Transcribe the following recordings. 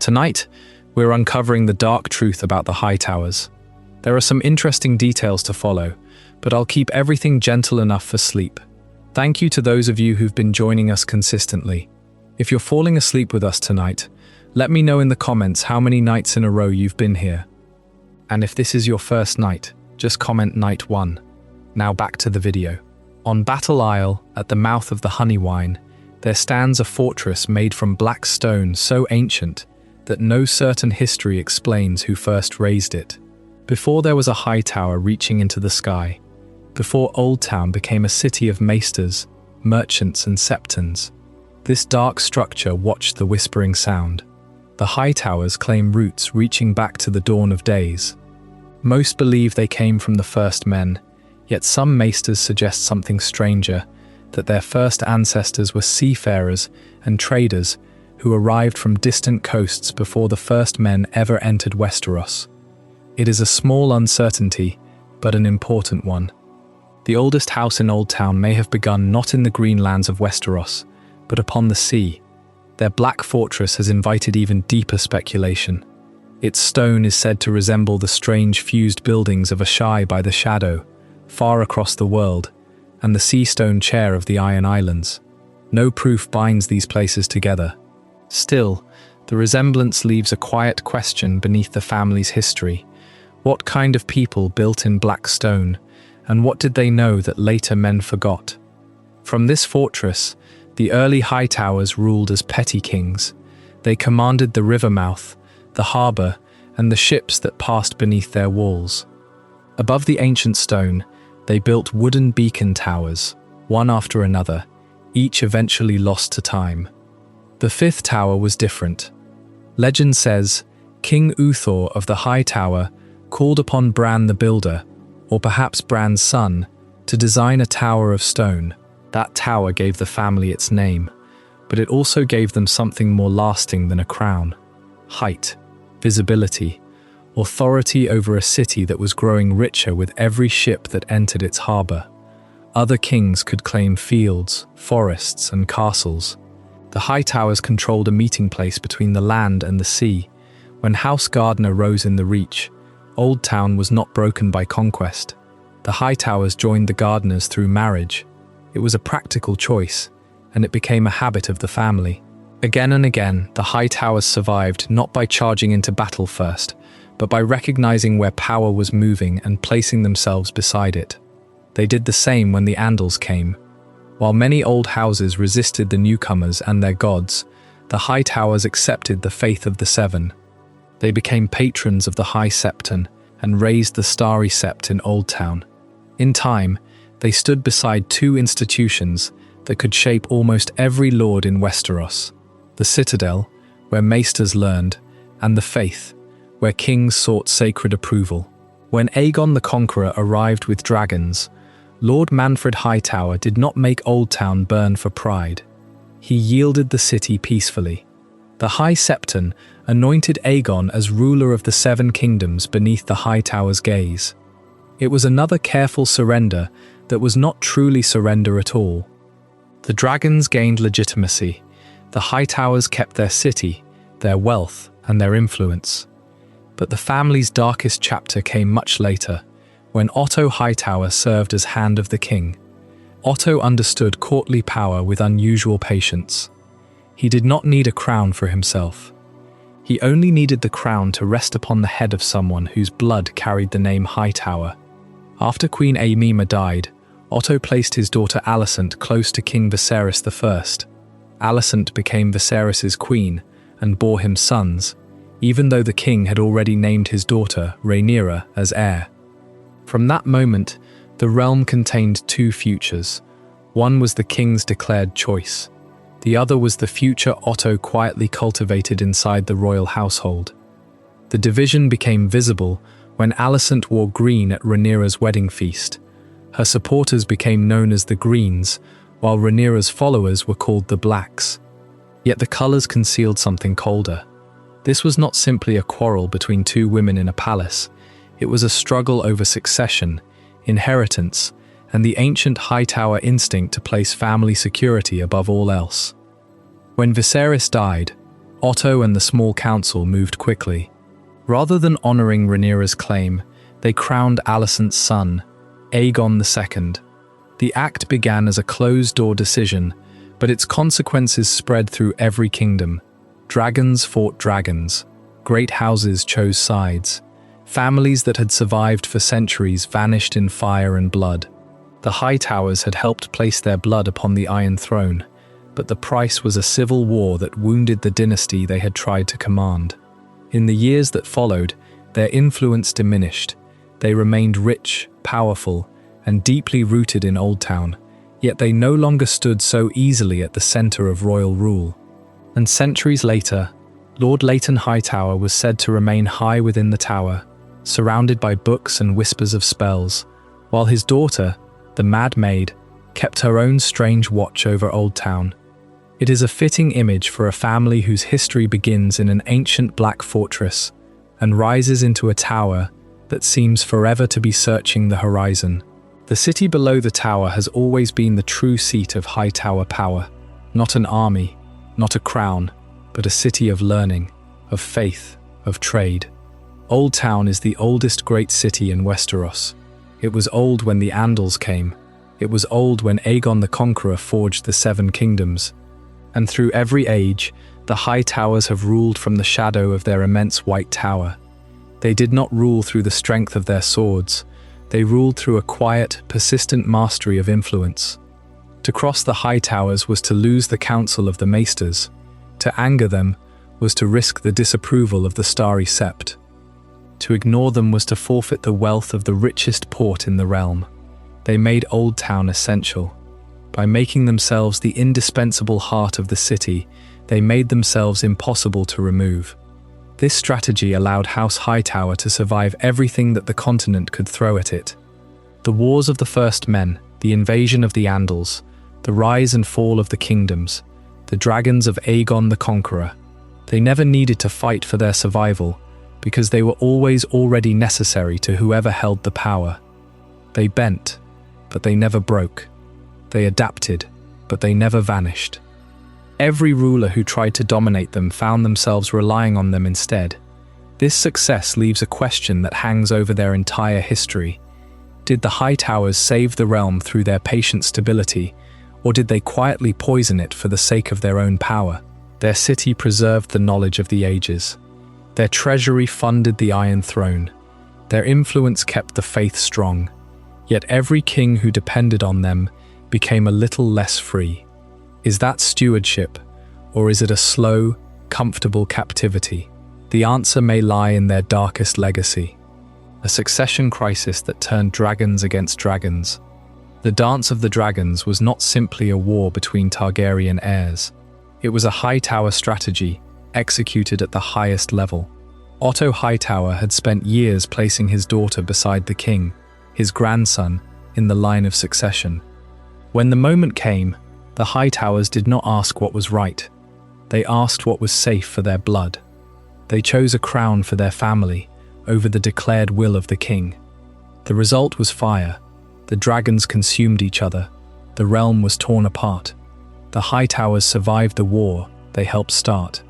Tonight, we're uncovering the dark truth about the Hightowers. There are some interesting details to follow, but I'll keep everything gentle enough for sleep. Thank you to those of you who've been joining us consistently. If you're falling asleep with us tonight, let me know in the comments how many nights in a row you've been here. And if this is your first night, just comment night 1. Now back to the video. On Battle Isle, at the mouth of the Honeywine, there stands a fortress made from black stone so ancient that no certain history explains who first raised it. Before there was a high tower reaching into the sky, before Oldtown became a city of maesters, merchants and septons, this dark structure watched the whispering sound. The Hightowers claim roots reaching back to the dawn of days. Most believe they came from the first men, yet some maesters suggest something stranger, that their first ancestors were seafarers and traders who arrived from distant coasts before the first men ever entered Westeros. It is a small uncertainty, but an important one. The oldest house in Oldtown may have begun not in the green lands of Westeros, but upon the sea. Their black fortress has invited even deeper speculation. Its stone is said to resemble the strange fused buildings of Ashore by the Shadow, far across the world, and the sea stone chair of the Iron Islands. No proof binds these places together. Still, the resemblance leaves a quiet question beneath the family's history. What kind of people built in black stone, and what did they know that later men forgot? From this fortress, the early Hightowers ruled as petty kings. They commanded the river mouth, the harbour, and the ships that passed beneath their walls. Above the ancient stone, they built wooden beacon towers, one after another, each eventually lost to time. The fifth tower was different. Legend says, King Uthor of the High Tower called upon Bran the Builder, or perhaps Bran's son, to design a tower of stone. That tower gave the family its name, but it also gave them something more lasting than a crown. Height, visibility, authority over a city that was growing richer with every ship that entered its harbour. Other kings could claim fields, forests, and castles. The Hightowers controlled a meeting place between the land and the sea. When House Gardner rose in the Reach, Oldtown was not broken by conquest. The Hightowers joined the Gardners through marriage. It was a practical choice, and it became a habit of the family. Again and again, the Hightowers survived not by charging into battle first, but by recognizing where power was moving and placing themselves beside it. They did the same when the Andals came. While many old houses resisted the newcomers and their gods, the Hightowers accepted the faith of the Seven. They became patrons of the High Septon and raised the Starry Sept in Oldtown. In time, they stood beside two institutions that could shape almost every lord in Westeros: the Citadel, where maesters learned, and the Faith, where kings sought sacred approval. When Aegon the Conqueror arrived with dragons, Lord Manfred Hightower did not make Oldtown burn for pride. He yielded the city peacefully. The High Septon anointed Aegon as ruler of the Seven Kingdoms beneath the Hightower's gaze. It was another careful surrender that was not truly surrender at all. The dragons gained legitimacy. The Hightowers kept their city, their wealth, and their influence. But the family's darkest chapter came much later, when Otto Hightower served as Hand of the King. Otto understood courtly power with unusual patience. He did not need a crown for himself. He only needed the crown to rest upon the head of someone whose blood carried the name Hightower. After Queen Aemima died, Otto placed his daughter Alicent close to King Viserys I. Alicent became Viserys's queen and bore him sons, even though the king had already named his daughter Rhaenyra as heir. From that moment, the realm contained two futures. One was the king's declared choice. The other was the future Otto quietly cultivated inside the royal household. The division became visible when Alicent wore green at Rhaenyra's wedding feast. Her supporters became known as the Greens, while Rhaenyra's followers were called the Blacks. Yet the colours concealed something colder. This was not simply a quarrel between two women in a palace. It was a struggle over succession, inheritance, and the ancient Hightower instinct to place family security above all else. When Viserys died, Otto and the small council moved quickly. Rather than honoring Rhaenyra's claim, they crowned Alicent's son, Aegon II. The act began as a closed-door decision, but its consequences spread through every kingdom. Dragons fought dragons. Great houses chose sides. Families that had survived for centuries vanished in fire and blood. The Hightowers had helped place their blood upon the Iron Throne, but the price was a civil war that wounded the dynasty they had tried to command. In the years that followed, their influence diminished. They remained rich, powerful, and deeply rooted in Oldtown, yet they no longer stood so easily at the center of royal rule. And centuries later, Lord Leighton Hightower was said to remain high within the tower, surrounded by books and whispers of spells, while his daughter, the Mad Maid, kept her own strange watch over Oldtown. It is a fitting image for a family whose history begins in an ancient black fortress and rises into a tower that seems forever to be searching the horizon. The city below the tower has always been the true seat of Hightower power, not an army, not a crown, but a city of learning, of faith, of trade. Oldtown is the oldest great city in Westeros. It was old when the Andals came. It was old when Aegon the Conqueror forged the Seven Kingdoms. And through every age, the Hightowers have ruled from the shadow of their immense white tower. They did not rule through the strength of their swords. They ruled through a quiet, persistent mastery of influence. To cross the Hightowers was to lose the counsel of the Maesters. To anger them was to risk the disapproval of the Starry Sept. To ignore them was to forfeit the wealth of the richest port in the realm. They made Oldtown essential. By making themselves the indispensable heart of the city, they made themselves impossible to remove. This strategy allowed House Hightower to survive everything that the continent could throw at it. The wars of the First Men, the invasion of the Andals, the rise and fall of the kingdoms, the dragons of Aegon the Conqueror. They never needed to fight for their survival, because they were always already necessary to whoever held the power. They bent, but they never broke. They adapted, but they never vanished. Every ruler who tried to dominate them found themselves relying on them instead. This success leaves a question that hangs over their entire history. Did the Hightowers save the realm through their patient stability, or did they quietly poison it for the sake of their own power? Their city preserved the knowledge of the ages. Their treasury funded the Iron Throne. Their influence kept the faith strong. Yet every king who depended on them became a little less free. Is that stewardship, or is it a slow, comfortable captivity? The answer may lie in their darkest legacy. A succession crisis that turned dragons against dragons. The Dance of the Dragons was not simply a war between Targaryen heirs. It was a Hightower strategy, executed at the highest level. Otto Hightower had spent years placing his daughter beside the king, his grandson, in the line of succession. When the moment came, the Hightowers did not ask what was right. They asked what was safe for their blood. They chose a crown for their family over the declared will of the king. The result was fire. The dragons consumed each other. The realm was torn apart. The Hightowers survived the war they helped start.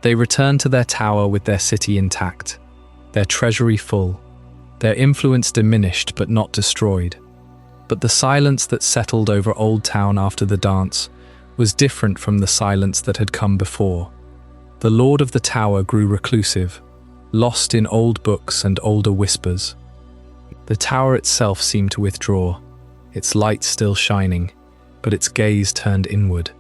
They returned to their tower with their city intact, their treasury full, their influence diminished but not destroyed. But the silence that settled over Oldtown after the dance was different from the silence that had come before. The Lord of the Tower grew reclusive, lost in old books and older whispers. The tower itself seemed to withdraw, its light still shining, but its gaze turned inward.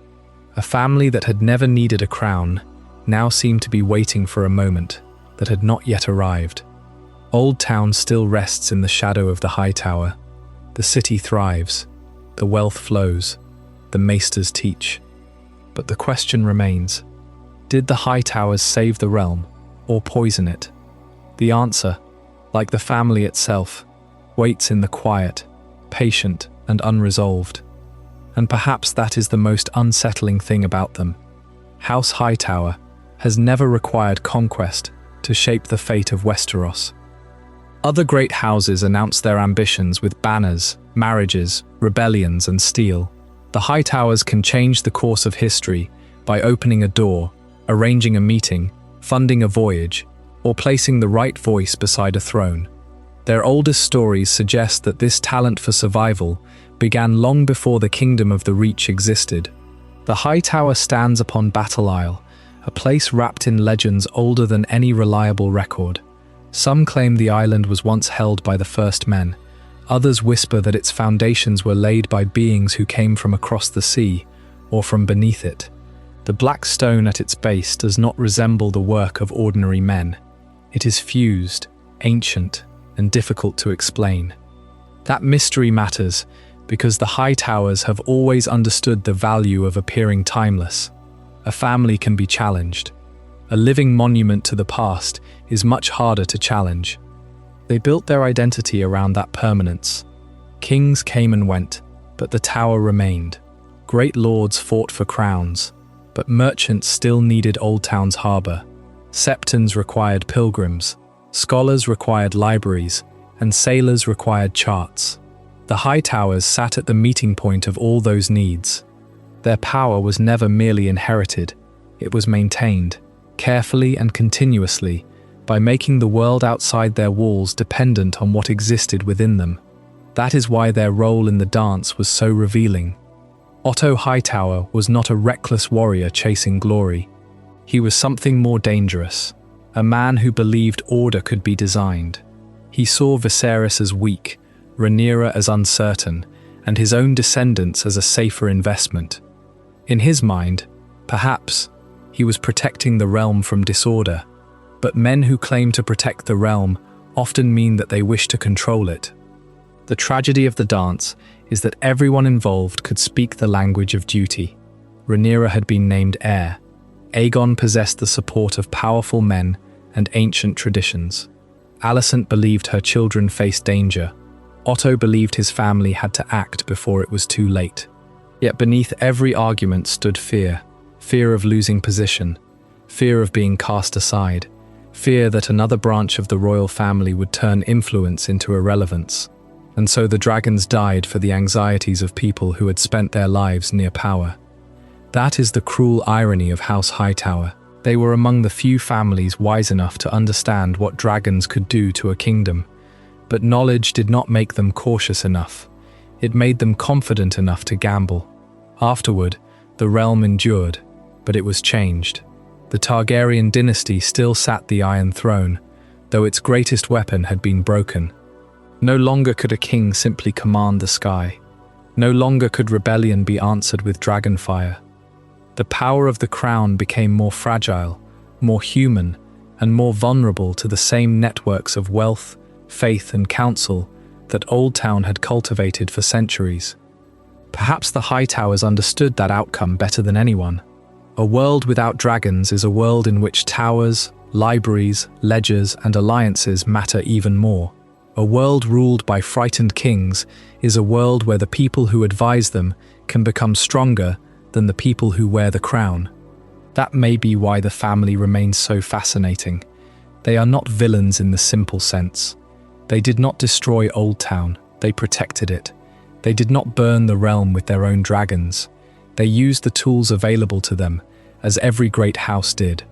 A family that had never needed a crown now seemed to be waiting for a moment that had not yet arrived. Oldtown still rests in the shadow of the Hightower. The city thrives, the wealth flows, the maesters teach. But the question remains, did the Hightowers save the realm or poison it? The answer, like the family itself, waits in the quiet, patient and unresolved. And perhaps that is the most unsettling thing about them. House Hightower has never required conquest to shape the fate of Westeros. Other great houses announced their ambitions with banners, marriages, rebellions, and steel. The Hightowers can change the course of history by opening a door, arranging a meeting, funding a voyage, or placing the right voice beside a throne. Their oldest stories suggest that this talent for survival began long before the Kingdom of the Reach existed. The Hightower stands upon Battle Isle, a place wrapped in legends older than any reliable record. Some claim the island was once held by the first men. Others whisper that its foundations were laid by beings who came from across the sea, or from beneath it. The black stone at its base does not resemble the work of ordinary men. It is fused, ancient, and difficult to explain. That mystery matters because the Hightowers have always understood the value of appearing timeless. A family can be challenged. A living monument to the past is much harder to challenge. They built their identity around that permanence. Kings came and went, but the tower remained. Great lords fought for crowns, but merchants still needed Oldtown's harbour. Septons required pilgrims, scholars required libraries, and sailors required charts. The Hightowers sat at the meeting point of all those needs. Their power was never merely inherited, it was maintained, carefully and continuously, by making the world outside their walls dependent on what existed within them. That is why their role in the dance was so revealing. Otto Hightower was not a reckless warrior chasing glory. He was something more dangerous, a man who believed order could be designed. He saw Viserys as weak, Rhaenyra as uncertain, and his own descendants as a safer investment. In his mind, perhaps, he was protecting the realm from disorder, but men who claim to protect the realm often mean that they wish to control it. The tragedy of the dance is that everyone involved could speak the language of duty. Rhaenyra had been named heir. Aegon possessed the support of powerful men and ancient traditions. Alicent believed her children faced danger. Otto believed his family had to act before it was too late. Yet beneath every argument stood fear. Fear of losing position. Fear of being cast aside. Fear that another branch of the royal family would turn influence into irrelevance. And so the dragons died for the anxieties of people who had spent their lives near power. That is the cruel irony of House Hightower. They were among the few families wise enough to understand what dragons could do to a kingdom. But knowledge did not make them cautious enough. It made them confident enough to gamble. Afterward, the realm endured, but it was changed. The Targaryen dynasty still sat the Iron Throne, though its greatest weapon had been broken. No longer could a king simply command the sky. No longer could rebellion be answered with dragonfire. The power of the crown became more fragile, more human, and more vulnerable to the same networks of wealth, faith, and counsel that Oldtown had cultivated for centuries. Perhaps the Hightowers understood that outcome better than anyone. A world without dragons is a world in which towers, libraries, ledgers, and alliances matter even more. A world ruled by frightened kings is a world where the people who advise them can become stronger than the people who wear the crown. That may be why the family remains so fascinating. They are not villains in the simple sense. They did not destroy Oldtown, they protected it. They did not burn the realm with their own dragons. They used the tools available to them, as every great house did.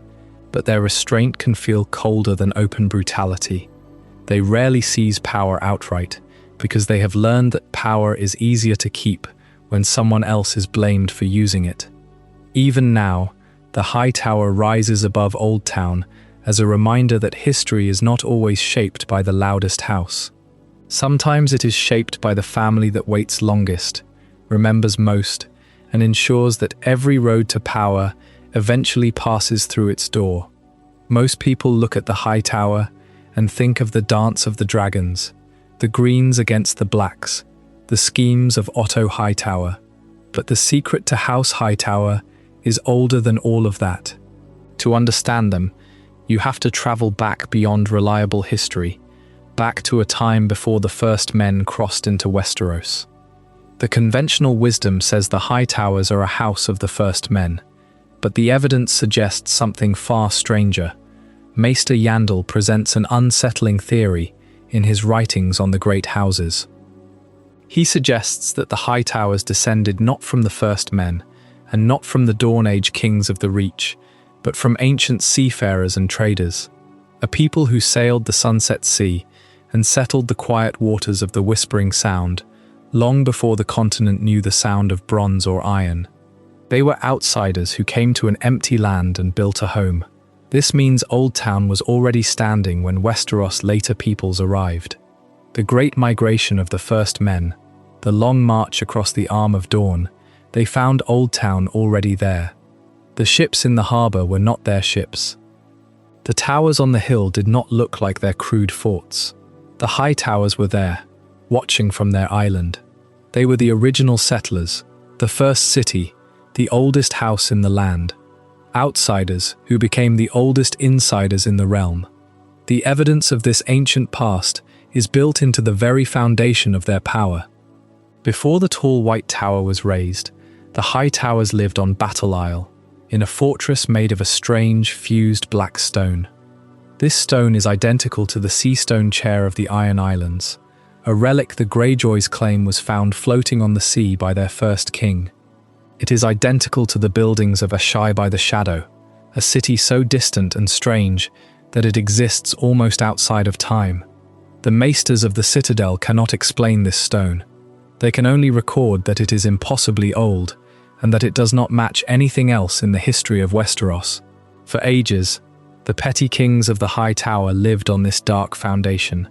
But their restraint can feel colder than open brutality. They rarely seize power outright, because they have learned that power is easier to keep when someone else is blamed for using it. Even now, the Hightower rises above Oldtown as a reminder that history is not always shaped by the loudest house. Sometimes it is shaped by the family that waits longest, remembers most, and ensures that every road to power eventually passes through its door. Most people look at the Hightower and think of the dance of the dragons, the greens against the blacks, the schemes of Otto Hightower. But the secret to House Hightower is older than all of that. To understand them, you have to travel back beyond reliable history, back to a time before the first men crossed into Westeros. The conventional wisdom says the Hightowers are a house of the first men, but the evidence suggests something far stranger. Maester Yandel presents an unsettling theory in his writings on the Great Houses. He suggests that the Hightowers descended not from the first men, and not from the Dawn Age kings of the Reach, but from ancient seafarers and traders, a people who sailed the Sunset Sea and settled the quiet waters of the Whispering Sound long before the continent knew the sound of bronze or iron. They were outsiders who came to an empty land and built a home. This means Oldtown was already standing when Westeros' later peoples arrived. The great migration of the first men, the long march across the arm of dawn, they found Oldtown already there. The ships in the harbour were not their ships. The towers on the hill did not look like their crude forts. The Hightowers were there, watching from their island. They were the original settlers, the first city, the oldest house in the land. Outsiders who became the oldest insiders in the realm. The evidence of this ancient past is built into the very foundation of their power. Before the tall white tower was raised, the Hightowers lived on Battle Isle, in a fortress made of a strange, fused black stone. This stone is identical to the sea stone chair of the Iron Islands, a relic the Greyjoys claim was found floating on the sea by their first king. It is identical to the buildings of Ashore by the Shadow, a city so distant and strange that it exists almost outside of time. The maesters of the Citadel cannot explain this stone. They can only record that it is impossibly old, and that it does not match anything else in the history of Westeros. For ages, the petty kings of the High Tower lived on this dark foundation.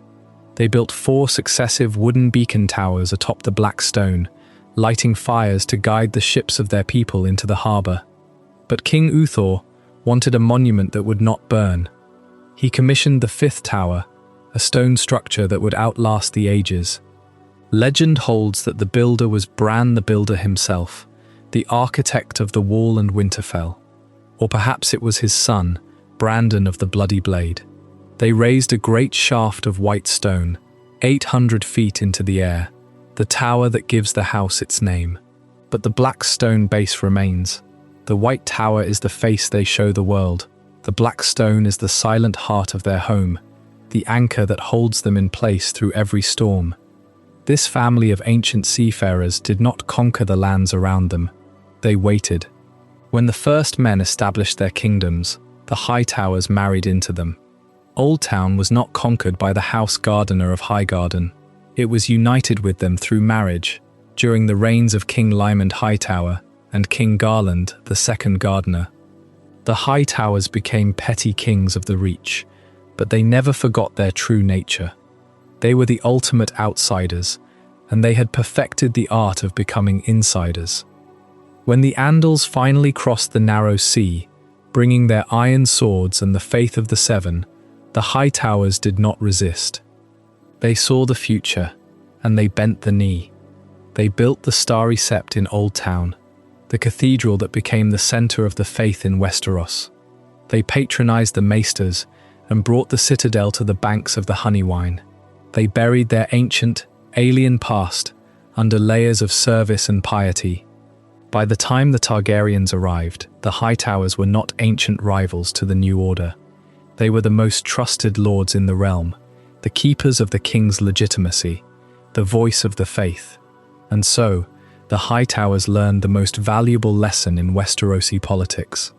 They built 4 successive wooden beacon towers atop the black stone, lighting fires to guide the ships of their people into the harbour. But King Uthor wanted a monument that would not burn. He commissioned the 5th tower, a stone structure that would outlast the ages. Legend holds that the builder was Bran the Builder himself, the architect of the Wall and Winterfell. Or perhaps it was his son, Brandon of the Bloody Blade. They raised a great shaft of white stone, 800 feet into the air, the tower that gives the house its name. But the black stone base remains. The white tower is the face they show the world. The black stone is the silent heart of their home, the anchor that holds them in place through every storm. This family of ancient seafarers did not conquer the lands around them. They waited. When the first men established their kingdoms, the Hightowers married into them. Oldtown was not conquered by the House Gardener of Highgarden. It was united with them through marriage, during the reigns of King Lymond Hightower and King Garland, the second Gardener. The Hightowers became petty kings of the Reach, but they never forgot their true nature. They were the ultimate outsiders, and they had perfected the art of becoming insiders. When the Andals finally crossed the narrow sea, bringing their iron swords and the faith of the Seven, the Hightowers did not resist. They saw the future, and they bent the knee. They built the Starry Sept in Oldtown, the cathedral that became the center of the faith in Westeros. They patronized the maesters and brought the Citadel to the banks of the Honeywine. They buried their ancient, alien past under layers of service and piety. By the time the Targaryens arrived, the Hightowers were not ancient rivals to the New Order. They were the most trusted lords in the realm, the keepers of the king's legitimacy, the voice of the faith. And so, the Hightowers learned the most valuable lesson in Westerosi politics.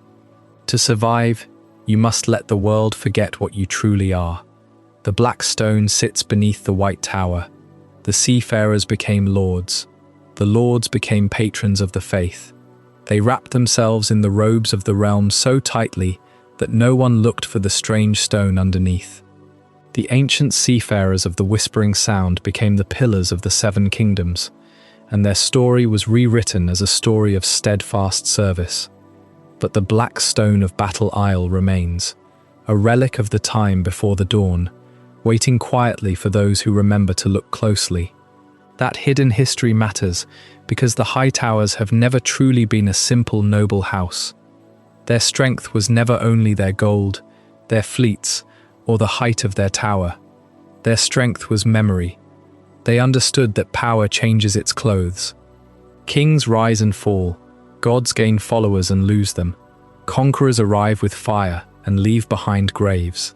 To survive, you must let the world forget what you truly are. The black stone sits beneath the white tower. The seafarers became lords. The lords became patrons of the faith. They wrapped themselves in the robes of the realm so tightly that no one looked for the strange stone underneath. The ancient seafarers of the Whispering Sound became the pillars of the 7 kingdoms, and their story was rewritten as a story of steadfast service. But the black stone of Battle Isle remains, a relic of the time before the dawn, waiting quietly for those who remember to look closely. That hidden history matters because the Hightowers have never truly been a simple noble house. Their strength was never only their gold, their fleets, or the height of their tower. Their strength was memory. They understood that power changes its clothes. Kings rise and fall, gods gain followers and lose them. Conquerors arrive with fire and leave behind graves.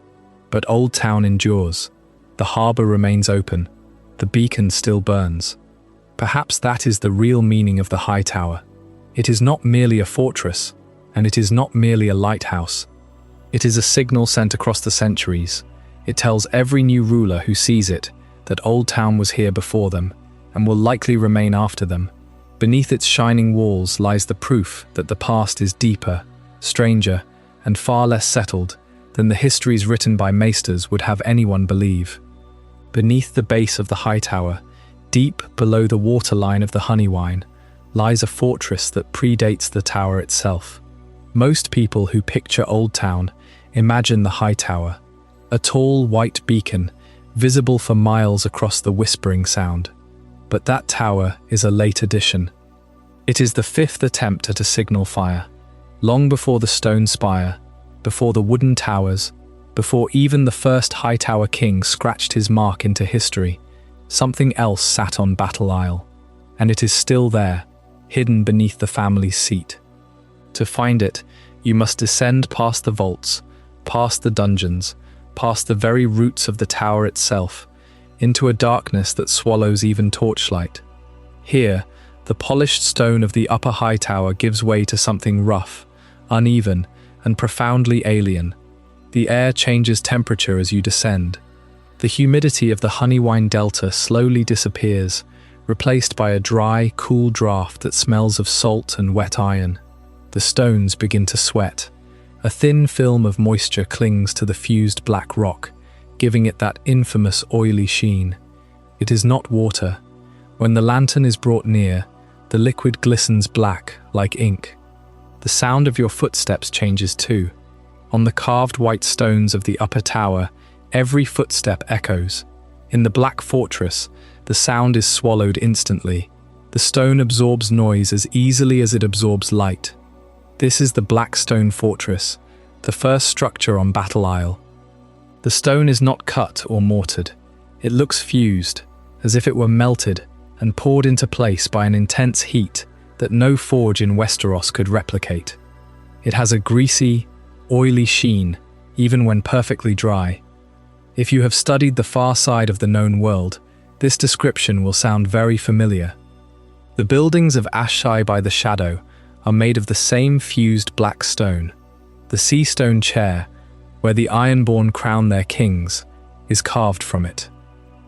But Oldtown endures. The harbour remains open. The beacon still burns. Perhaps that is the real meaning of the High Tower. It is not merely a fortress, and it is not merely a lighthouse. It is a signal sent across the centuries. It tells every new ruler who sees it that Oldtown was here before them and will likely remain after them. Beneath its shining walls lies the proof that the past is deeper, stranger, and far less settled than the histories written by maesters would have anyone believe. Beneath the base of the Hightower, deep below the waterline of the Honeywine, lies a fortress that predates the tower itself. Most people who picture Oldtown imagine the Hightower, a tall white beacon visible for miles across the Whispering Sound. But that tower is a late addition. It is the fifth attempt at a signal fire, long before the stone spire, before the wooden towers, before even the first Hightower king scratched his mark into history. Something else sat on Battle Isle, and it is still there, hidden beneath the family's seat. To find it, you must descend past the vaults, past the dungeons, past the very roots of the tower itself, into a darkness that swallows even torchlight. Here, the polished stone of the upper Hightower gives way to something rough, uneven, and profoundly alien. The air changes temperature as you descend. The humidity of the Honeywine Delta slowly disappears, replaced by a dry, cool draft that smells of salt and wet iron. The stones begin to sweat. A thin film of moisture clings to the fused black rock, giving it that infamous oily sheen. It is not water. When the lantern is brought near, the liquid glistens black, like ink. The sound of your footsteps changes too. On the carved white stones of the upper tower, every footstep echoes. In the black fortress, the sound is swallowed instantly. The stone absorbs noise as easily as it absorbs light. This is the Black Stone Fortress, the first structure on Battle Isle. The stone is not cut or mortared. It looks fused, as if it were melted and poured into place by an intense heat that no forge in Westeros could replicate. It has a greasy, oily sheen, even when perfectly dry. If you have studied the far side of the known world, this description will sound very familiar. The buildings of Ashore by the Shadow are made of the same fused black stone. The sea stone chair, where the Ironborn crown their kings, is carved from it.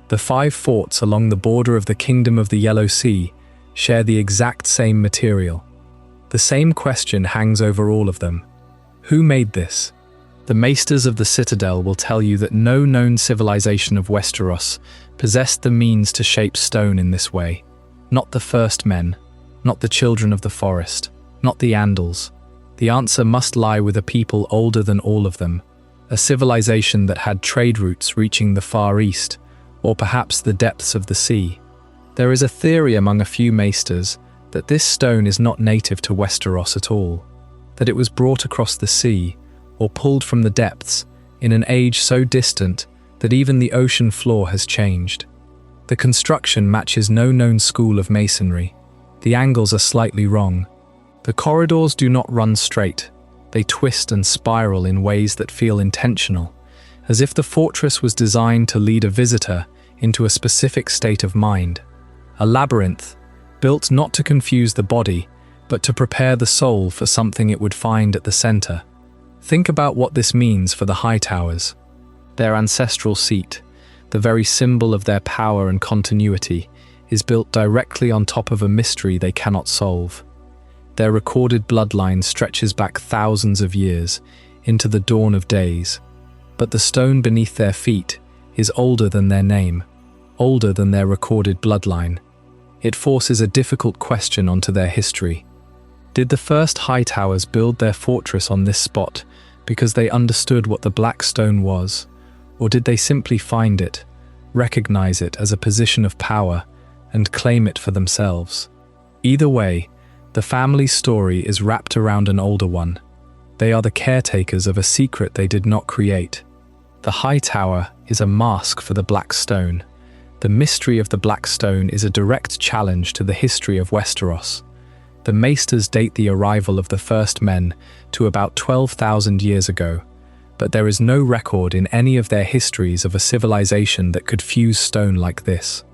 The 5 forts along the border of the Kingdom of the Yellow Sea share the exact same material. The same question hangs over all of them. Who made this? The maesters of the Citadel will tell you that no known civilization of Westeros possessed the means to shape stone in this way. Not the first men, not the children of the forest, not the Andals. The answer must lie with a people older than all of them, a civilization that had trade routes reaching the Far East, or perhaps the depths of the sea. There is a theory among a few maesters that this stone is not native to Westeros at all, that it was brought across the sea, or pulled from the depths, in an age so distant that even the ocean floor has changed. The construction matches no known school of masonry. The angles are slightly wrong. The corridors do not run straight. They twist and spiral in ways that feel intentional, as if the fortress was designed to lead a visitor into a specific state of mind. A labyrinth, built not to confuse the body, but to prepare the soul for something it would find at the center. Think about what this means for the Hightowers. Their ancestral seat, the very symbol of their power and continuity, is built directly on top of a mystery they cannot solve. Their recorded bloodline stretches back thousands of years, into the dawn of days. But the stone beneath their feet is older than their name, older than their recorded bloodline. It forces a difficult question onto their history. Did the first Hightowers build their fortress on this spot because they understood what the Black Stone was, or did they simply find it, recognize it as a position of power, and claim it for themselves? Either way, the family's story is wrapped around an older one. They are the caretakers of a secret they did not create. The Hightower is a mask for the Black Stone. The mystery of the Black Stone is a direct challenge to the history of Westeros. The maesters date the arrival of the first men to about 12,000 years ago, but there is no record in any of their histories of a civilization that could fuse stone like this.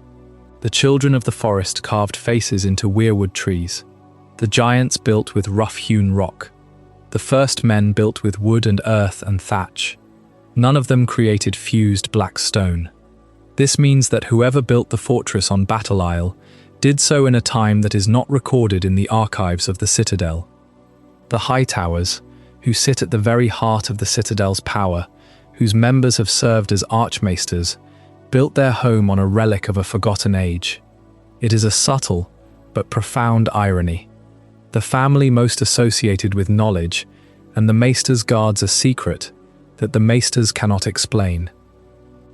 The children of the forest carved faces into weirwood trees. The giants built with rough-hewn rock. The The first men built with wood and earth and thatch. None of them created fused black stone. This means that whoever built the fortress on Battle Isle did so in a time that is not recorded in the archives of the Citadel. The Hightowers, who sit at the very heart of the Citadel's power, whose members have served as archmaesters, built their home on a relic of a forgotten age. It is a subtle but profound irony. The family most associated with knowledge, and the maesters guards a secret that the maesters cannot explain.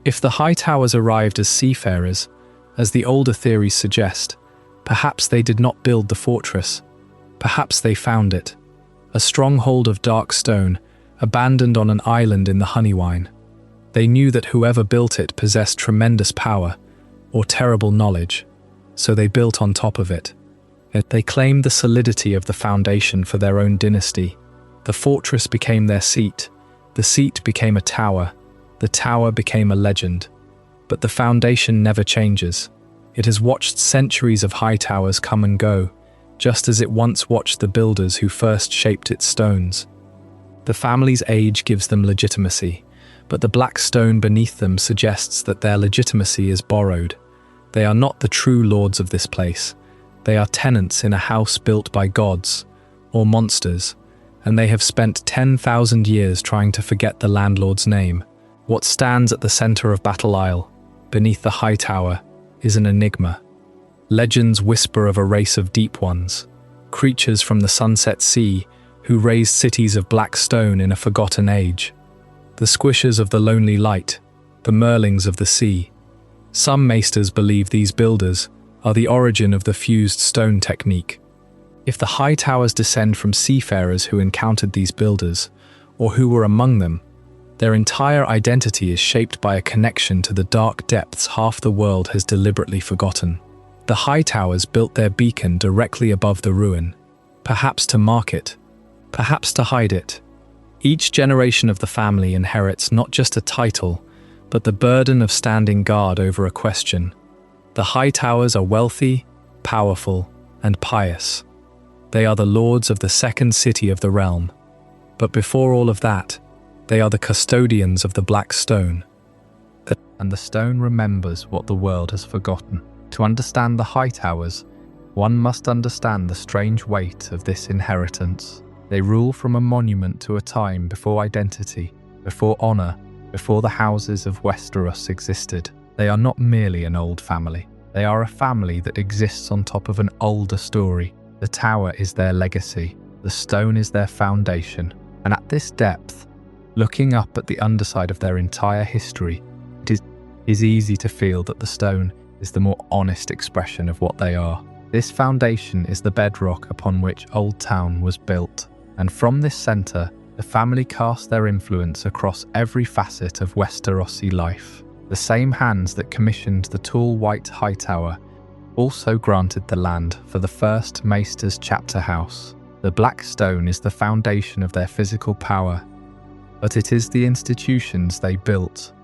If the Hightowers arrived as seafarers, as the older theories suggest, perhaps they did not build the fortress. Perhaps they found it, a stronghold of dark stone, abandoned on an island in the Honeywine. They knew that whoever built it possessed tremendous power, or terrible knowledge, so they built on top of it. They claimed the solidity of the foundation for their own dynasty. The fortress became their seat, the seat became a tower, the tower became a legend. But the foundation never changes. It has watched centuries of Hightowers come and go, just as it once watched the builders who first shaped its stones. The family's age gives them legitimacy, but the black stone beneath them suggests that their legitimacy is borrowed. They are not the true lords of this place. They are tenants in a house built by gods, or monsters, and they have spent 10,000 years trying to forget the landlord's name. What stands at the center of Battle Isle, beneath the high tower, is an enigma. Legends whisper of a race of deep ones, creatures from the sunset sea who raised cities of black stone in a forgotten age. The squishers of the lonely light, the merlings of the sea. Some maesters believe these builders are the origin of the fused stone technique. If the high towers descend from seafarers who encountered these builders, or who were among them, their entire identity is shaped by a connection to the dark depths half the world has deliberately forgotten. The high towers built their beacon directly above the ruin, perhaps to mark it, perhaps to hide it. Each generation of the family inherits not just a title, but the burden of standing guard over a question. The high towers are wealthy, powerful, and pious. They are the lords of the second city of the realm. But before all of that, they are the custodians of the black stone. And the stone remembers what the world has forgotten. To understand the high towers, one must understand the strange weight of this inheritance. They rule from a monument to a time before identity, before honor, before the houses of Westeros existed. They are not merely an old family. They are a family that exists on top of an older story. The tower is their legacy. The stone is their foundation. And at this depth, looking up at the underside of their entire history, it is easy to feel that the stone is the more honest expression of what they are. This foundation is the bedrock upon which Oldtown was built. And from this center, the family cast their influence across every facet of Westerosi life. The same hands that commissioned the tall white Hightower also granted the land for the first Maester's chapter house. The black stone is the foundation of their physical power, but it is the institutions they built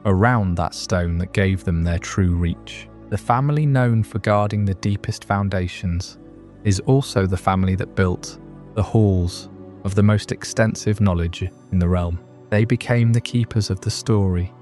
around that stone that gave them their true reach. The family known for guarding the deepest foundations is also the family that built the halls of the most extensive knowledge in the realm. They became the keepers of the story,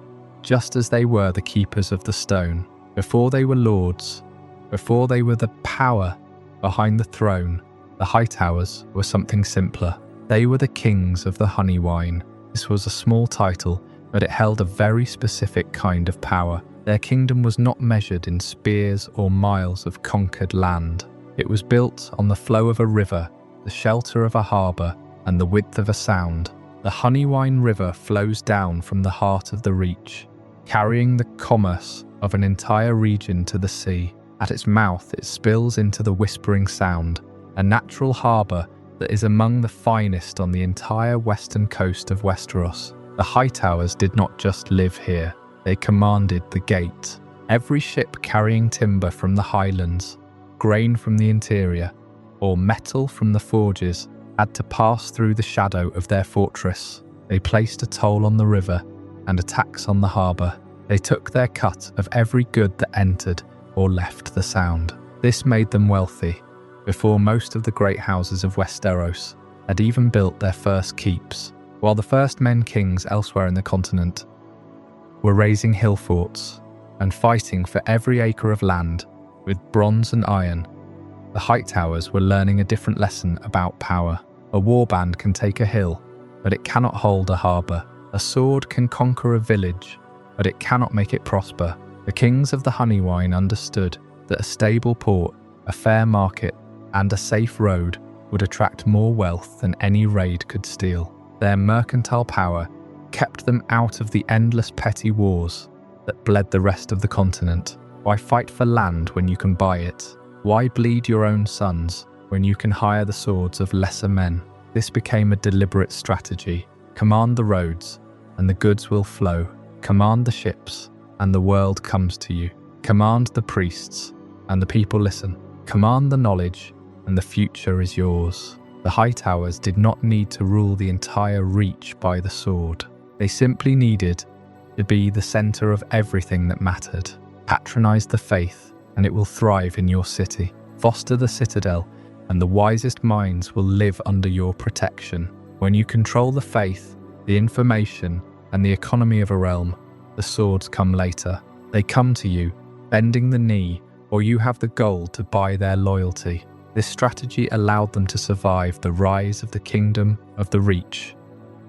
just as they were the keepers of the stone. Before they were lords, before they were the power behind the throne, the Hightowers were something simpler. They were the kings of the Honeywine. This was a small title, but it held a very specific kind of power. Their kingdom was not measured in spears or miles of conquered land. It was built on the flow of a river, the shelter of a harbour, and the width of a sound. The Honeywine River flows down from the heart of the Reach, carrying the commerce of an entire region to the sea. At its mouth, it spills into the Whispering Sound, a natural harbour that is among the finest on the entire western coast of Westeros. The Hightowers did not just live here, they commanded the gate. Every ship carrying timber from the highlands, grain from the interior, or metal from the forges had to pass through the shadow of their fortress. They placed a toll on the river and a tax on the harbour. They took their cut of every good that entered or left the sound. This made them wealthy. Before most of the great houses of Westeros, had even built their first keeps, while the first men kings elsewhere in the continent were raising hill forts and fighting for every acre of land with bronze and iron. The Hightowers were learning a different lesson about power. A warband can take a hill, but it cannot hold a harbour. A sword can conquer a village, but it cannot make it prosper. The kings of the Honeywine understood that a stable port, a fair market, and a safe road would attract more wealth than any raid could steal. Their mercantile power kept them out of the endless petty wars that bled the rest of the continent. Why fight for land when you can buy it? Why bleed your own sons when you can hire the swords of lesser men? This became a deliberate strategy. Command the roads, and the goods will flow. Command the ships, and the world comes to you. Command the priests, and the people listen. Command the knowledge, and the future is yours. The Hightowers did not need to rule the entire reach by the sword. They simply needed to be the center of everything that mattered. Patronize the faith, and it will thrive in your city. Foster the Citadel, and the wisest minds will live under your protection. When you control the faith, the information, and the economy of a realm, the swords come later. They come to you, bending the knee, or you have the gold to buy their loyalty. This strategy allowed them to survive the rise of the Kingdom of the Reach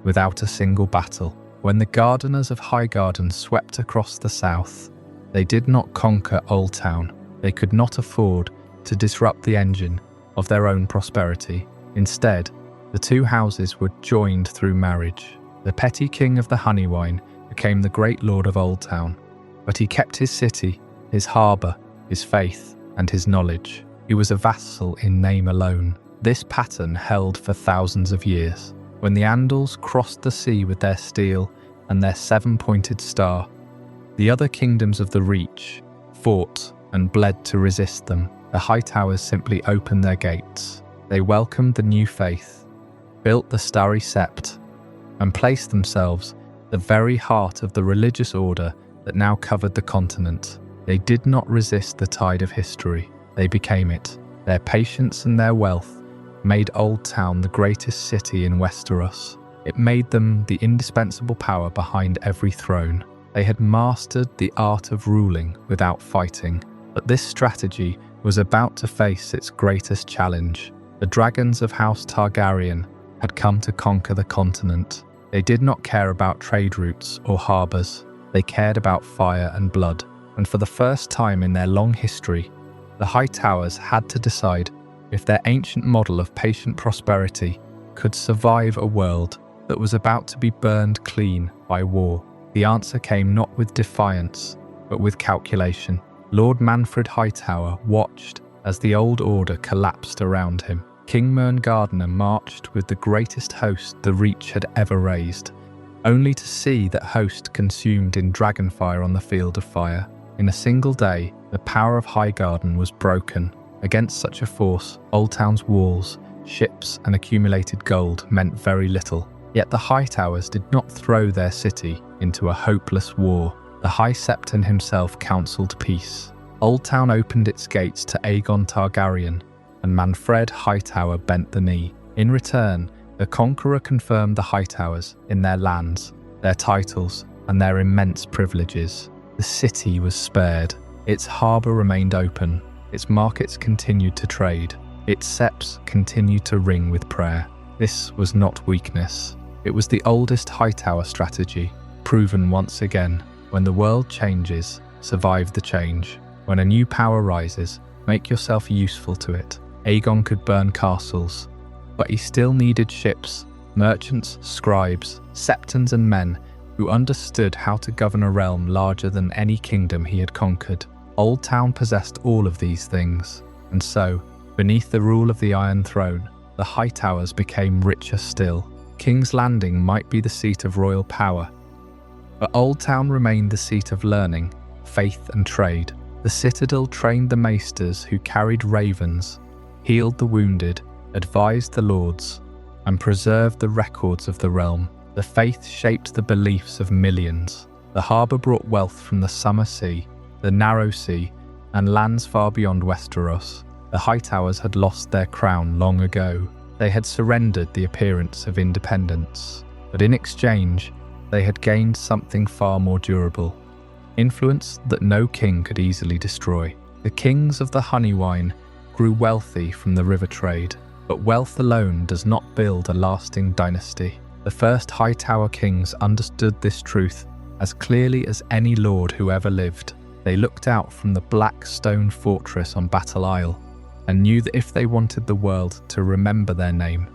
without a single battle. When the Gardeners of Highgarden swept across the south, they did not conquer Oldtown. They could not afford to disrupt the engine of their own prosperity. Instead, the two houses were joined through marriage. The petty king of the Honeywine became the great lord of Oldtown, but he kept his city, his harbour, his faith, and his knowledge. He was a vassal in name alone. This pattern held for thousands of years. When the Andals crossed the sea with their steel and their seven-pointed star, the other kingdoms of the Reach fought and bled to resist them. The Hightowers simply opened their gates. They welcomed the new faith, built the Starry Sept, and placed themselves at the very heart of the religious order that now covered the continent. They did not resist the tide of history. They became it. Their patience and their wealth made Oldtown the greatest city in Westeros. It made them the indispensable power behind every throne. They had mastered the art of ruling without fighting. But this strategy was about to face its greatest challenge. The dragons of House Targaryen had come to conquer the continent. They did not care about trade routes or harbours. They cared about fire and blood. And for the first time in their long history, the Hightowers had to decide if their ancient model of patient prosperity could survive a world that was about to be burned clean by war. The answer came not with defiance, but with calculation. Lord Manfred Hightower watched as the old order collapsed around him. King Mern marched with the greatest host the Reach had ever raised, only to see that host consumed in dragonfire on the field of fire. In a single day, the power of Highgarden was broken. Against such a force, Oldtown's walls, ships, and accumulated gold meant very little. Yet the Hightowers did not throw their city into a hopeless war. The High Septon himself counselled peace. Oldtown opened its gates to Aegon Targaryen, and Manfred Hightower bent the knee. In return, the Conqueror confirmed the Hightowers in their lands, their titles, and their immense privileges. The city was spared. Its harbour remained open. Its markets continued to trade. Its septs continued to ring with prayer. This was not weakness. It was the oldest Hightower strategy, proven once again. When the world changes, survive the change. When a new power rises, make yourself useful to it. Aegon could burn castles, but he still needed ships, merchants, scribes, septons and men who understood how to govern a realm larger than any kingdom he had conquered. Oldtown possessed all of these things, and so, beneath the rule of the Iron Throne, the Hightowers became richer still. King's Landing might be the seat of royal power, but Oldtown remained the seat of learning, faith and trade. The Citadel trained the maesters who carried ravens, healed the wounded, advised the lords, and preserved the records of the realm. The faith shaped the beliefs of millions. The harbour brought wealth from the summer sea, the narrow sea, and lands far beyond Westeros. The Hightowers had lost their crown long ago. They had surrendered the appearance of independence, but in exchange, they had gained something far more durable: influence that no king could easily destroy. The kings of the Honeywine grew wealthy from the river trade, but wealth alone does not build a lasting dynasty. The first Hightower kings understood this truth as clearly as any lord who ever lived. They looked out from the black stone fortress on Battle Isle and knew that if they wanted the world to remember their name,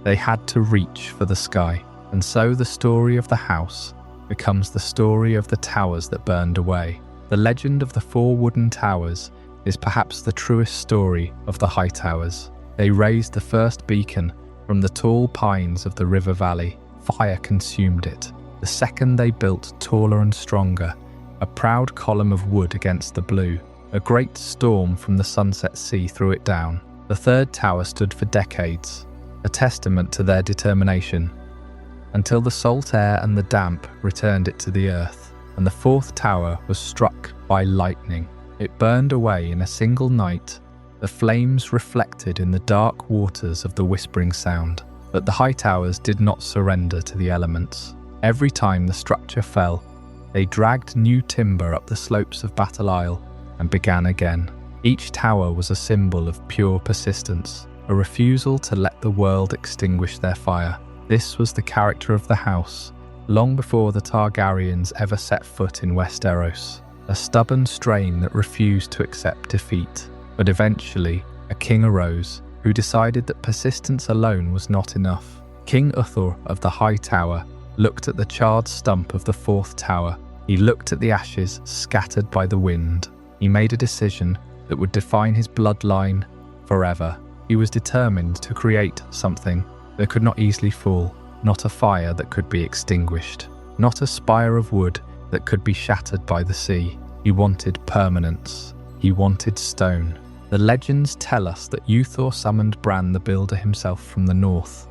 they had to reach for the sky. And so the story of the house becomes the story of the towers that burned away. The legend of the 4 wooden towers is perhaps the truest story of the Hightowers. They raised the first beacon from the tall pines of the river valley. Fire consumed it. The second they built taller and stronger, a proud column of wood against the blue. A great storm from the sunset sea threw it down. The third tower stood for decades, a testament to their determination, until the salt air and the damp returned it to the earth, and the fourth tower was struck by lightning. It burned away in a single night, the flames reflected in the dark waters of the Whispering Sound. But the Hightowers did not surrender to the elements. Every time the structure fell, they dragged new timber up the slopes of Battle Isle and began again. Each tower was a symbol of pure persistence, a refusal to let the world extinguish their fire. This was the character of the house, long before the Targaryens ever set foot in Westeros. A stubborn strain that refused to accept defeat. But eventually, a king arose who decided that persistence alone was not enough. King Otto of the High Tower looked at the charred stump of the fourth tower. He looked at the ashes scattered by the wind. He made a decision that would define his bloodline forever. He was determined to create something that could not easily fall, not a fire that could be extinguished, not a spire of wood that could be shattered by the sea. He wanted permanence. He wanted stone. The legends tell us that Uthor summoned Bran the Builder himself from the north,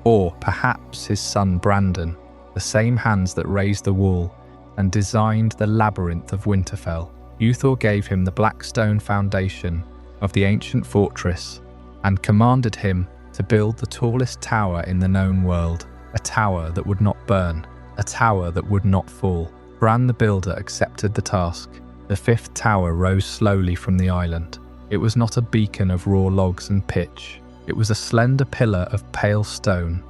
or perhaps his son Brandon, the same hands that raised the wall and designed the labyrinth of Winterfell. Uthor gave him the black stone foundation of the ancient fortress and commanded him to build the tallest tower in the known world, a tower that would not burn, a tower that would not fall. Bran the Builder accepted the task. The fifth tower rose slowly from the island. It was not a beacon of raw logs and pitch. It was a slender pillar of pale stone,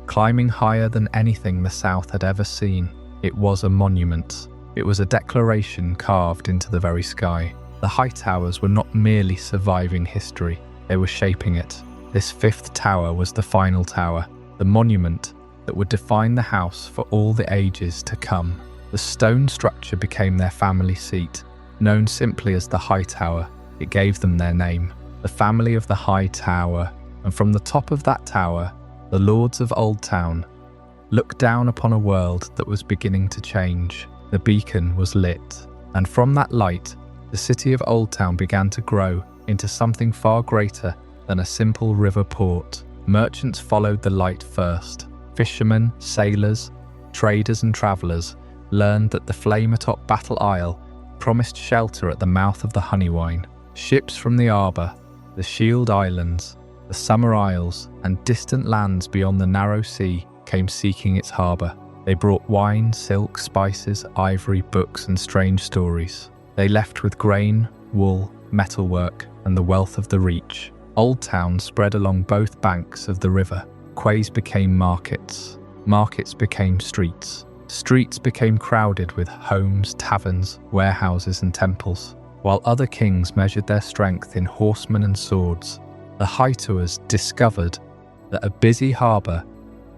climbing higher than anything the South had ever seen. It was a monument. It was a declaration carved into the very sky. The Hightowers were not merely surviving history, they were shaping it. This fifth tower was the final tower, the monument that would define the house for all the ages to come. The stone structure became their family seat, known simply as the High Tower. It gave them their name, the family of the High Tower, and from the top of that tower, the lords of Oldtown looked down upon a world that was beginning to change. The beacon was lit, and from that light, the city of Oldtown began to grow into something far greater than a simple river port. Merchants followed the light first. Fishermen, sailors, traders and travellers learned that the flame atop Battle Isle promised shelter at the mouth of the Honeywine. Ships from the Arbor, the Shield Islands, the Summer Isles, and distant lands beyond the narrow sea came seeking its harbour. They brought wine, silk, spices, ivory, books, and strange stories. They left with grain, wool, metalwork, and the wealth of the Reach. Oldtown spread along both banks of the river. Quays became markets. Markets became streets. Streets became crowded with homes, taverns, warehouses, and temples. While other kings measured their strength in horsemen and swords, the Hightowers discovered that a busy harbour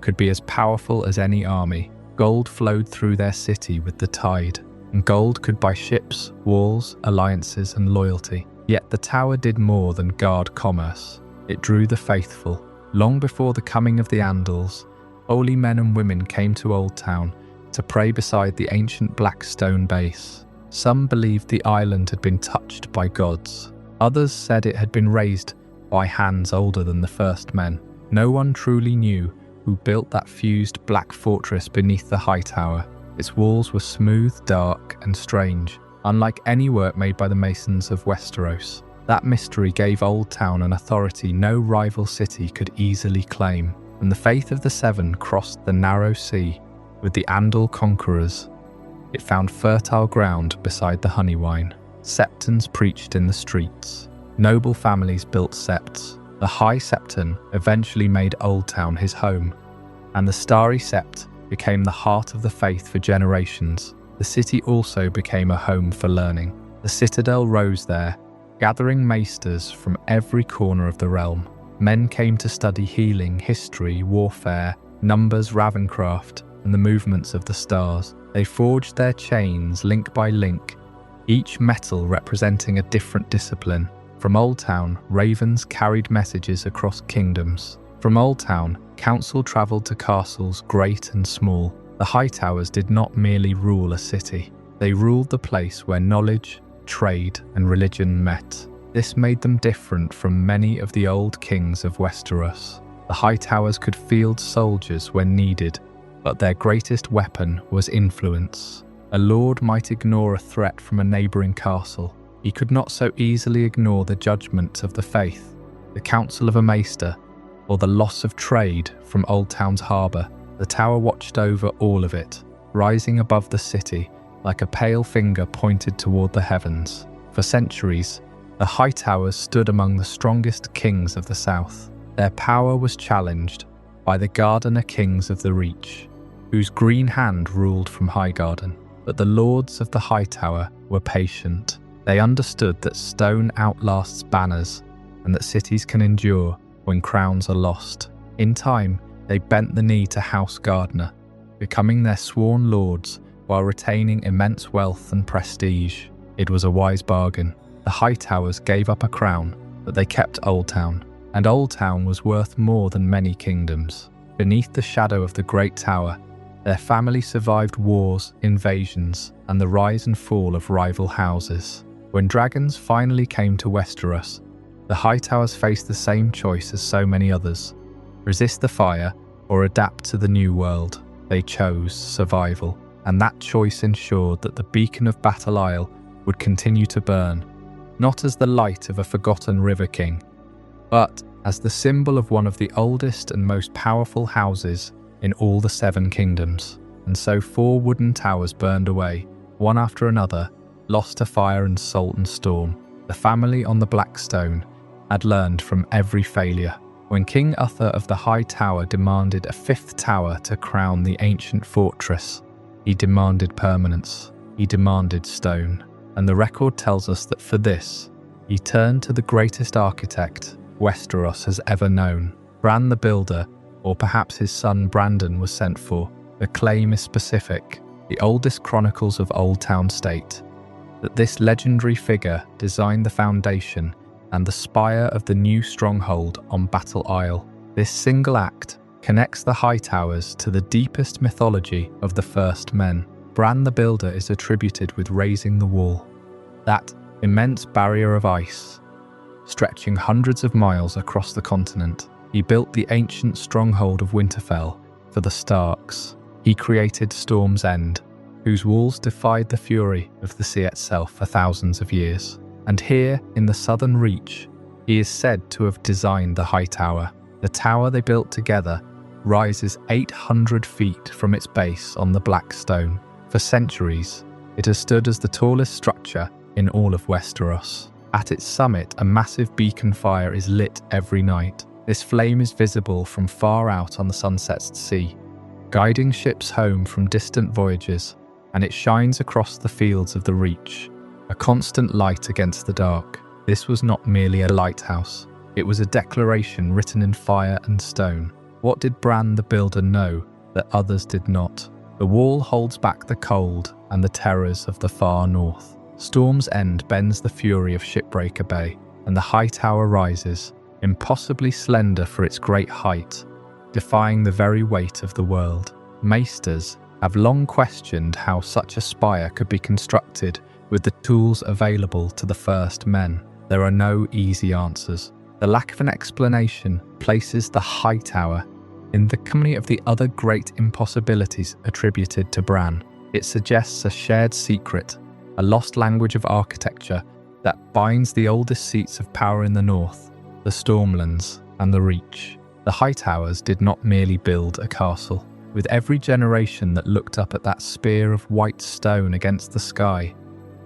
could be as powerful as any army. Gold flowed through their city with the tide, and gold could buy ships, walls, alliances, and loyalty. Yet the tower did more than guard commerce. It drew the faithful. Long before the coming of the Andals, holy men and women came to Oldtown to pray beside the ancient black stone base. Some believed the island had been touched by gods. Others said it had been raised by hands older than the first men. No one truly knew who built that fused black fortress beneath the High Tower. Its walls were smooth, dark, and strange, unlike any work made by the masons of Westeros. That mystery gave Oldtown an authority no rival city could easily claim. When the faith of the Seven crossed the narrow sea with the Andal conquerors, it found fertile ground beside the Honeywine. Septons preached in the streets. Noble families built septs. The High Septon eventually made Oldtown his home, and the Starry Sept became the heart of the faith for generations. The city also became a home for learning. The Citadel rose there, gathering maesters from every corner of the realm. Men came to study healing, history, warfare, numbers, ravencraft, and the movements of the stars. They forged their chains link by link, each metal representing a different discipline. From Oldtown, ravens carried messages across kingdoms. From Oldtown, counsel travelled to castles great and small. The Hightowers did not merely rule a city. They ruled the place where knowledge, trade, and religion met. This made them different from many of the old kings of Westeros. The Hightowers could field soldiers when needed, but their greatest weapon was influence. A lord might ignore a threat from a neighbouring castle. He could not so easily ignore the judgment of the faith, the counsel of a maester, or the loss of trade from Oldtown's harbour. The tower watched over all of it, rising above the city like a pale finger pointed toward the heavens. For centuries, the Hightowers stood among the strongest kings of the south. Their power was challenged by the Gardener kings of the Reach, whose green hand ruled from Highgarden. But the lords of the Hightower were patient. They understood that stone outlasts banners and that cities can endure when crowns are lost. In time, they bent the knee to House Gardener, becoming their sworn lords while retaining immense wealth and prestige. It was a wise bargain. The Hightowers gave up a crown, but they kept Oldtown, and Oldtown was worth more than many kingdoms. Beneath the shadow of the Great Tower, their family survived wars, invasions, and the rise and fall of rival houses. When dragons finally came to Westeros, the Hightowers faced the same choice as so many others: resist the fire or adapt to the new world. They chose survival, and that choice ensured that the beacon of Battle Isle would continue to burn, not as the light of a forgotten river king, but as the symbol of one of the oldest and most powerful houses in all the Seven Kingdoms. And so 4 wooden towers burned away, one after another, lost to fire and salt and storm. The family on the Blackstone had learned from every failure. When King Uther of the High Tower demanded a 5th tower to crown the ancient fortress, he demanded permanence. He demanded stone. And the record tells us that for this, he turned to the greatest architect Westeros has ever known. Bran the Builder, or perhaps his son Brandon, was sent for. The claim is specific, the oldest chronicles of Oldtown state, that this legendary figure designed the foundation and the spire of the new stronghold on Battle Isle. This single act connects the Hightowers to the deepest mythology of the first men. Bran the Builder is attributed with raising the wall, that immense barrier of ice, stretching hundreds of miles across the continent. He built the ancient stronghold of Winterfell for the Starks. He created Storm's End, whose walls defied the fury of the sea itself for thousands of years. And here, in the southern reach, he is said to have designed the High Tower. The tower they built together rises 800 feet from its base on the Blackstone. For centuries, it has stood as the tallest structure in all of Westeros. At its summit, a massive beacon fire is lit every night. This flame is visible from far out on the sunset's sea, guiding ships home from distant voyages, and it shines across the fields of the Reach, a constant light against the dark. This was not merely a lighthouse. It was a declaration written in fire and stone. What did Bran the Builder know that others did not? The wall holds back the cold and the terrors of the far north. Storm's End bends the fury of Shipbreaker Bay, and the High Tower rises, impossibly slender for its great height, defying the very weight of the world. Maesters have long questioned how such a spire could be constructed with the tools available to the first men. There are no easy answers. The lack of an explanation places the High Tower in the company of the other great impossibilities attributed to Bran. It suggests a shared secret, a lost language of architecture, that binds the oldest seats of power in the north, the Stormlands and the Reach. The Hightowers did not merely build a castle. With every generation that looked up at that spear of white stone against the sky,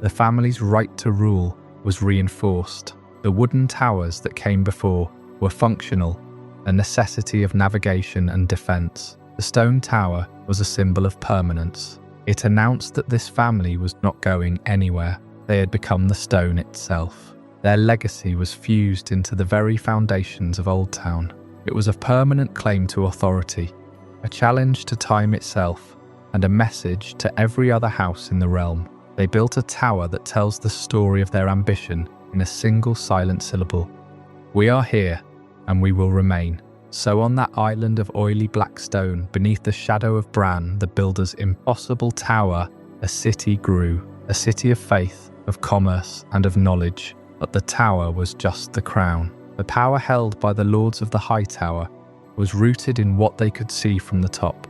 the family's right to rule was reinforced. The wooden towers that came before were functional, a necessity of navigation and defense. The stone tower was a symbol of permanence. It announced that this family was not going anywhere. They had become the stone itself. Their legacy was fused into the very foundations of Oldtown. It was a permanent claim to authority, a challenge to time itself, and a message to every other house in the realm. They built a tower that tells the story of their ambition in a single silent syllable. We are here, and we will remain. So on that island of oily black stone, beneath the shadow of Bran, the builder's impossible tower, a city grew, a city of faith, of commerce, and of knowledge. But the tower was just the crown. The power held by the lords of the Hightower was rooted in what they could see from the top,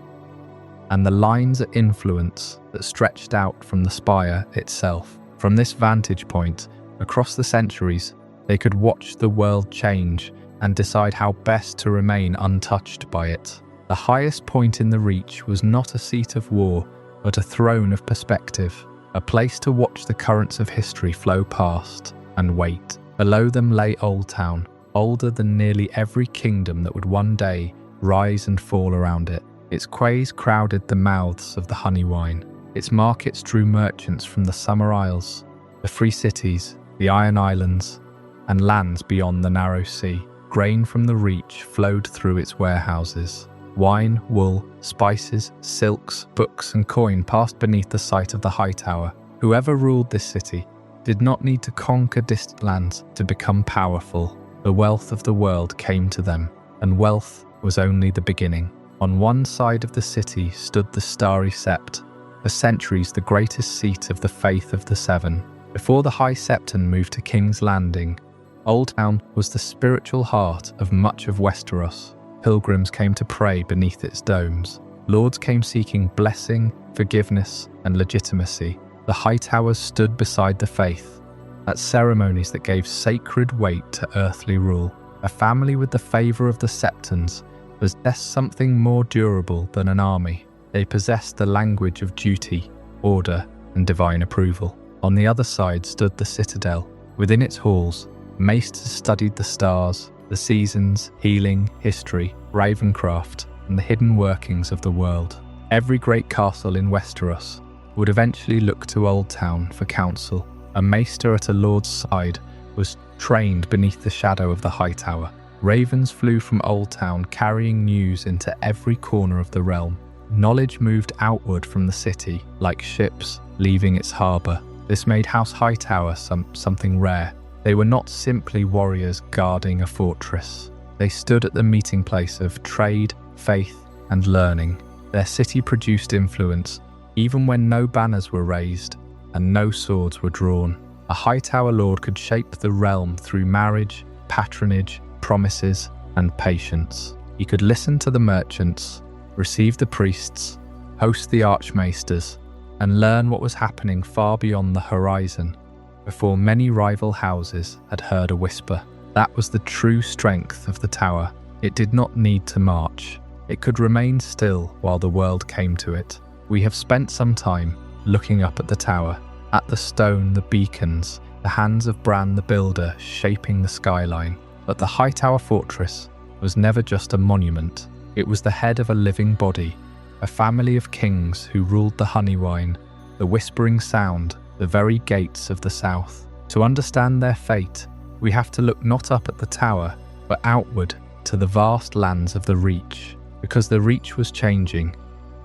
and the lines of influence that stretched out from the spire itself. From this vantage point, across the centuries, they could watch the world change and decide how best to remain untouched by it. The highest point in the Reach was not a seat of war, but a throne of perspective, a place to watch the currents of history flow past and wait. Below them lay Oldtown, older than nearly every kingdom that would one day rise and fall around it. Its quays crowded the mouths of the Honeywine. Its markets drew merchants from the Summer Isles, the Free Cities, the Iron Islands, and lands beyond the narrow sea. Grain from the Reach flowed through its warehouses. Wine, wool, spices, silks, books, and coin passed beneath the sight of the Hightower. Whoever ruled this city did not need to conquer distant lands to become powerful. The wealth of the world came to them, and wealth was only the beginning. On one side of the city stood the Starry Sept, for centuries the greatest seat of the Faith of the Seven. Before the High Septon moved to King's Landing, Oldtown was the spiritual heart of much of Westeros. Pilgrims came to pray beneath its domes. Lords came seeking blessing, forgiveness, and legitimacy. The Hightowers stood beside the faith, at ceremonies that gave sacred weight to earthly rule. A family with the favour of the Septons possessed something more durable than an army. They possessed the language of duty, order, and divine approval. On the other side stood the Citadel. Within its halls, maesters studied the stars, the seasons, healing, history, ravenscraft, and the hidden workings of the world. Every great castle in Westeros would eventually look to Oldtown for counsel. A maester at a lord's side was trained beneath the shadow of the Hightower. Ravens flew from Oldtown carrying news into every corner of the realm. Knowledge moved outward from the city like ships leaving its harbour. This made House Hightower something rare. They were not simply warriors guarding a fortress. They stood at the meeting place of trade, faith, and learning. Their city produced influence, even when no banners were raised and no swords were drawn. A Hightower lord could shape the realm through marriage, patronage, promises, and patience. He could listen to the merchants, receive the priests, host the archmaesters, and learn what was happening far beyond the horizon before many rival houses had heard a whisper. That was the true strength of the tower. It did not need to march. It could remain still while the world came to it. We have spent some time looking up at the tower, at the stone, the beacons, the hands of Bran the builder shaping the skyline. But the Hightower fortress was never just a monument. It was the head of a living body, a family of kings who ruled the Honeywine, the whispering sound, the very gates of the south. To understand their fate, we have to look not up at the tower, but outward to the vast lands of the Reach, because the Reach was changing,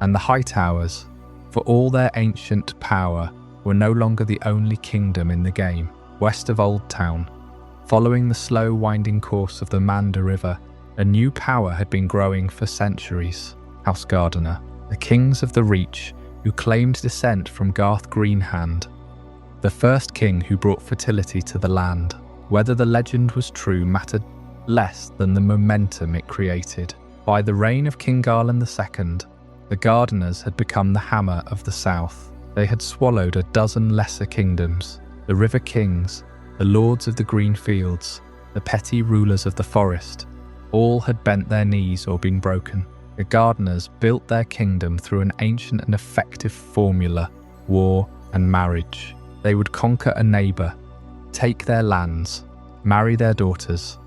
and the Hightowers, for all their ancient power, were no longer the only kingdom in the game. West of Oldtown, following the slow winding course of the Manda River, a new power had been growing for centuries. House Gardener, the kings of the Reach, who claimed descent from Garth Greenhand, the first king who brought fertility to the land. Whether the legend was true mattered less than the momentum it created. By the reign of King Garland II, the Gardeners had become the hammer of the south. They had swallowed a dozen lesser kingdoms, the River Kings, the lords of the green fields, the petty rulers of the forest, all had bent their knees or been broken. The gardeners built their kingdom through an ancient and effective formula: war and marriage. They would conquer a neighbour, take their lands, marry their daughters,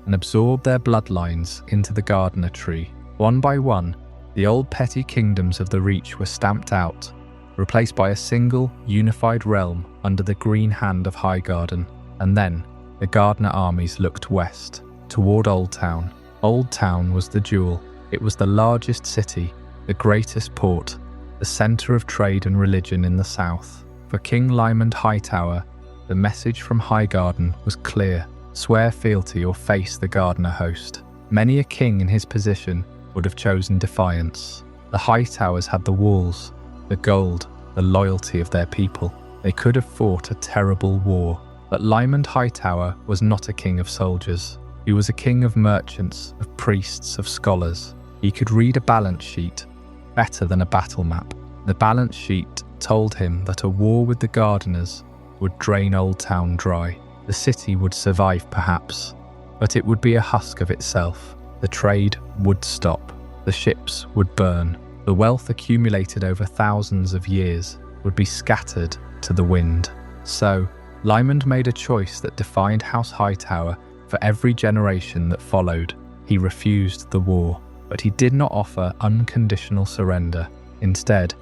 and absorb their bloodlines into the gardener tree. One by one, the old petty kingdoms of the Reach were stamped out, replaced by a single, unified realm under the green hand of Highgarden. And then, the Gardener armies looked west, toward Oldtown. Oldtown was the jewel. It was the largest city, the greatest port, the centre of trade and religion in the south. For King Lymond Hightower, the message from Highgarden was clear: swear fealty or face the Gardener host. Many a king in his position would have chosen defiance. The Hightowers had the walls, the gold, the loyalty of their people. They could have fought a terrible war. But Lymond Hightower was not a king of soldiers. He was a king of merchants, of priests, of scholars. He could read a balance sheet better than a battle map. The balance sheet told him that a war with the Gardeners would drain Oldtown dry. The city would survive perhaps, but it would be a husk of itself. The trade would stop. The ships would burn. The wealth accumulated over thousands of years would be scattered to the wind. So, Lymond made a choice that defined House Hightower for every generation that followed. He refused the war, but he did not offer unconditional surrender. Instead,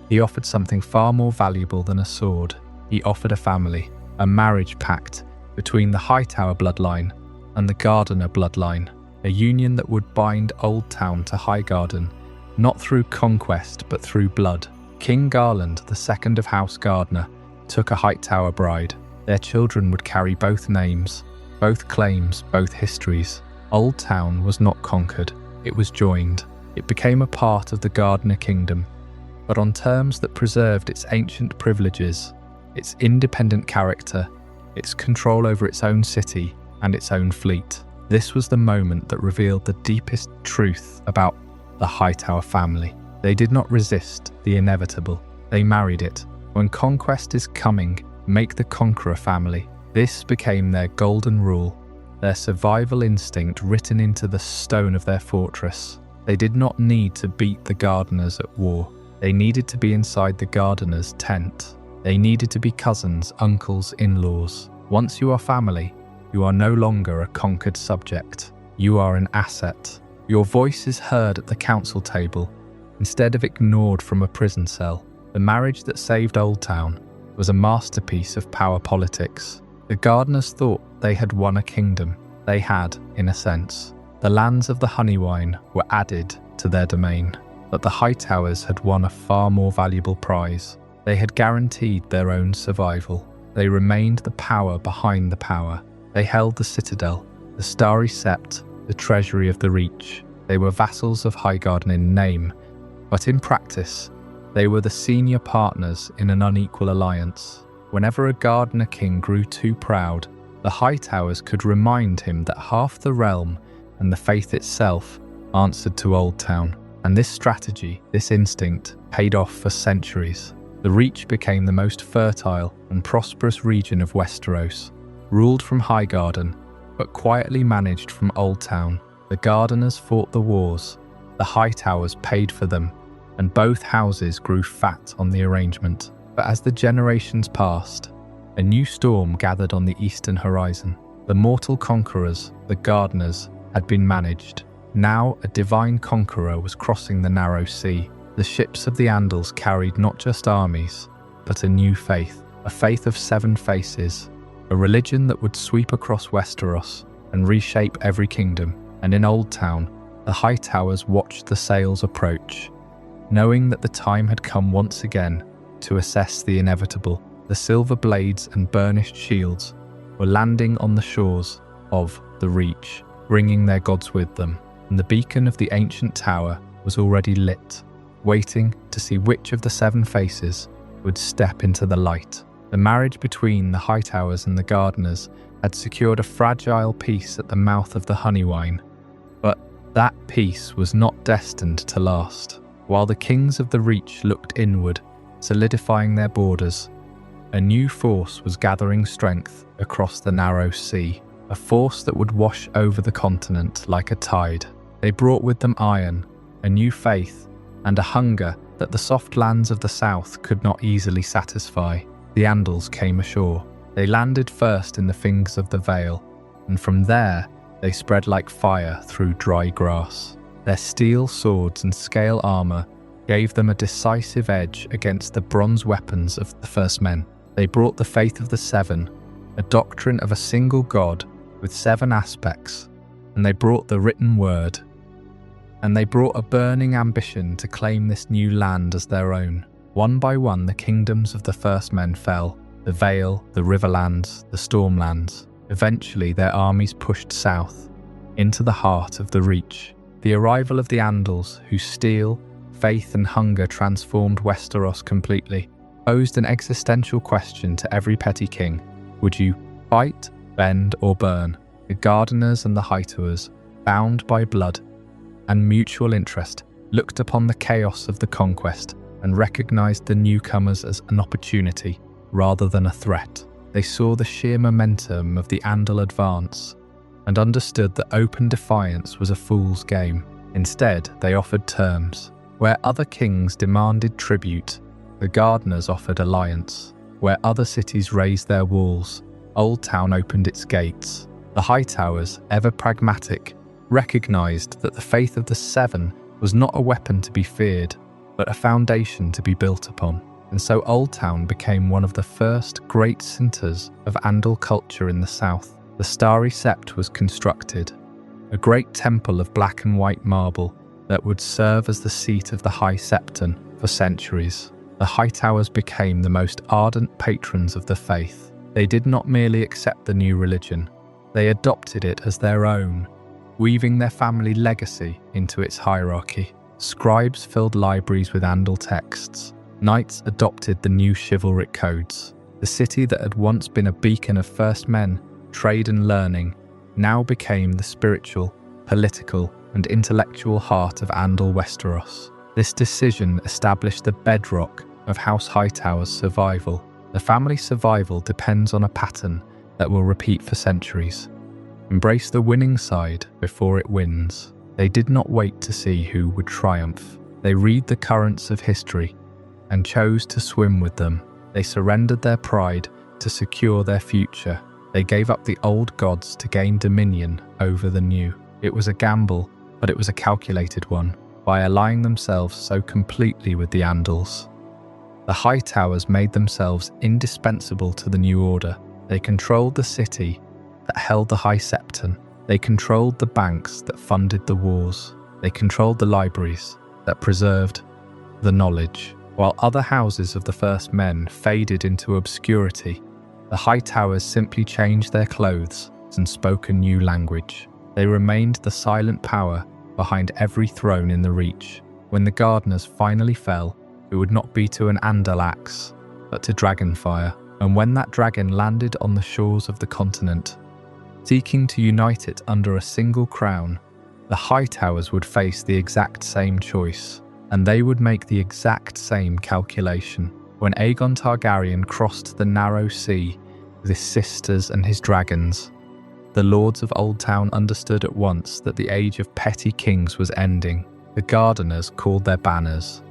he offered something far more valuable than a sword. He offered a family, a marriage pact between the Hightower bloodline and the Gardener bloodline, a union that would bind Oldtown to Highgarden, not through conquest but through blood. King Garland, the second of House Gardener, took a Hightower bride. Their children would carry both names, both claims, both histories. Oldtown was not conquered, it was joined. It became a part of the Gardener kingdom, but on terms that preserved its ancient privileges, its independent character, its control over its own city and its own fleet. This was the moment that revealed the deepest truth about the Hightower family. They did not resist the inevitable, they married it. When conquest is coming, make the conqueror family. This became their golden rule, their survival instinct written into the stone of their fortress. They did not need to beat the Gardeners at war. They needed to be inside the Gardener's tent. They needed to be cousins, uncles, in-laws. Once you are family, you are no longer a conquered subject. You are an asset. Your voice is heard at the council table, instead of ignored from a prison cell. The marriage that saved Oldtown was a masterpiece of power politics. The Gardeners thought they had won a kingdom. They had, in a sense. The lands of the Honeywine were added to their domain, but the Hightowers had won a far more valuable prize. They had guaranteed their own survival. They remained the power behind the power. They held the Citadel, the Starry Sept, the treasury of the Reach. They were vassals of Highgarden in name, but in practice, they were the senior partners in an unequal alliance. Whenever a Gardener king grew too proud, the Hightowers could remind him that half the realm and the faith itself answered to Oldtown. And this strategy, this instinct, paid off for centuries. The Reach became the most fertile and prosperous region of Westeros, ruled from Highgarden, but quietly managed from Oldtown. The Gardeners fought the wars, the Hightowers paid for them, and both houses grew fat on the arrangement. But as the generations passed, a new storm gathered on the eastern horizon. The mortal conquerors, the Gardeners, had been managed. Now a divine conqueror was crossing the narrow sea. The ships of the Andals carried not just armies, but a new faith, a faith of 7 faces, a religion that would sweep across Westeros and reshape every kingdom. And in Oldtown, the Hightowers watched the sails approach, knowing that the time had come once again to assess the inevitable. The silver blades and burnished shields were landing on the shores of the Reach, bringing their gods with them, and the beacon of the ancient tower was already lit, waiting to see which of the 7 faces would step into the light. The marriage between the Hightowers and the Gardeners had secured a fragile peace at the mouth of the Honeywine, but that peace was not destined to last. While the kings of the Reach looked inward, solidifying their borders, A new force was gathering strength across the narrow sea, a force that would wash over the continent like a tide. They brought with them iron, a new faith, and a hunger that the soft lands of the south could not easily satisfy. The Andals came ashore. They landed first in the fingers of the Vale, and from there they spread like fire through dry grass. Their steel swords and scale armour gave them a decisive edge against the bronze weapons of the first men. They brought the faith of the Seven, a doctrine of a single God with 7 aspects, and they brought the written word. And they brought a burning ambition to claim this new land as their own. One by one, the kingdoms of the first men fell, the Vale, the Riverlands, the Stormlands. Eventually, their armies pushed south, into the heart of the Reach. The arrival of the Andals, whose steel, faith and hunger transformed Westeros completely, posed an existential question to every petty king. Would you fight, bend or burn? The Gardeners and the Hightowers, bound by blood and mutual interest, looked upon the chaos of the conquest and recognized the newcomers as an opportunity rather than a threat. They saw the sheer momentum of the Andal advance and understood that open defiance was a fool's game. Instead, they offered terms. Where other kings demanded tribute, the Gardeners offered alliance. Where other cities raised their walls, Oldtown opened its gates. The Hightowers, ever pragmatic, recognized that the faith of the Seven was not a weapon to be feared, but a foundation to be built upon. And so Oldtown became one of the first great centres of Andal culture in the south. The Starry Sept was constructed, a great temple of black and white marble that would serve as the seat of the High Septon for centuries. The Hightowers became the most ardent patrons of the faith. They did not merely accept the new religion, they adopted it as their own, weaving their family legacy into its hierarchy. Scribes filled libraries with Andal texts. Knights adopted the new chivalric codes. The city that had once been a beacon of first men, trade and learning, now became the spiritual, political, and intellectual heart of Andal Westeros. This decision established the bedrock of House Hightower's survival. The family's survival depends on a pattern that will repeat for centuries. Embrace the winning side before it wins. They did not wait to see who would triumph. They read the currents of history and chose to swim with them. They surrendered their pride to secure their future. They gave up the old gods to gain dominion over the new. It was a gamble, but it was a calculated one. By allying themselves so completely with the Andals, the Hightowers made themselves indispensable to the new order. They controlled the city that held the High Septon. They controlled the banks that funded the wars. They controlled the libraries that preserved the knowledge. While other houses of the first men faded into obscurity, the Hightowers simply changed their clothes and spoke a new language. They remained the silent power behind every throne in the Reach. When the Gardeners finally fell, it would not be to an Andal axe, but to dragonfire. And when that dragon landed on the shores of the continent, seeking to unite it under a single crown, the Hightowers would face the exact same choice, and they would make the exact same calculation. When Aegon Targaryen crossed the narrow sea with his sisters and his dragons, the lords of Oldtown understood at once that the age of petty kings was ending. The Gardeners called their banners,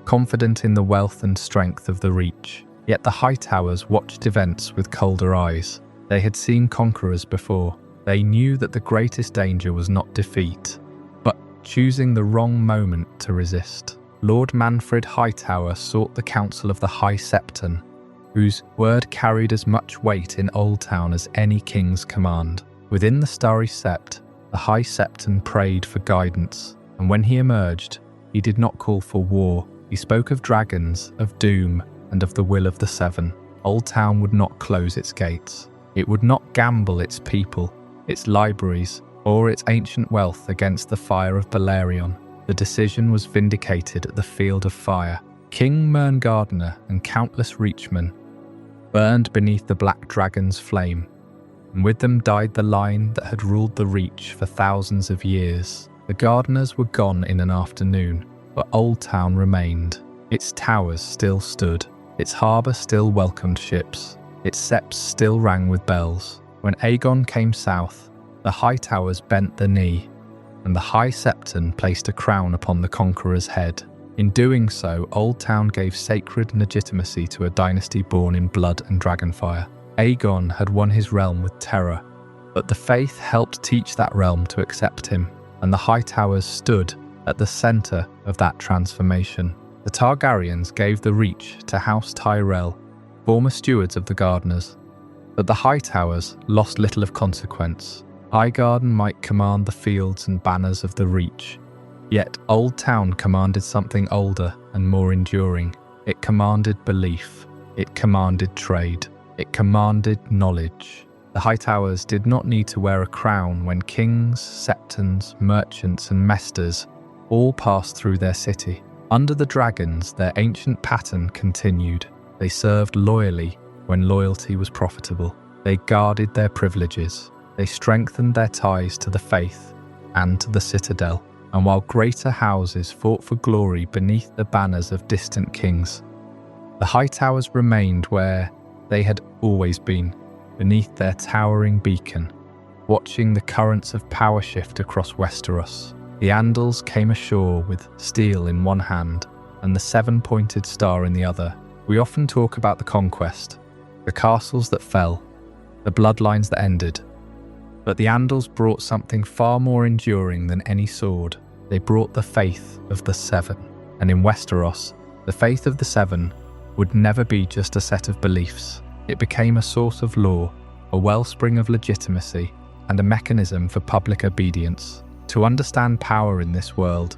confident in the wealth and strength of the Reach. Yet the Hightowers watched events with colder eyes. They had seen conquerors before. They knew that the greatest danger was not defeat, but choosing the wrong moment to resist. Lord Manfred Hightower sought the counsel of the High Septon, whose word carried as much weight in Oldtown as any king's command. Within the Starry Sept, the High Septon prayed for guidance, and when he emerged, he did not call for war. He spoke of dragons, of doom, and of the will of the Seven. Oldtown would not close its gates. It would not gamble its people, its libraries, or its ancient wealth against the fire of Balerion. The decision was vindicated at the Field of Fire. King Mern and countless Reachmen burned beneath the Black Dragon's flame, and with them died the line that had ruled the Reach for thousands of years. The Gardeners were gone in an afternoon, but Oldtown remained. Its towers still stood, Its harbour still welcomed ships. Its seps still rang with bells. When Aegon came south, the Hightowers bent the knee, and the High Septon placed a crown upon the conqueror's head. In doing so, Oldtown gave sacred legitimacy to a dynasty born in blood and dragonfire. Aegon had won his realm with terror, but the faith helped teach that realm to accept him, and the Hightowers stood at the centre of that transformation. The Targaryens gave the Reach to House Tyrell, former stewards of the Gardeners, but the Hightowers lost little of consequence. Highgarden might command the fields and banners of the Reach, yet Oldtown commanded something older and more enduring. It commanded belief. It commanded trade. It commanded knowledge. The Hightowers did not need to wear a crown when kings, septons, merchants and mesters all passed through their city. Under the dragons, their ancient pattern continued. They served loyally when loyalty was profitable. They guarded their privileges. They strengthened their ties to the faith and to the Citadel. And while greater houses fought for glory beneath the banners of distant kings, the Hightowers remained where they had always been, beneath their towering beacon, watching the currents of power shift across Westeros. The Andals came ashore with steel in one hand and the seven-pointed star in the other. We often talk about the conquest, the castles that fell, the bloodlines that ended. But the Andals brought something far more enduring than any sword. They brought the faith of the Seven. And in Westeros, the faith of the Seven would never be just a set of beliefs. It became a source of law, a wellspring of legitimacy, and a mechanism for public obedience. To understand power in this world,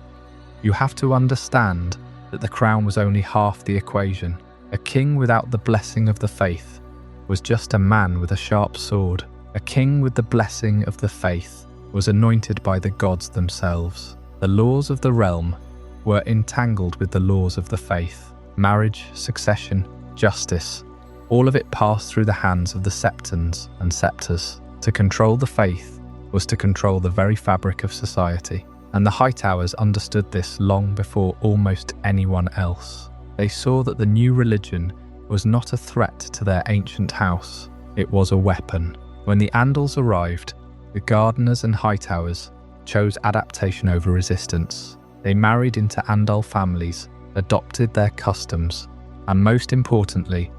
you have to understand that the crown was only half the equation. A king without the blessing of the faith was just a man with a sharp sword. A king with the blessing of the faith was anointed by the gods themselves. The laws of the realm were entangled with the laws of the faith. Marriage, succession, justice, all of it passed through the hands of the septons and scepters. To control the faith was to control the very fabric of society, and the Hightowers understood this long before almost anyone else. They saw that the new religion was not a threat to their ancient house, it was a weapon. When the Andals arrived, the Gardeners and Hightowers chose adaptation over resistance. They married into Andal families, adopted their customs, and most importantly,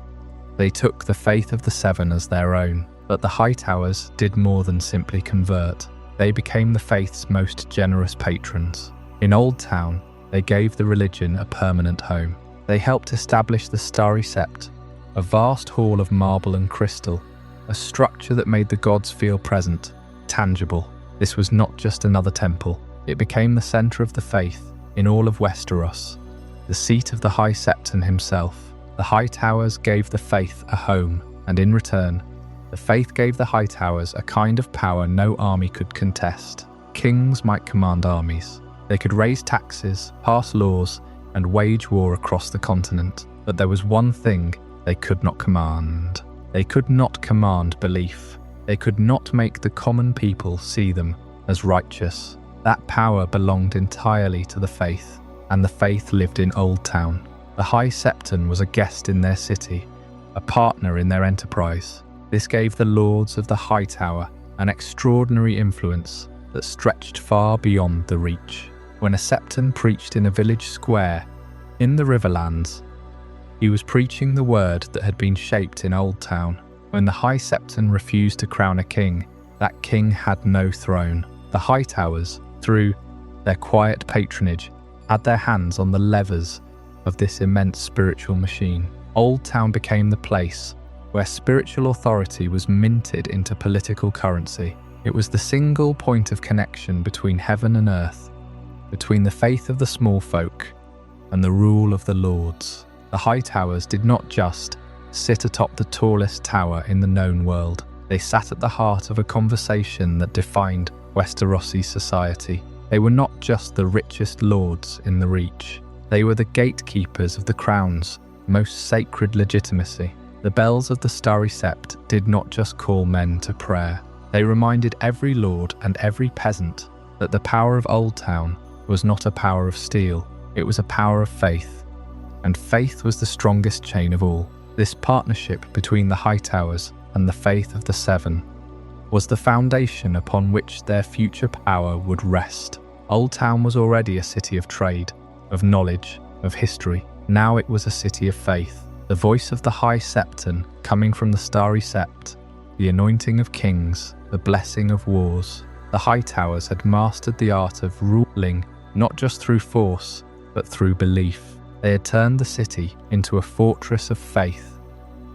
they took the faith of the Seven as their own. But the Hightowers did more than simply convert. They became the faith's most generous patrons. In Oldtown, they gave the religion a permanent home. They helped establish the Starry Sept, a vast hall of marble and crystal, a structure that made the gods feel present, tangible. This was not just another temple. It became the centre of the faith in all of Westeros, the seat of the High Septon himself. The Hightowers gave the faith a home, and in return, the faith gave the Hightowers a kind of power no army could contest. Kings might command armies. They could raise taxes, pass laws, and wage war across the continent. But there was one thing they could not command. They could not command belief. They could not make the common people see them as righteous. That power belonged entirely to the faith, and the faith lived in Oldtown. The High Septon was a guest in their city, a partner in their enterprise. This gave the lords of the Hightower an extraordinary influence that stretched far beyond the Reach. When a Septon preached in a village square in the Riverlands, he was preaching the word that had been shaped in Oldtown. When the High Septon refused to crown a king, that king had no throne. The Hightowers, through their quiet patronage, had their hands on the levers of this immense spiritual machine. Oldtown became the place where spiritual authority was minted into political currency. It was the single point of connection between heaven and earth, between the faith of the small folk and the rule of the lords. The Hightowers did not just sit atop the tallest tower in the known world. They sat at the heart of a conversation that defined Westerosi society. They were not just the richest lords in the Reach. They were the gatekeepers of the crown's most sacred legitimacy. The bells of the Starry Sept did not just call men to prayer. They reminded every lord and every peasant that the power of Oldtown was not a power of steel. It was a power of faith, and faith was the strongest chain of all. This partnership between the Hightowers and the faith of the Seven was the foundation upon which their future power would rest. Oldtown was already a city of trade, of knowledge, of history. Now it was a city of faith. The voice of the High Septon coming from the Starry Sept, the anointing of kings, the blessing of wars. The Hightowers had mastered the art of ruling not just through force, but through belief. They had turned the city into a fortress of faith,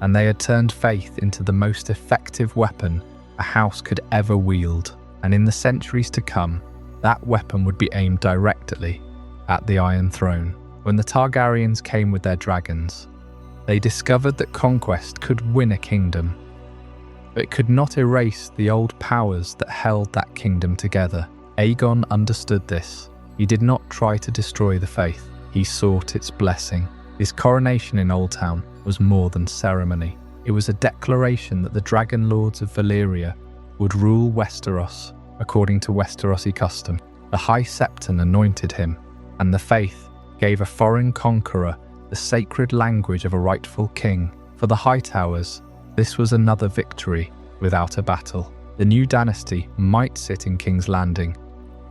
and they had turned faith into the most effective weapon a house could ever wield. And in the centuries to come, that weapon would be aimed directly at the Iron Throne. When the Targaryens came with their dragons, they discovered that conquest could win a kingdom, but it could not erase the old powers that held that kingdom together. Aegon understood this. He did not try to destroy the faith, he sought its blessing. His coronation in Oldtown was more than ceremony. It was a declaration that the Dragon Lords of Valyria would rule Westeros according to Westerosi custom. The High Septon anointed him, and the faith gave a foreign conqueror the sacred language of a rightful king. For the Hightowers, this was another victory without a battle. The new dynasty might sit in King's Landing,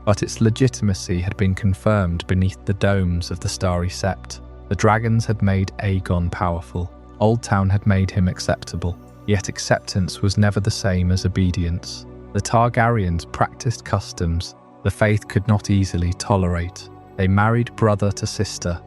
but its legitimacy had been confirmed beneath the domes of the Starry Sept. The dragons had made Aegon powerful. Oldtown had made him acceptable, yet acceptance was never the same as obedience. The Targaryens practiced customs the faith could not easily tolerate. They married brother to sister,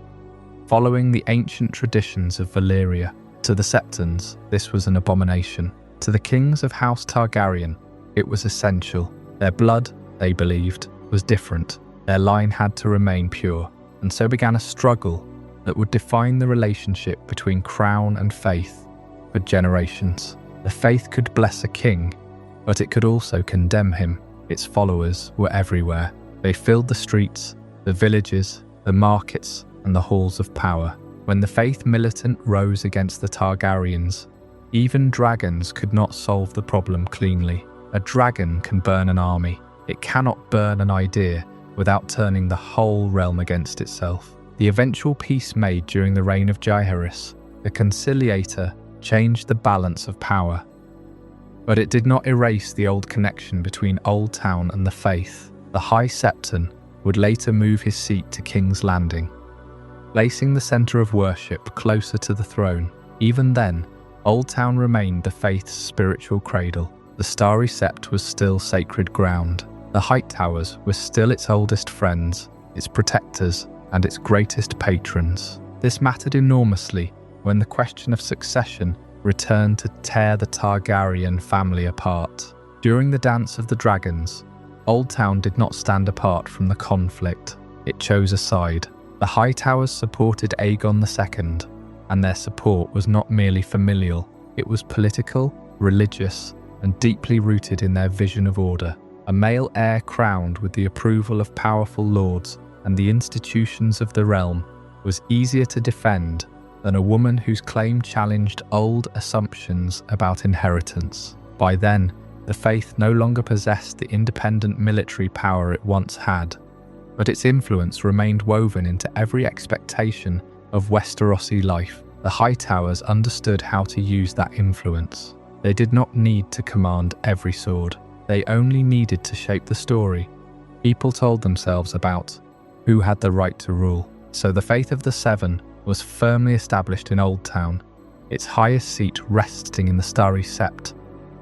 following the ancient traditions of Valyria. To the Septons, this was an abomination. To the kings of House Targaryen, it was essential. Their blood, they believed, was different. Their line had to remain pure, and so began a struggle that would define the relationship between crown and faith for generations. The faith could bless a king, but it could also condemn him. Its followers were everywhere. They filled the streets, the villages, the markets, and the halls of power. When the faith militant rose against the Targaryens, even dragons could not solve the problem cleanly. A dragon can burn an army. It cannot burn an idea without turning the whole realm against itself. The eventual peace made during the reign of Jaehaerys, the conciliator, changed the balance of power. But it did not erase the old connection between Oldtown and the faith. The High Septon would later move his seat to King's Landing, placing the centre of worship closer to the throne. Even then, Oldtown remained the faith's spiritual cradle. The Starry Sept was still sacred ground. The Hightowers were still its oldest friends, its protectors, and its greatest patrons. This mattered enormously when the question of succession returned to tear the Targaryen family apart. During the Dance of the Dragons, Oldtown did not stand apart from the conflict. It chose a side. The Hightowers supported Aegon II, and their support was not merely familial. It was political, religious, and deeply rooted in their vision of order. A male heir crowned with the approval of powerful lords and the institutions of the realm was easier to defend than a woman whose claim challenged old assumptions about inheritance. By then, the faith no longer possessed the independent military power it once had, but its influence remained woven into every expectation of Westerosi life. The Hightowers understood how to use that influence. They did not need to command every sword. They only needed to shape the story people told themselves about who had the right to rule. So the faith of the Seven was firmly established in Oldtown, its highest seat resting in the Starry Sept,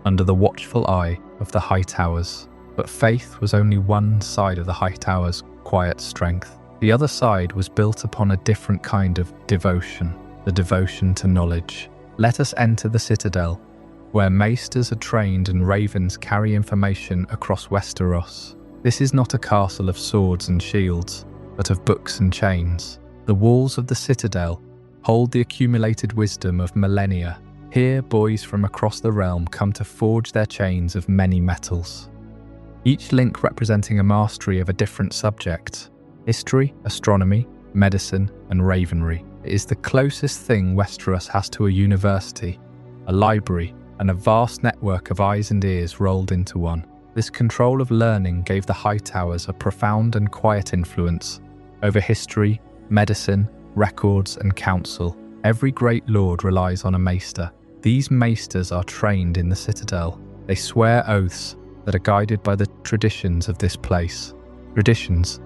under the watchful eye of the Hightowers. But faith was only one side of the Hightowers' quiet strength. The other side was built upon a different kind of devotion, the devotion to knowledge. Let us enter the Citadel, where maesters are trained and ravens carry information across Westeros. This is not a castle of swords and shields, but of books and chains. The walls of the Citadel hold the accumulated wisdom of millennia. Here, boys from across the realm come to forge their chains of many metals, each link representing a mastery of a different subject. History, astronomy, medicine, and ravenry. It is the closest thing Westeros has to a university, a library, and a vast network of eyes and ears rolled into one. This control of learning gave the Hightowers a profound and quiet influence over history, medicine, records, and counsel. Every great lord relies on a maester. These maesters are trained in the Citadel. They swear oaths that are guided by the traditions of this place. Traditions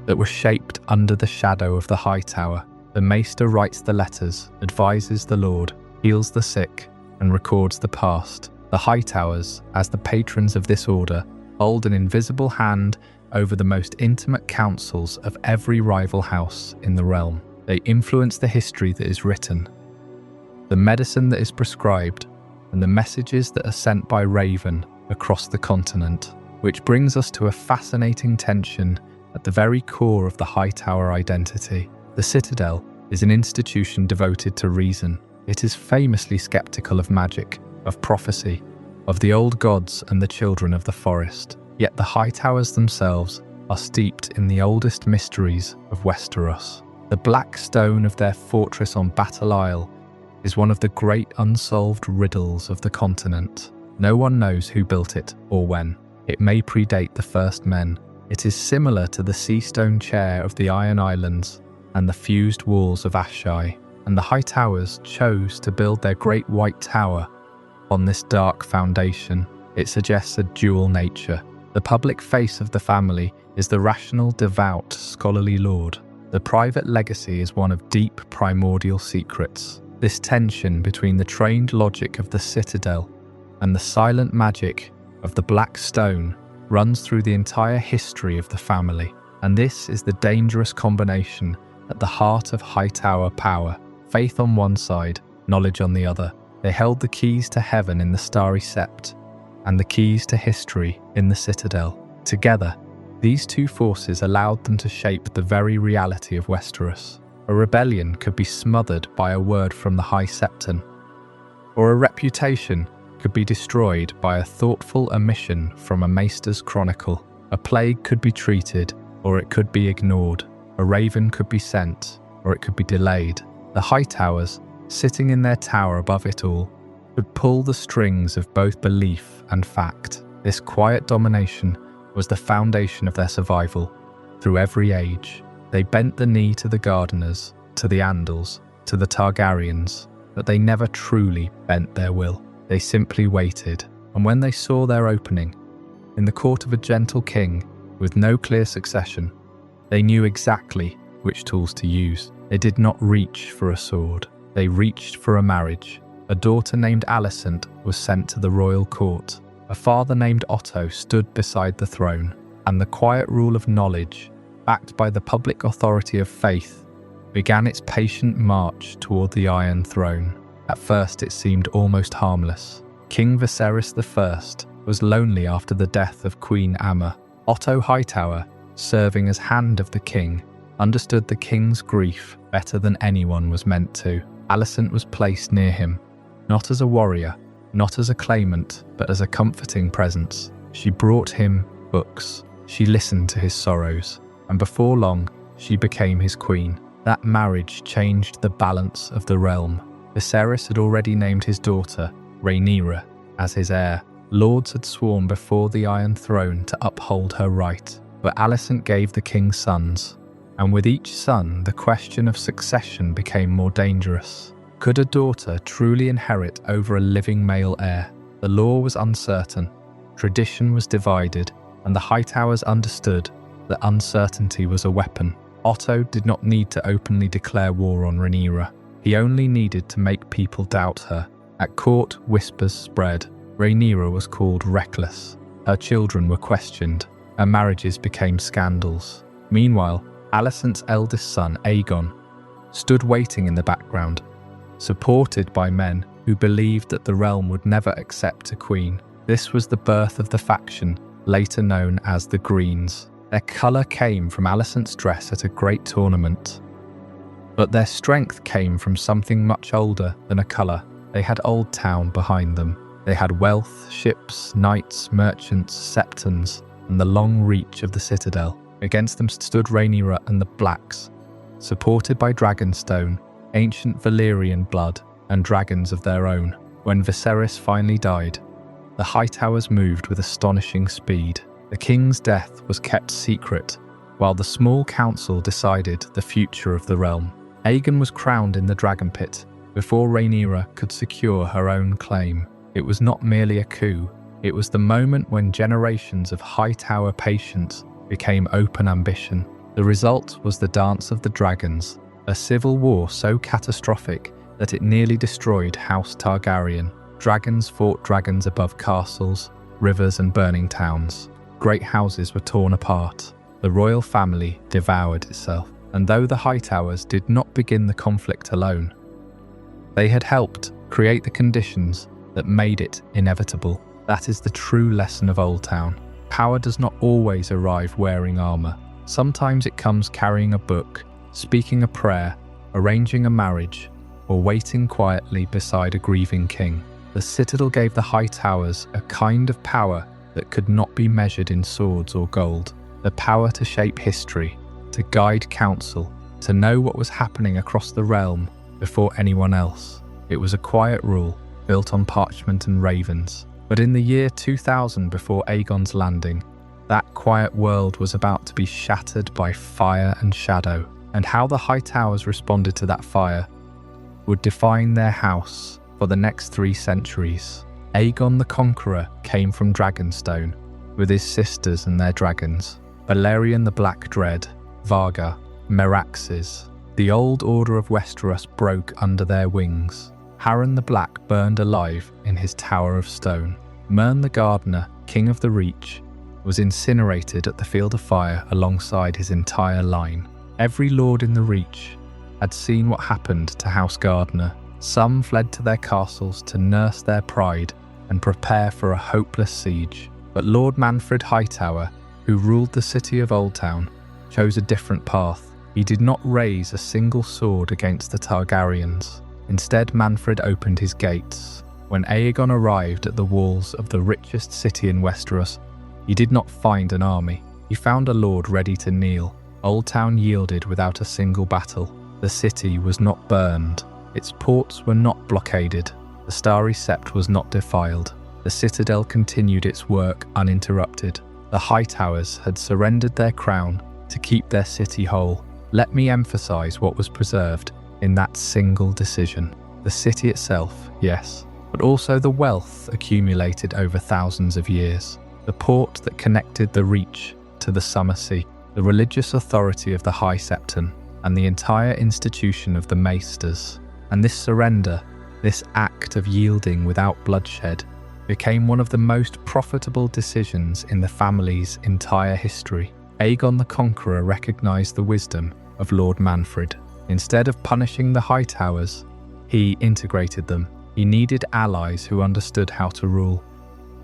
that were shaped under the shadow of the Hightower. The maester writes the letters, advises the lord, heals the sick, and records the past. The Hightowers, as the patrons of this order, hold an invisible hand over the most intimate councils of every rival house in the realm. They influence the history that is written, the medicine that is prescribed, and the messages that are sent by Raven across the continent. Which brings us to a fascinating tension at the very core of the Hightower identity. The Citadel is an institution devoted to reason. It is famously skeptical of magic, of prophecy, of the old gods and the children of the forest. Yet the Hightowers themselves are steeped in the oldest mysteries of Westeros. The black stone of their fortress on Battle Isle is one of the great unsolved riddles of the continent. No one knows who built it or when. It may predate the first men. It is similar to the sea stone chair of the Iron Islands and the fused walls of Ashore. And the Hightowers chose to build their great white tower on this dark foundation. It suggests a dual nature. The public face of the family is the rational, devout, scholarly lord. The private legacy is one of deep, primordial secrets. This tension between the trained logic of the Citadel and the silent magic of the Black Stone runs through the entire history of the family. And this is the dangerous combination at the heart of Hightower power. Faith on one side, knowledge on the other. They held the keys to heaven in the Starry Sept and the keys to history in the Citadel. Together, these two forces allowed them to shape the very reality of Westeros. A rebellion could be smothered by a word from the High Septon, or a reputation could be destroyed by a thoughtful omission from a maester's chronicle. A plague could be treated, or it could be ignored. A raven could be sent, or it could be delayed. The Hightowers, sitting in their tower above it all, could pull the strings of both belief and fact. This quiet domination was the foundation of their survival through every age. They bent the knee to the Gardeners, to the Andals, to the Targaryens, but they never truly bent their will. They simply waited, and when they saw their opening, in the court of a gentle king with no clear succession, they knew exactly which tools to use. They did not reach for a sword. They reached for a marriage. A daughter named Alicent was sent to the royal court. A father named Otto stood beside the throne, and the quiet rule of knowledge, backed by the public authority of faith, began its patient march toward the Iron Throne. At first it seemed almost harmless. King Viserys I was lonely after the death of Queen Aemma. Otto Hightower, serving as hand of the king, understood the king's grief better than anyone was meant to. Alicent was placed near him, not as a warrior, not as a claimant, but as a comforting presence. She brought him books. She listened to his sorrows, and before long, she became his queen. That marriage changed the balance of the realm. Viserys had already named his daughter, Rhaenyra, as his heir. Lords had sworn before the Iron Throne to uphold her right, but Alicent gave the king sons, and with each son, the question of succession became more dangerous. Could a daughter truly inherit over a living male heir? The law was uncertain, tradition was divided, and the Hightowers understood that uncertainty was a weapon. Otto did not need to openly declare war on Rhaenyra. He only needed to make people doubt her. At court, whispers spread. Rhaenyra was called reckless. Her children were questioned. Her marriages became scandals. Meanwhile, Alicent's eldest son, Aegon, stood waiting in the background, supported by men who believed that the realm would never accept a queen. This was the birth of the faction, later known as the Greens. Their colour came from Alicent's dress at a great tournament, but their strength came from something much older than a colour. They had Oldtown behind them. They had wealth, ships, knights, merchants, septons, and the long reach of the Citadel. Against them stood Rhaenyra and the Blacks, supported by Dragonstone, ancient Valyrian blood, and dragons of their own. When Viserys finally died, the Hightowers moved with astonishing speed. The king's death was kept secret, while the small council decided the future of the realm. Aegon was crowned in the Dragon Pit before Rhaenyra could secure her own claim. It was not merely a coup, it was the moment when generations of Hightower patience became open ambition. The result was the Dance of the Dragons, a civil war so catastrophic that it nearly destroyed House Targaryen. Dragons fought dragons above castles, rivers and burning towns. Great houses were torn apart. The royal family devoured itself. And though the Hightowers did not begin the conflict alone, they had helped create the conditions that made it inevitable. That is the true lesson of Oldtown. Power does not always arrive wearing armor. Sometimes it comes carrying a book, speaking a prayer, arranging a marriage, or waiting quietly beside a grieving king. The Citadel gave the Hightowers a kind of power that could not be measured in swords or gold. The power to shape history, to guide counsel, to know what was happening across the realm before anyone else. It was a quiet rule, built on parchment and ravens. But in the year 2000 before Aegon's landing, that quiet world was about to be shattered by fire and shadow, and how the Hightowers responded to that fire would define their house for the next 3 centuries. Aegon the Conqueror came from Dragonstone, with his sisters and their dragons, Balerion the Black Dread, Varga, Meraxes. The old order of Westeros broke under their wings. Harren the Black burned alive in his Tower of Stone. Mern the Gardener, King of the Reach, was incinerated at the Field of Fire alongside his entire line. Every lord in the Reach had seen what happened to House Gardener. Some fled to their castles to nurse their pride and prepare for a hopeless siege. But Lord Manfred Hightower, who ruled the city of Oldtown, chose a different path. He did not raise a single sword against the Targaryens. Instead, Manfred opened his gates. When Aegon arrived at the walls of the richest city in Westeros, he did not find an army. He found a lord ready to kneel. Oldtown yielded without a single battle. The city was not burned. Its ports were not blockaded. The Starry Sept was not defiled. The Citadel continued its work uninterrupted. The Hightowers had surrendered their crown to keep their city whole. Let me emphasize what was preserved in that single decision. The city itself, yes, but also the wealth accumulated over thousands of years. The port that connected the Reach to the Summer Sea, the religious authority of the High Septon, and the entire institution of the Maesters. And this surrender, this act of yielding without bloodshed, became one of the most profitable decisions in the family's entire history. Aegon the Conqueror recognized the wisdom of Lord Manfred. Instead of punishing the Hightowers, he integrated them. He needed allies who understood how to rule.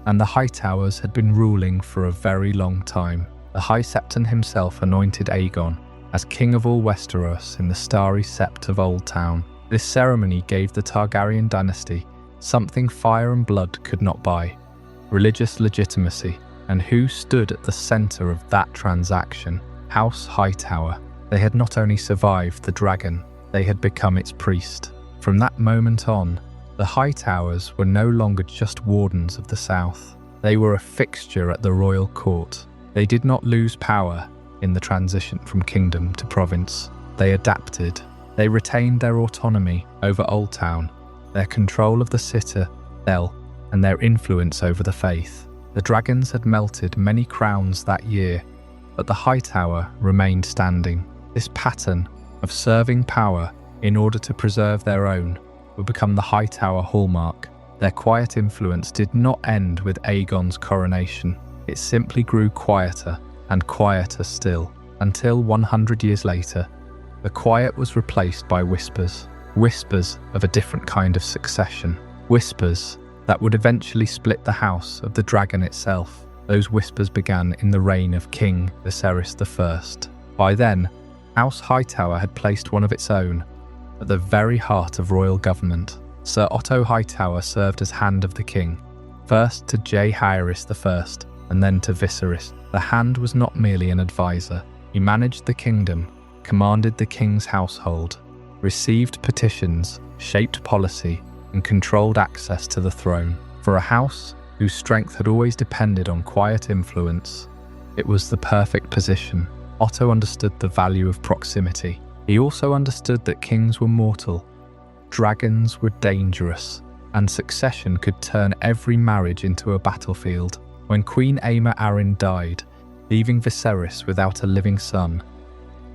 And the Hightowers had been ruling for a very long time. The High Septon himself anointed Aegon as King of all Westeros in the Starry Sept of Oldtown. This ceremony gave the Targaryen dynasty something fire and blood could not buy: religious legitimacy. And who stood at the center of that transaction? House Hightower. They had not only survived the dragon, they had become its priest. From that moment on, the Hightowers were no longer just wardens of the South. They were a fixture at the royal court. They did not lose power in the transition from kingdom to province. They adapted. They retained their autonomy over Oldtown, their control of the Citadel, and their influence over the faith. The dragons had melted many crowns that year, but the Hightower remained standing. This pattern of serving power in order to preserve their own would become the Hightower hallmark. Their quiet influence did not end with Aegon's coronation. It simply grew quieter and quieter still, until 100 years later, the quiet was replaced by whispers. Whispers of a different kind of succession. Whispers that would eventually split the house of the dragon itself. Those whispers began in the reign of King Viserys I. By then, House Hightower had placed one of its own at the very heart of royal government. Sir Otto Hightower served as Hand of the King, first to Jaehaerys I and then to Viserys. The Hand was not merely an advisor. He managed the kingdom, commanded the king's household, received petitions, shaped policy, and controlled access to the throne. For a house whose strength had always depended on quiet influence, it was the perfect position. Otto understood the value of proximity. He also understood that kings were mortal, dragons were dangerous, and succession could turn every marriage into a battlefield. When Queen Rhaenyra Answers died, leaving Viserys without a living son,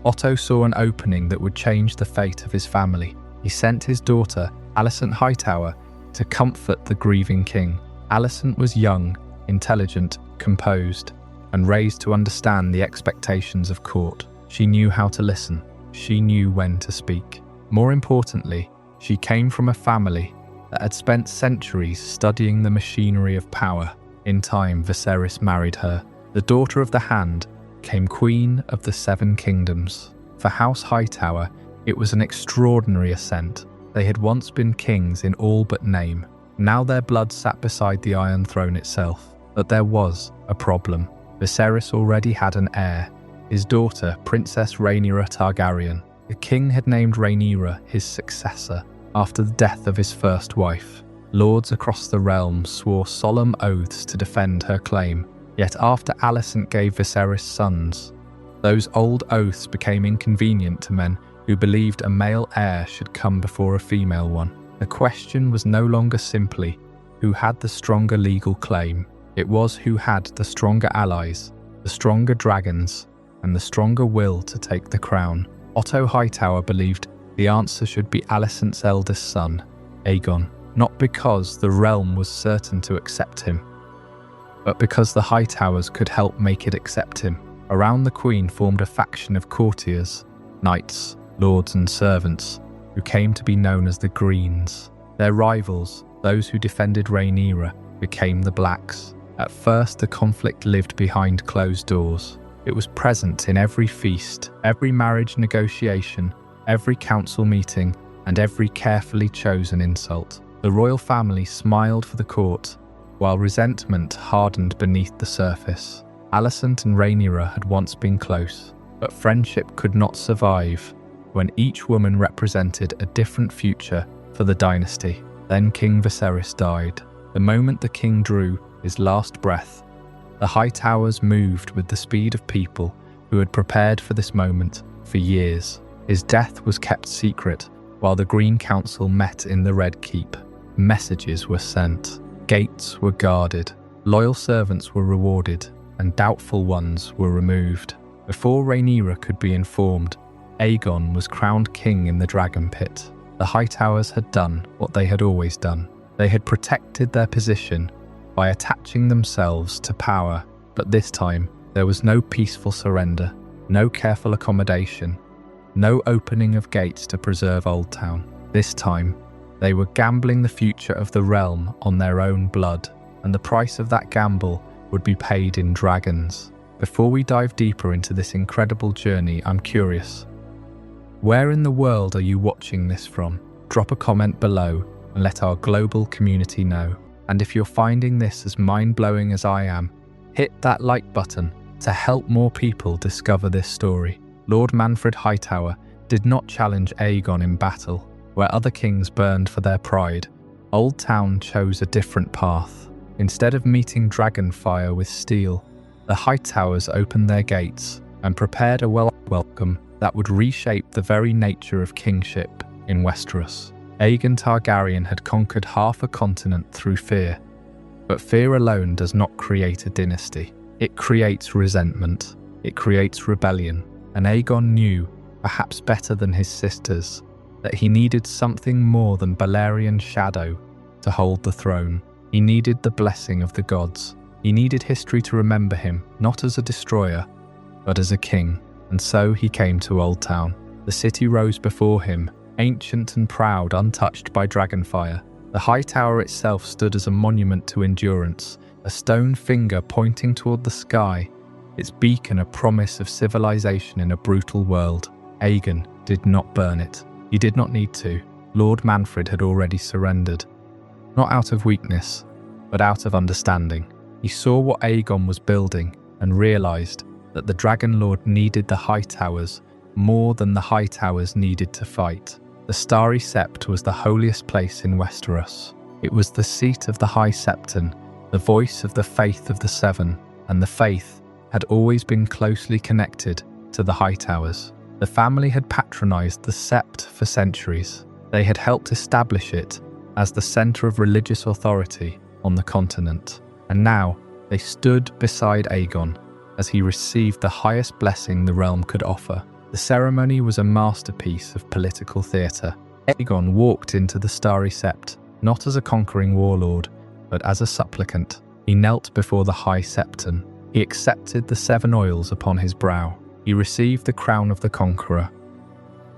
Otto saw an opening that would change the fate of his family. He sent his daughter, Alicent Hightower, to comfort the grieving king. Alicent was young, intelligent, composed, and raised to understand the expectations of court. She knew how to listen. She knew when to speak. More importantly, she came from a family that had spent centuries studying the machinery of power. In time, Viserys married her. The daughter of the Hand became Queen of the Seven Kingdoms. For House Hightower, it was an extraordinary ascent. They had once been kings in all but name. Now their blood sat beside the Iron Throne itself. But there was a problem. Viserys already had an heir, his daughter, Princess Rhaenyra Targaryen. The king had named Rhaenyra his successor after the death of his first wife. Lords across the realm swore solemn oaths to defend her claim. Yet after Alicent gave Viserys sons, those old oaths became inconvenient to men who believed a male heir should come before a female one. The question was no longer simply who had the stronger legal claim. It was who had the stronger allies, the stronger dragons, and the stronger will to take the crown. Otto Hightower believed the answer should be Alicent's eldest son, Aegon, not because the realm was certain to accept him, but because the Hightowers could help make it accept him. Around the Queen formed a faction of courtiers, knights, lords and servants, who came to be known as the Greens. Their rivals, those who defended Rhaenyra, became the Blacks. At first, the conflict lived behind closed doors. It was present in every feast, every marriage negotiation, every council meeting, and every carefully chosen insult. The royal family smiled for the court, while resentment hardened beneath the surface. Alicent and Rhaenyra had once been close, but friendship could not survive when each woman represented a different future for the dynasty. Then King Viserys died. The moment the king drew his last breath, the Hightowers moved with the speed of people who had prepared for this moment for years. His death was kept secret while the Green Council met in the Red Keep. Messages were sent, gates were guarded, loyal servants were rewarded, and doubtful ones were removed. Before Rhaenyra could be informed, Aegon was crowned king in the Dragon Pit. The Hightowers had done what they had always done. They had protected their position by attaching themselves to power, but this time there was no peaceful surrender, no careful accommodation, no opening of gates to preserve Oldtown. This time, they were gambling the future of the realm on their own blood, and the price of that gamble would be paid in dragons. Before we dive deeper into this incredible journey, I'm curious. Where in the world are you watching this from? Drop a comment below and let our global community know. And if you're finding this as mind-blowing as I am, hit that like button to help more people discover this story. Lord Manfred Hightower did not challenge Aegon in battle. Where other kings burned for their pride, Oldtown chose a different path. Instead of meeting dragonfire with steel, the Hightowers opened their gates and prepared a welcome that would reshape the very nature of kingship in Westeros. Aegon Targaryen had conquered half a continent through fear, but fear alone does not create a dynasty. It creates resentment, it creates rebellion, and Aegon knew, perhaps better than his sisters, that he needed something more than Balerian shadow to hold the throne. He needed the blessing of the gods. He needed history to remember him, not as a destroyer, but as a king. And so he came to Oldtown. The city rose before him, ancient and proud, untouched by dragonfire. The high tower itself stood as a monument to endurance, a stone finger pointing toward the sky, its beacon a promise of civilization in a brutal world. Aegon did not burn it. He did not need to. Lord Manfred had already surrendered. Not out of weakness, but out of understanding. He saw what Aegon was building and realized that the Dragon Lord needed the Hightowers more than the Hightowers needed to fight. The Starry Sept was the holiest place in Westeros. It was the seat of the High Septon, the voice of the faith of the Seven, and the faith had always been closely connected to the Hightowers. The family had patronized the Sept for centuries. They had helped establish it as the center of religious authority on the continent. And now they stood beside Aegon as he received the highest blessing the realm could offer. The ceremony was a masterpiece of political theatre. Aegon walked into the Starry Sept, not as a conquering warlord, but as a supplicant. He knelt before the High Septon. He accepted the 7 oils upon his brow. He received the crown of the conqueror.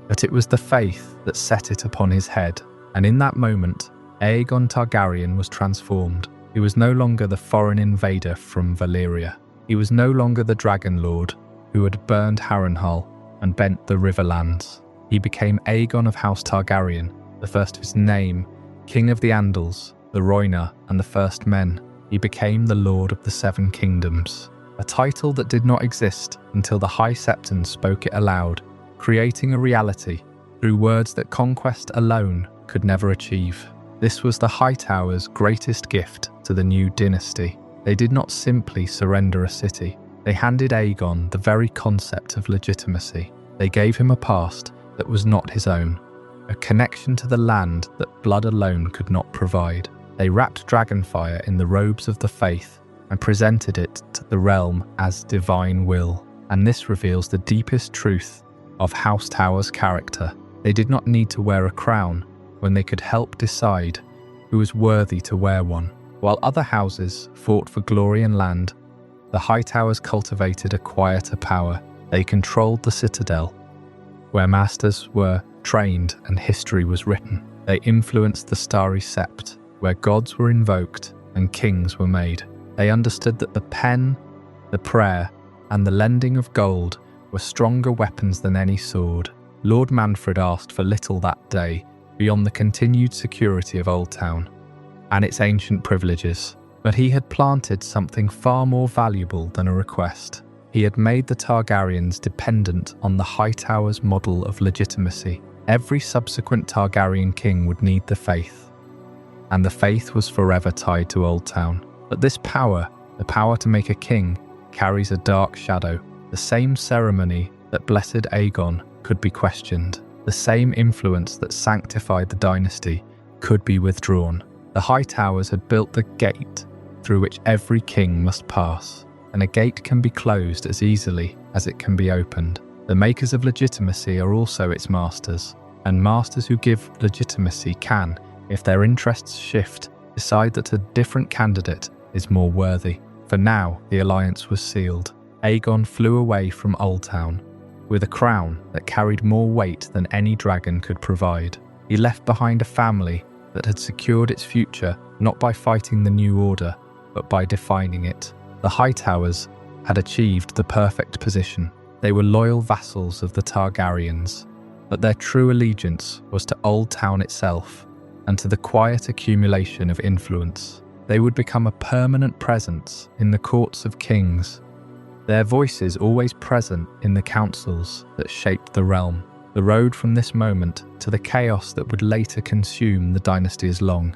But it was the faith that set it upon his head, and in that moment, Aegon Targaryen was transformed. He was no longer the foreign invader from Valyria. He was no longer the Dragon Lord who had burned Harrenhal and bent the Riverlands. He became Aegon of House Targaryen, the first of his name, King of the Andals, the Rhaenyra, and the First Men. He became the Lord of the 7 Kingdoms, a title that did not exist until the High Septon spoke it aloud, creating a reality through words that conquest alone could never achieve. This was the Hightowers' greatest gift to the new dynasty. They did not simply surrender a city. They handed Aegon the very concept of legitimacy. They gave him a past that was not his own, a connection to the land that blood alone could not provide. They wrapped Dragonfire in the robes of the faith and presented it to the realm as divine will. And this reveals the deepest truth of House Tower's character. They did not need to wear a crown when they could help decide who was worthy to wear one. While other houses fought for glory and land, the Hightowers cultivated a quieter power. They controlled the Citadel, where masters were trained and history was written. They influenced the Starry Sept, where gods were invoked and kings were made. They understood that the pen, the prayer, and the lending of gold were stronger weapons than any sword. Lord Manfred asked for little that day beyond the continued security of Oldtown and its ancient privileges, but he had planted something far more valuable than a request. He had made the Targaryens dependent on the Hightowers' model of legitimacy. Every subsequent Targaryen king would need the faith, and the faith was forever tied to Oldtown. But this power, the power to make a king, carries a dark shadow. The same ceremony that blessed Aegon could be questioned. The same influence that sanctified the dynasty could be withdrawn. The Hightowers had built the gate through which every king must pass, and a gate can be closed as easily as it can be opened. The makers of legitimacy are also its masters, and masters who give legitimacy can, if their interests shift, decide that a different candidate is more worthy. For now, the alliance was sealed. Aegon flew away from Oldtown with a crown that carried more weight than any dragon could provide. He left behind a family that had secured its future not by fighting the new order, but by defining it. The Hightowers had achieved the perfect position. They were loyal vassals of the Targaryens, but their true allegiance was to Oldtown itself and to the quiet accumulation of influence. They would become a permanent presence in the courts of kings, their voices always present in the councils that shaped the realm. The road from this moment to the chaos that would later consume the dynasty is long.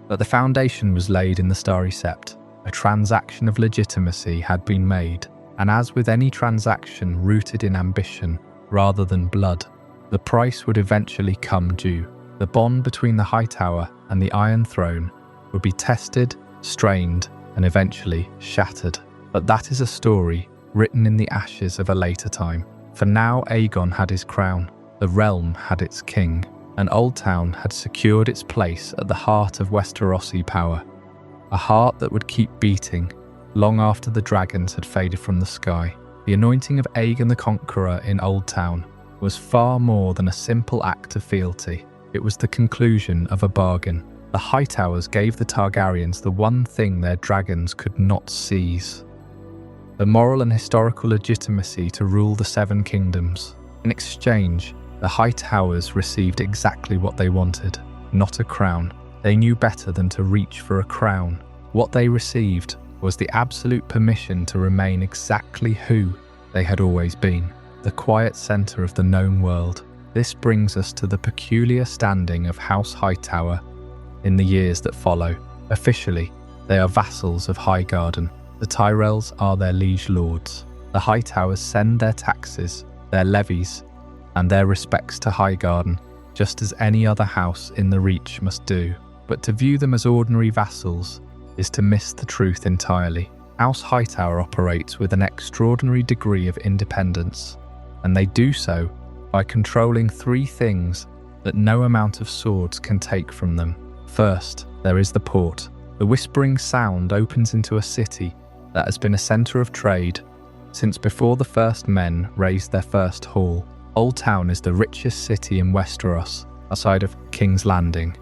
But the foundation was laid in the Starry Sept. A transaction of legitimacy had been made, and as with any transaction rooted in ambition rather than blood, the price would eventually come due. The bond between the Hightower and the Iron Throne would be tested, strained, and eventually shattered. But that is a story written in the ashes of a later time. For now, Aegon had his crown, the realm had its king, and Oldtown had secured its place at the heart of Westerosi power. A heart that would keep beating long after the dragons had faded from the sky. The anointing of Aegon the Conqueror in Oldtown was far more than a simple act of fealty. It was the conclusion of a bargain. The Hightowers gave the Targaryens the one thing their dragons could not seize: the moral and historical legitimacy to rule the 7 kingdoms. In exchange, the Hightowers received exactly what they wanted, not a crown. They knew better than to reach for a crown. What they received was the absolute permission to remain exactly who they had always been, the quiet centre of the known world. This brings us to the peculiar standing of House Hightower in the years that follow. Officially, they are vassals of Highgarden. The Tyrells are their liege lords. The Hightowers send their taxes their levies, and their respects to Highgarden, just as any other house in the Reach must do. But to view them as ordinary vassals is to miss the truth entirely. House Hightower operates with an extraordinary degree of independence, and they do so by controlling three things that no amount of swords can take from them. First, there is the port. The Whispering Sound opens into a city that has been a centre of trade since before the first men raised their first hall. Oldtown is the richest city in Westeros, outside of King's Landing,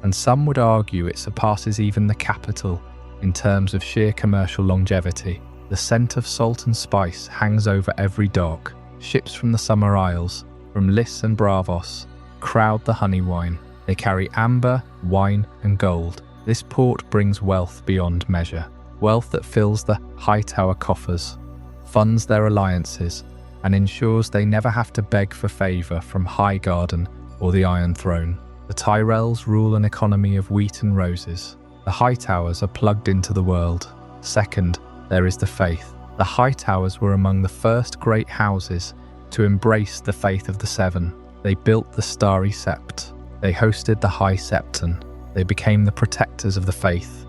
and some would argue it surpasses even the capital in terms of sheer commercial longevity. The scent of salt and spice hangs over every dock. Ships from the Summer Isles, from Lys and Bravos, crowd the Honeywine. They carry amber, wine and gold. This port brings wealth beyond measure, wealth that fills the Hightower coffers, funds their alliances, and ensures they never have to beg for favour from Highgarden or the Iron Throne. The Tyrells rule an economy of wheat and roses. The Hightowers are plugged into the world. Second, there is the faith. The Hightowers were among the first great houses to embrace the faith of the Seven. They built the Starry Sept. They hosted the High Septon. They became the protectors of the faith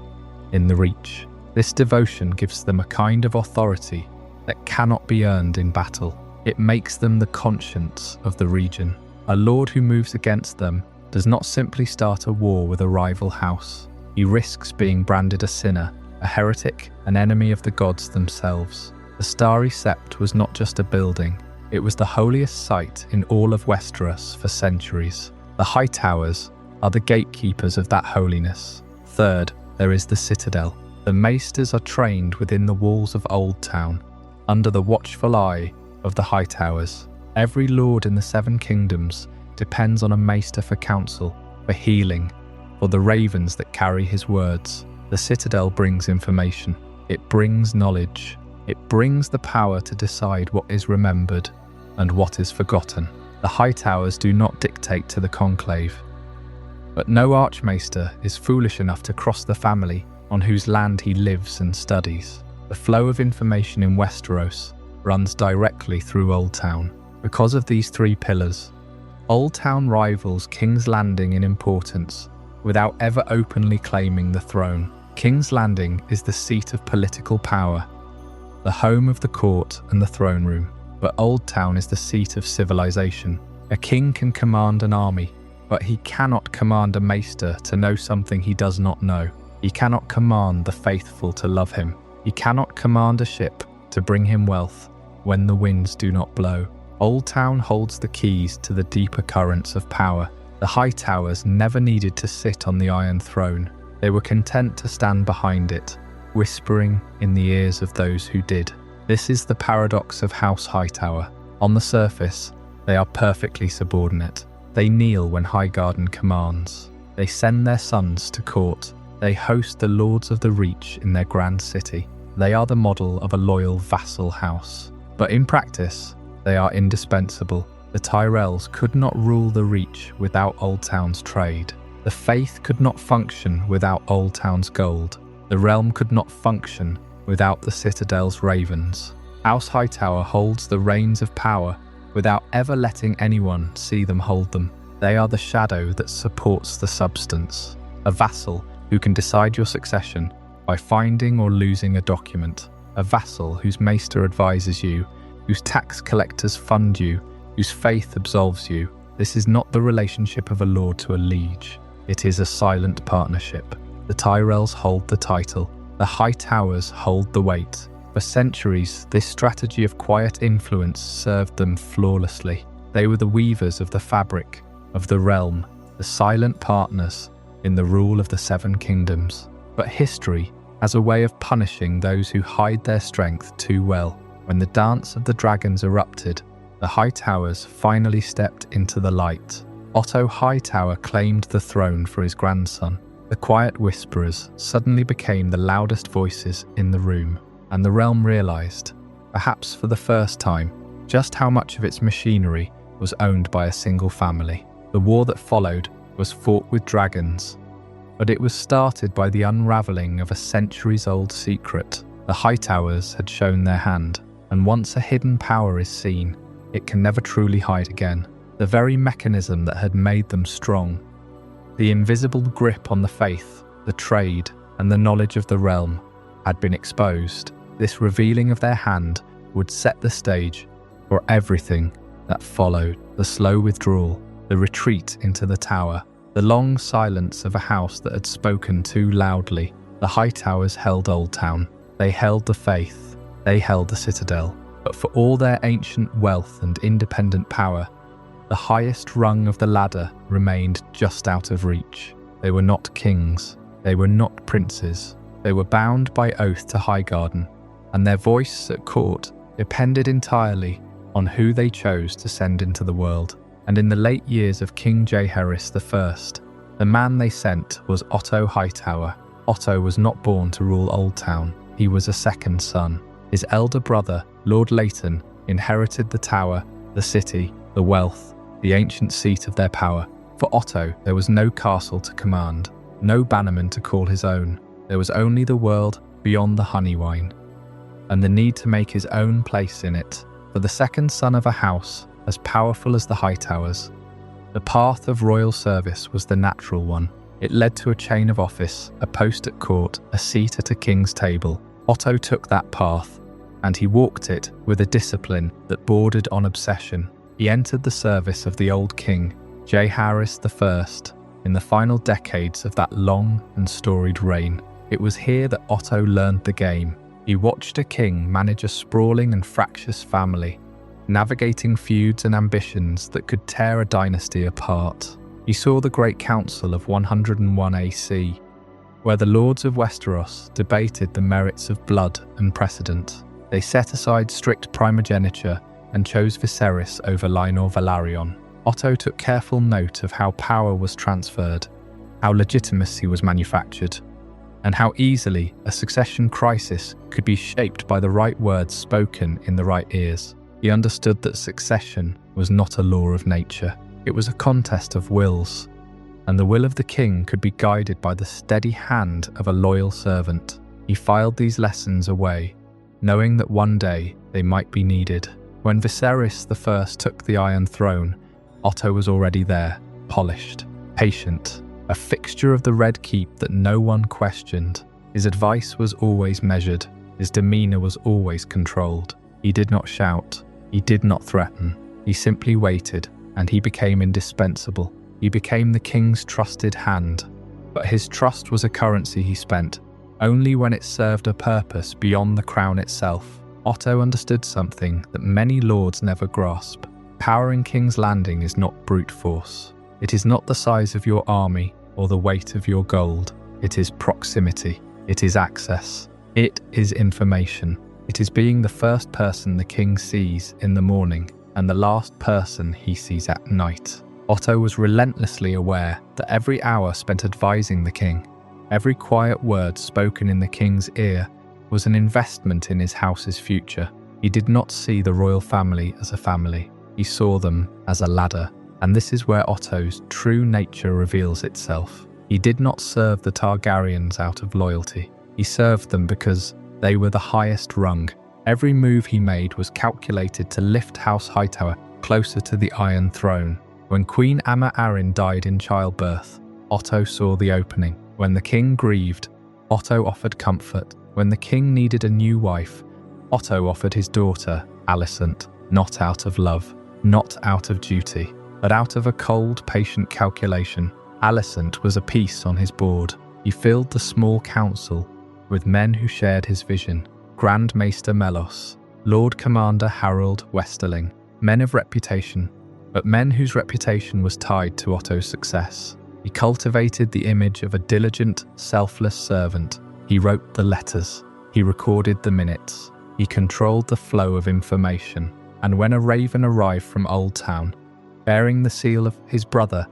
in the Reach. This devotion gives them a kind of authority that cannot be earned in battle. It makes them the conscience of the region. A lord who moves against them does not simply start a war with a rival house. He risks being branded a sinner, a heretic, an enemy of the gods themselves. The Starry Sept was not just a building, it was the holiest site in all of Westeros for centuries. The Hightowers are the gatekeepers of that holiness. Third, there is the Citadel. The maesters are trained within the walls of Oldtown, under the watchful eye of the Hightowers. Every lord in the Seven Kingdoms depends on a maester for counsel, for healing, for the ravens that carry his words. The Citadel brings information. It brings knowledge. It brings the power to decide what is remembered and what is forgotten. The Hightowers do not dictate to the conclave, but no Archmaester is foolish enough to cross the family on whose land he lives and studies. The flow of information in Westeros runs directly through Oldtown. Because of these three pillars, Oldtown rivals King's Landing in importance without ever openly claiming the throne. King's Landing is the seat of political power, the home of the court and the throne room, but Oldtown is the seat of civilization. A king can command an army, but he cannot command a maester to know something he does not know. He cannot command the faithful to love him. He cannot command a ship to bring him wealth when the winds do not blow. Oldtown holds the keys to the deeper currents of power. The Hightowers never needed to sit on the Iron Throne. They were content to stand behind it, whispering in the ears of those who did. This is the paradox of House Hightower. On the surface, they are perfectly subordinate. They kneel when Highgarden commands. They send their sons to court. They host the Lords of the Reach in their grand city. They are the model of a loyal vassal house. But in practice, they are indispensable. The Tyrells could not rule the Reach without Oldtown's trade. The faith could not function without Oldtown's gold. The realm could not function without the Citadel's ravens. House Hightower holds the reins of power without ever letting anyone see them hold them. They are the shadow that supports the substance. A vassal who can decide your succession by finding or losing a document. A vassal whose maester advises you, whose tax collectors fund you, whose faith absolves you. This is not the relationship of a lord to a liege. It is a silent partnership. The Tyrells hold the title. The Hightowers hold the weight. For centuries, this strategy of quiet influence served them flawlessly. They were the weavers of the fabric of the realm, the silent partners in the rule of the Seven Kingdoms. But history has a way of punishing those who hide their strength too well. When the dance of the dragons erupted, the Hightowers finally stepped into the light. Otto Hightower claimed the throne for his grandson. The quiet whisperers suddenly became the loudest voices in the room, and the realm realized, perhaps for the first time, just how much of its machinery was owned by a single family. The war that followed was fought with dragons, but it was started by the unraveling of a centuries-old secret. The Hightowers had shown their hand, and once a hidden power is seen, it can never truly hide again. The very mechanism that had made them strong, the invisible grip on the faith, the trade, and the knowledge of the realm, had been exposed. This revealing of their hand would set the stage for everything that followed: the slow withdrawal, the retreat into the tower, the long silence of a house that had spoken too loudly. The Hightowers held Oldtown. They held the faith. They held the Citadel. But for all their ancient wealth and independent power, the highest rung of the ladder remained just out of reach. They were not kings. They were not princes. They were bound by oath to Highgarden, and their voice at court depended entirely on who they chose to send into the world. And in the late years of King Jaehaerys I, the man they sent was Otto Hightower. Otto was not born to rule Oldtown. He was a second son. His elder brother, Lord Leighton, inherited the tower, the city, the wealth, the ancient seat of their power. For Otto, there was no castle to command, no bannerman to call his own. There was only the world beyond the Honeywine, and the need to make his own place in it. For the second son of a house as powerful as the Hightowers, the path of royal service was the natural one. It led to a chain of office, a post at court, a seat at a king's table. Otto took that path, and he walked it with a discipline that bordered on obsession. He entered the service of the old king, Jaehaerys I, in the final decades of that long and storied reign. It was here that Otto learned the game. He watched a king manage a sprawling and fractious family, navigating feuds and ambitions that could tear a dynasty apart. He saw the Great Council of 101 AC, where the lords of Westeros debated the merits of blood and precedent. They set aside strict primogeniture and chose Viserys over Lyonor Velaryon. Otto took careful note of how power was transferred, how legitimacy was manufactured, and how easily a succession crisis could be shaped by the right words spoken in the right ears. He understood that succession was not a law of nature. It was a contest of wills, and the will of the king could be guided by the steady hand of a loyal servant. He filed these lessons away, knowing that one day they might be needed. When Viserys I took the Iron Throne, Otto was already there, polished, patient, a fixture of the Red Keep that no one questioned. His advice was always measured. His demeanour was always controlled. He did not shout. He did not threaten. He simply waited, and he became indispensable. He became the king's trusted hand. But his trust was a currency he spent only when it served a purpose beyond the crown itself. Otto understood something that many lords never grasp. Power in King's Landing is not brute force. It is not the size of your army or the weight of your gold. It is proximity. It is access. It is information. It is being the first person the king sees in the morning and the last person he sees at night. Otto was relentlessly aware that every hour spent advising the king, every quiet word spoken in the king's ear, was an investment in his house's future. He did not see the royal family as a family. He saw them as a ladder. And this is where Otto's true nature reveals itself. He did not serve the Targaryens out of loyalty. He served them because they were the highest rung. Every move he made was calculated to lift House Hightower closer to the Iron Throne. When Queen Aemma Arryn died in childbirth, Otto saw the opening. When the king grieved, Otto offered comfort. When the king needed a new wife, Otto offered his daughter, Alicent, not out of love, not out of duty, but out of a cold, patient calculation. Alicent was a piece on his board. He filled the small council with men who shared his vision. Grand Maester Mellos, Lord Commander Harold Westerling, men of reputation, but men whose reputation was tied to Otto's success. He cultivated the image of a diligent, selfless servant. He wrote the letters. He recorded the minutes. He controlled the flow of information. And when a raven arrived from Oldtown, bearing the seal of his brother,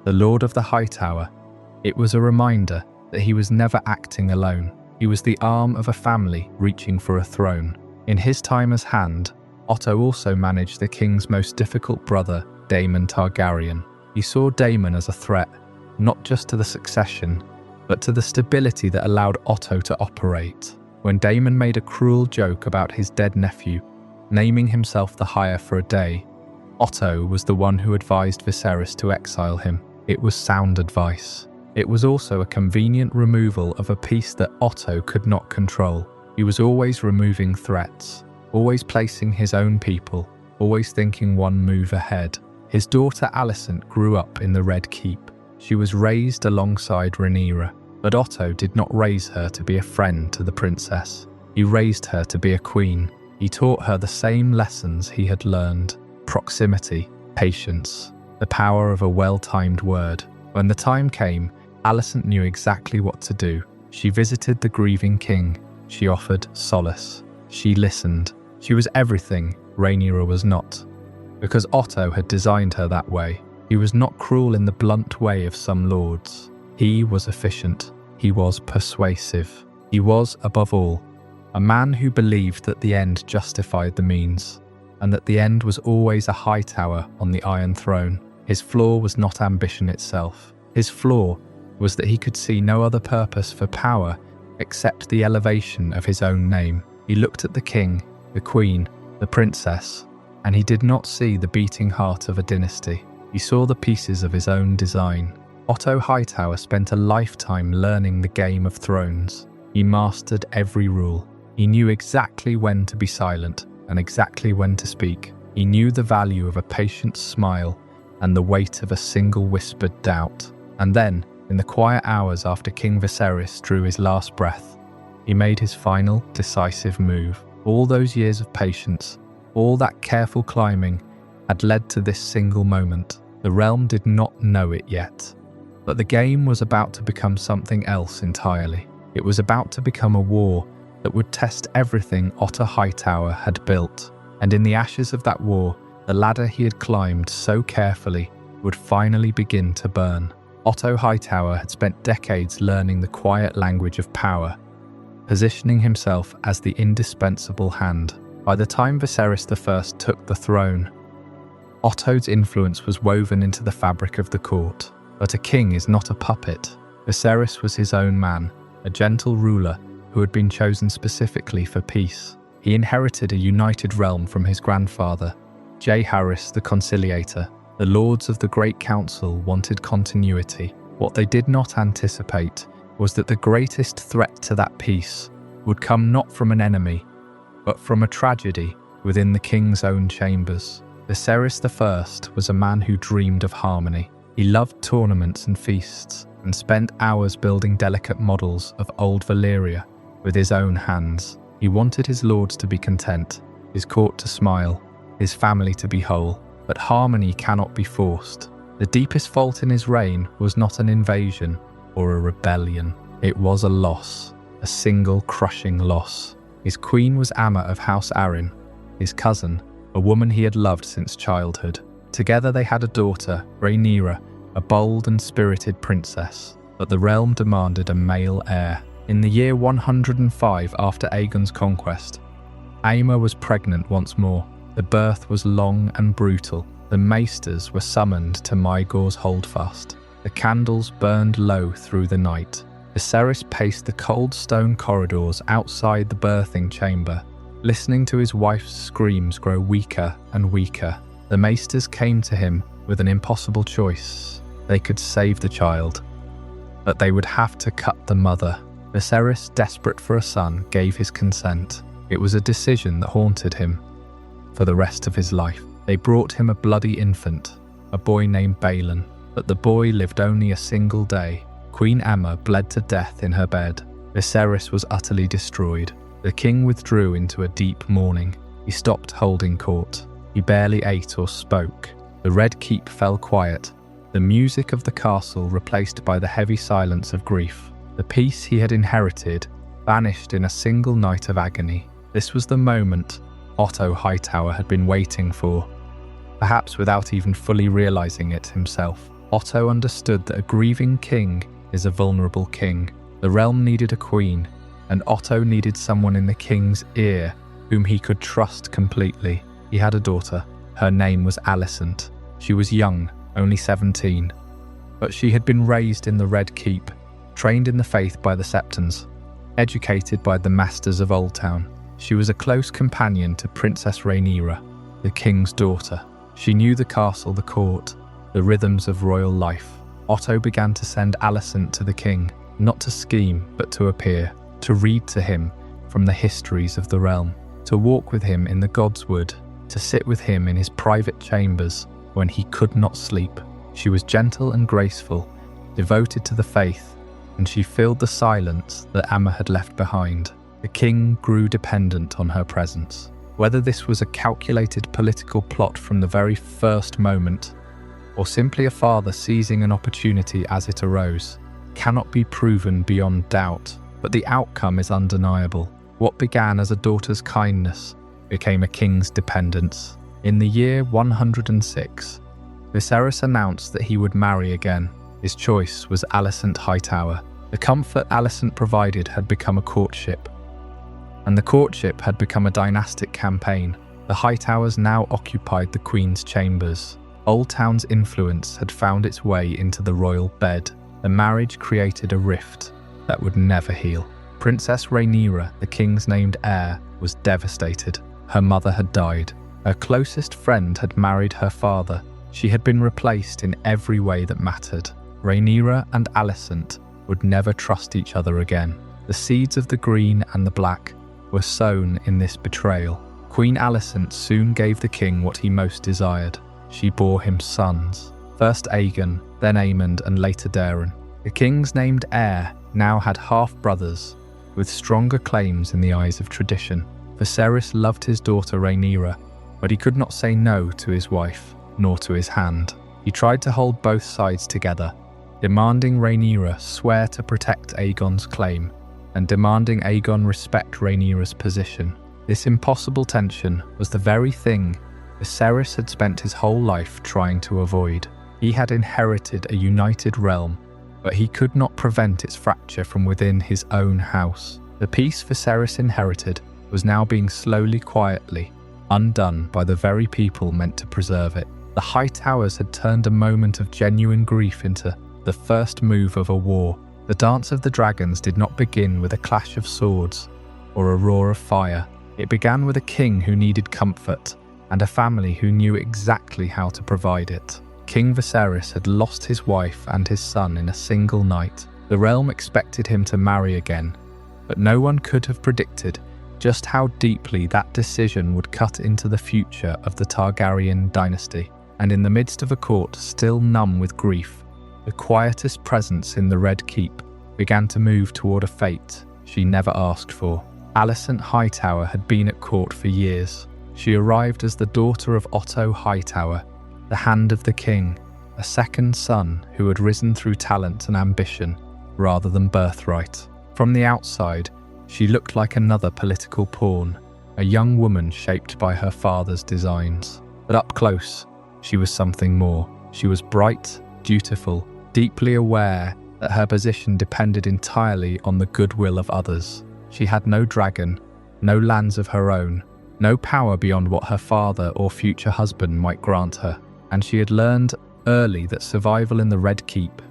the Lord of the Hightower, it was a reminder that he was never acting alone. He was the arm of a family reaching for a throne. In his time as Hand, Otto also managed the king's most difficult brother, Daemon Targaryen. He saw Daemon as a threat, not just to the succession, but to the stability that allowed Otto to operate. When Daemon made a cruel joke about his dead nephew, naming himself the Heir for a day, Otto was the one who advised Viserys to exile him. It was sound advice. It was also a convenient removal of a piece that Otto could not control. He was always removing threats, always placing his own people, always thinking one move ahead. His daughter Alicent grew up in the Red Keep. She was raised alongside Rhaenyra, but Otto did not raise her to be a friend to the princess. He raised her to be a queen. He taught her the same lessons he had learned: proximity, patience, the power of a well-timed word. When the time came, Alicent knew exactly what to do. She visited the grieving king. She offered solace. She listened. She was everything Rhaenyra was not. Because Otto had designed her that way. He was not cruel in the blunt way of some lords. He was efficient. He was persuasive. He was, above all, a man who believed that the end justified the means, and that the end was always a Hightower on the Iron Throne. His flaw was not ambition itself. His flaw was that he could see no other purpose for power except the elevation of his own name. He looked at the king, the queen, the princess, and he did not see the beating heart of a dynasty. He saw the pieces of his own design. Otto Hightower spent a lifetime learning the Game of Thrones. He mastered every rule. He knew exactly when to be silent and exactly when to speak. He knew the value of a patient smile and the weight of a single whispered doubt. And then, in the quiet hours after King Viserys drew his last breath, he made his final, decisive move. All those years of patience, all that careful climbing, had led to this single moment. The realm did not know it yet, but the game was about to become something else entirely. It was about to become a war that would test everything Otto Hightower had built. And in the ashes of that war, the ladder he had climbed so carefully would finally begin to burn. Otto Hightower had spent decades learning the quiet language of power, positioning himself as the indispensable hand. By the time Viserys I took the throne, Otto's influence was woven into the fabric of the court. But a king is not a puppet. Viserys was his own man, a gentle ruler who had been chosen specifically for peace. He inherited a united realm from his grandfather, Jaehaerys the Conciliator. The lords of the Great Council wanted continuity. What they did not anticipate was that the greatest threat to that peace would come not from an enemy, but from a tragedy within the king's own chambers. Viserys I was a man who dreamed of harmony. He loved tournaments and feasts, and spent hours building delicate models of old Valyria with his own hands. He wanted his lords to be content, his court to smile, his family to be whole. But harmony cannot be forced. The deepest fault in his reign was not an invasion or a rebellion. It was a loss, a single crushing loss. His queen was Amma of House Arryn, his cousin, a woman he had loved since childhood. Together they had a daughter, Rhaenyra, a bold and spirited princess. But the realm demanded a male heir. In the year 105 after Aegon's conquest, Aemma was pregnant once more. The birth was long and brutal. The maesters were summoned to Maegor's holdfast. The candles burned low through the night. Viserys paced the cold stone corridors outside the birthing chamber, listening to his wife's screams grow weaker and weaker. The maesters came to him with an impossible choice. They could save the child, but they would have to cut the mother. Viserys, desperate for a son, gave his consent. It was a decision that haunted him for the rest of his life. They brought him a bloody infant, a boy named Balon, but the boy lived only a single day. Queen Aemma bled to death in her bed. Viserys was utterly destroyed. The king withdrew into a deep mourning. He stopped holding court. He barely ate or spoke. The Red Keep fell quiet, the music of the castle replaced by the heavy silence of grief. The peace he had inherited vanished in a single night of agony. This was the moment Otto Hightower had been waiting for, perhaps without even fully realizing it himself. Otto understood that a grieving king is a vulnerable king. The realm needed a queen, and Otto needed someone in the king's ear whom he could trust completely. He had a daughter. Her name was Alicent. She was young, only 17, but she had been raised in the Red Keep, trained in the faith by the Septons, educated by the masters of Oldtown. She was a close companion to Princess Rhaenyra, the king's daughter. She knew the castle, the court, the rhythms of royal life. Otto began to send Alicent to the king, not to scheme, but to appear, to read to him from the histories of the realm, to walk with him in the Godswood, to sit with him in his private chambers when he could not sleep. She was gentle and graceful, devoted to the faith, and she filled the silence that Amma had left behind. The king grew dependent on her presence. Whether this was a calculated political plot from the very first moment, or simply a father seizing an opportunity as it arose, cannot be proven beyond doubt, but the outcome is undeniable. What began as a daughter's kindness became a king's dependence. In the year 106, Viserys announced that he would marry again. His choice was Alicent Hightower. The comfort Alicent provided had become a courtship, and the courtship had become a dynastic campaign. The Hightowers now occupied the Queen's chambers. Oldtown's influence had found its way into the royal bed. The marriage created a rift that would never heal. Princess Rhaenyra, the king's named heir, was devastated. Her mother had died. Her closest friend had married her father. She had been replaced in every way that mattered. Rhaenyra and Alicent would never trust each other again. The seeds of the green and the black were sown in this betrayal. Queen Alicent soon gave the king what he most desired. She bore him sons, first Aegon, then Aemond, and later Daeron. The king's named heir now had half-brothers, with stronger claims in the eyes of tradition. Viserys loved his daughter Rhaenyra, but he could not say no to his wife, nor to his hand. He tried to hold both sides together, demanding Rhaenyra swear to protect Aegon's claim, and demanding Aegon respect Rhaenyra's position. This impossible tension was the very thing Viserys had spent his whole life trying to avoid. He had inherited a united realm, but he could not prevent its fracture from within his own house. The peace Viserys inherited was now being slowly, quietly undone by the very people meant to preserve it. The Hightowers had turned a moment of genuine grief into the first move of a war. The Dance of the Dragons did not begin with a clash of swords or a roar of fire. It began with a king who needed comfort and a family who knew exactly how to provide it. King Viserys had lost his wife and his son in a single night. The realm expected him to marry again, but no one could have predicted just how deeply that decision would cut into the future of the Targaryen dynasty. And in the midst of a court still numb with grief, the quietest presence in the Red Keep began to move toward a fate she never asked for. Alicent Hightower had been at court for years. She arrived as the daughter of Otto Hightower, the Hand of the King, a second son who had risen through talent and ambition rather than birthright. From the outside, she looked like another political pawn, a young woman shaped by her father's designs. But up close, she was something more. She was bright, dutiful, deeply aware that her position depended entirely on the goodwill of others. She had no dragon, no lands of her own, no power beyond what her father or future husband might grant her. And she had learned early that survival in the Red Keep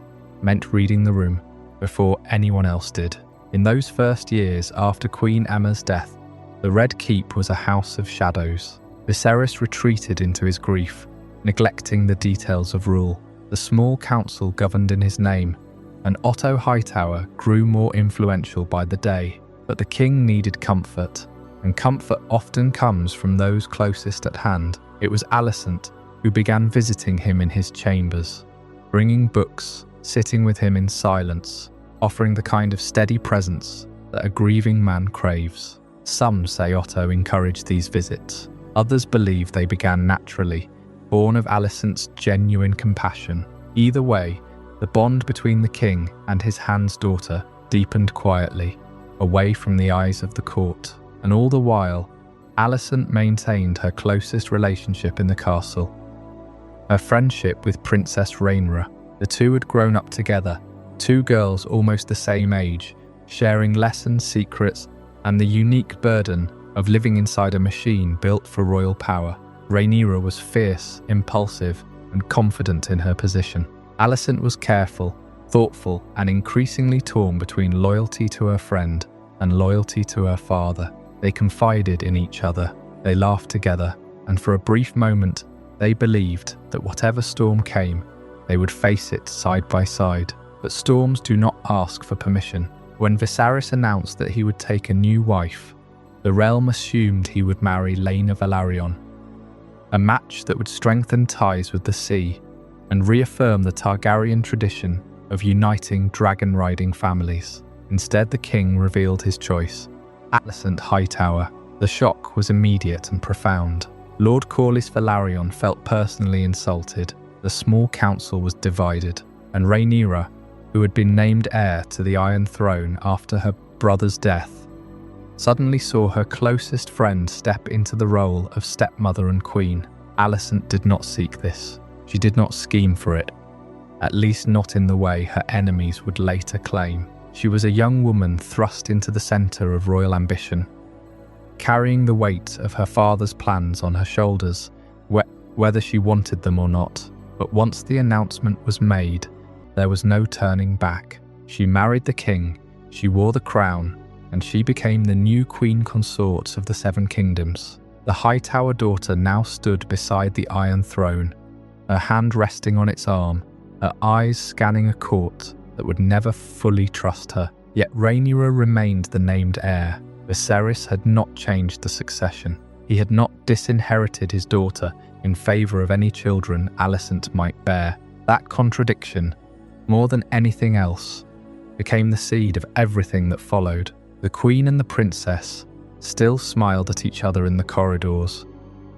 meant reading the room before anyone else did. In those first years after Queen Aemma's death, the Red Keep was a house of shadows. Viserys retreated into his grief, neglecting the details of rule. The small council governed in his name, and Otto Hightower grew more influential by the day. But the king needed comfort, and comfort often comes from those closest at hand. It was Alicent who began visiting him in his chambers, bringing books, sitting with him in silence, offering the kind of steady presence that a grieving man craves. Some say Otto encouraged these visits. Others believe they began naturally, born of Alicent's genuine compassion. Either way, the bond between the king and his Hand's daughter deepened quietly, away from the eyes of the court. And all the while, Alicent maintained her closest relationship in the castle, her friendship with Princess Rhaenyra. The two had grown up together, two girls almost the same age, sharing lessons, secrets, and the unique burden of living inside a machine built for royal power. Rhaenyra was fierce, impulsive, and confident in her position. Alicent was careful, thoughtful, and increasingly torn between loyalty to her friend and loyalty to her father. They confided in each other, they laughed together, and for a brief moment, They believed that whatever storm came, they would face it side by side. But storms do not ask for permission. When Viserys announced that he would take a new wife, the realm assumed he would marry Rhaenyra Velaryon, a match that would strengthen ties with the sea and reaffirm the Targaryen tradition of uniting dragon-riding families. Instead, the king revealed his choice: Alicent Hightower. The shock was immediate and profound. Lord Corlys Velaryon felt personally insulted. The small council was divided, and Rhaenyra, who had been named heir to the Iron Throne after her brother's death, suddenly saw her closest friend step into the role of stepmother and queen. Alicent did not seek this. She did not scheme for it, at least not in the way her enemies would later claim. She was a young woman thrust into the centre of royal ambition, carrying the weight of her father's plans on her shoulders, whether she wanted them or not. But once the announcement was made, there was no turning back. She married the king, she wore the crown, and she became the new queen consort of the Seven Kingdoms. The Hightower daughter now stood beside the Iron Throne, her hand resting on its arm, her eyes scanning a court that would never fully trust her. Yet Rhaenyra remained the named heir. Viserys had not changed the succession. He had not disinherited his daughter in favour of any children Alicent might bear. That contradiction, more than anything else, became the seed of everything that followed. The queen and the princess still smiled at each other in the corridors,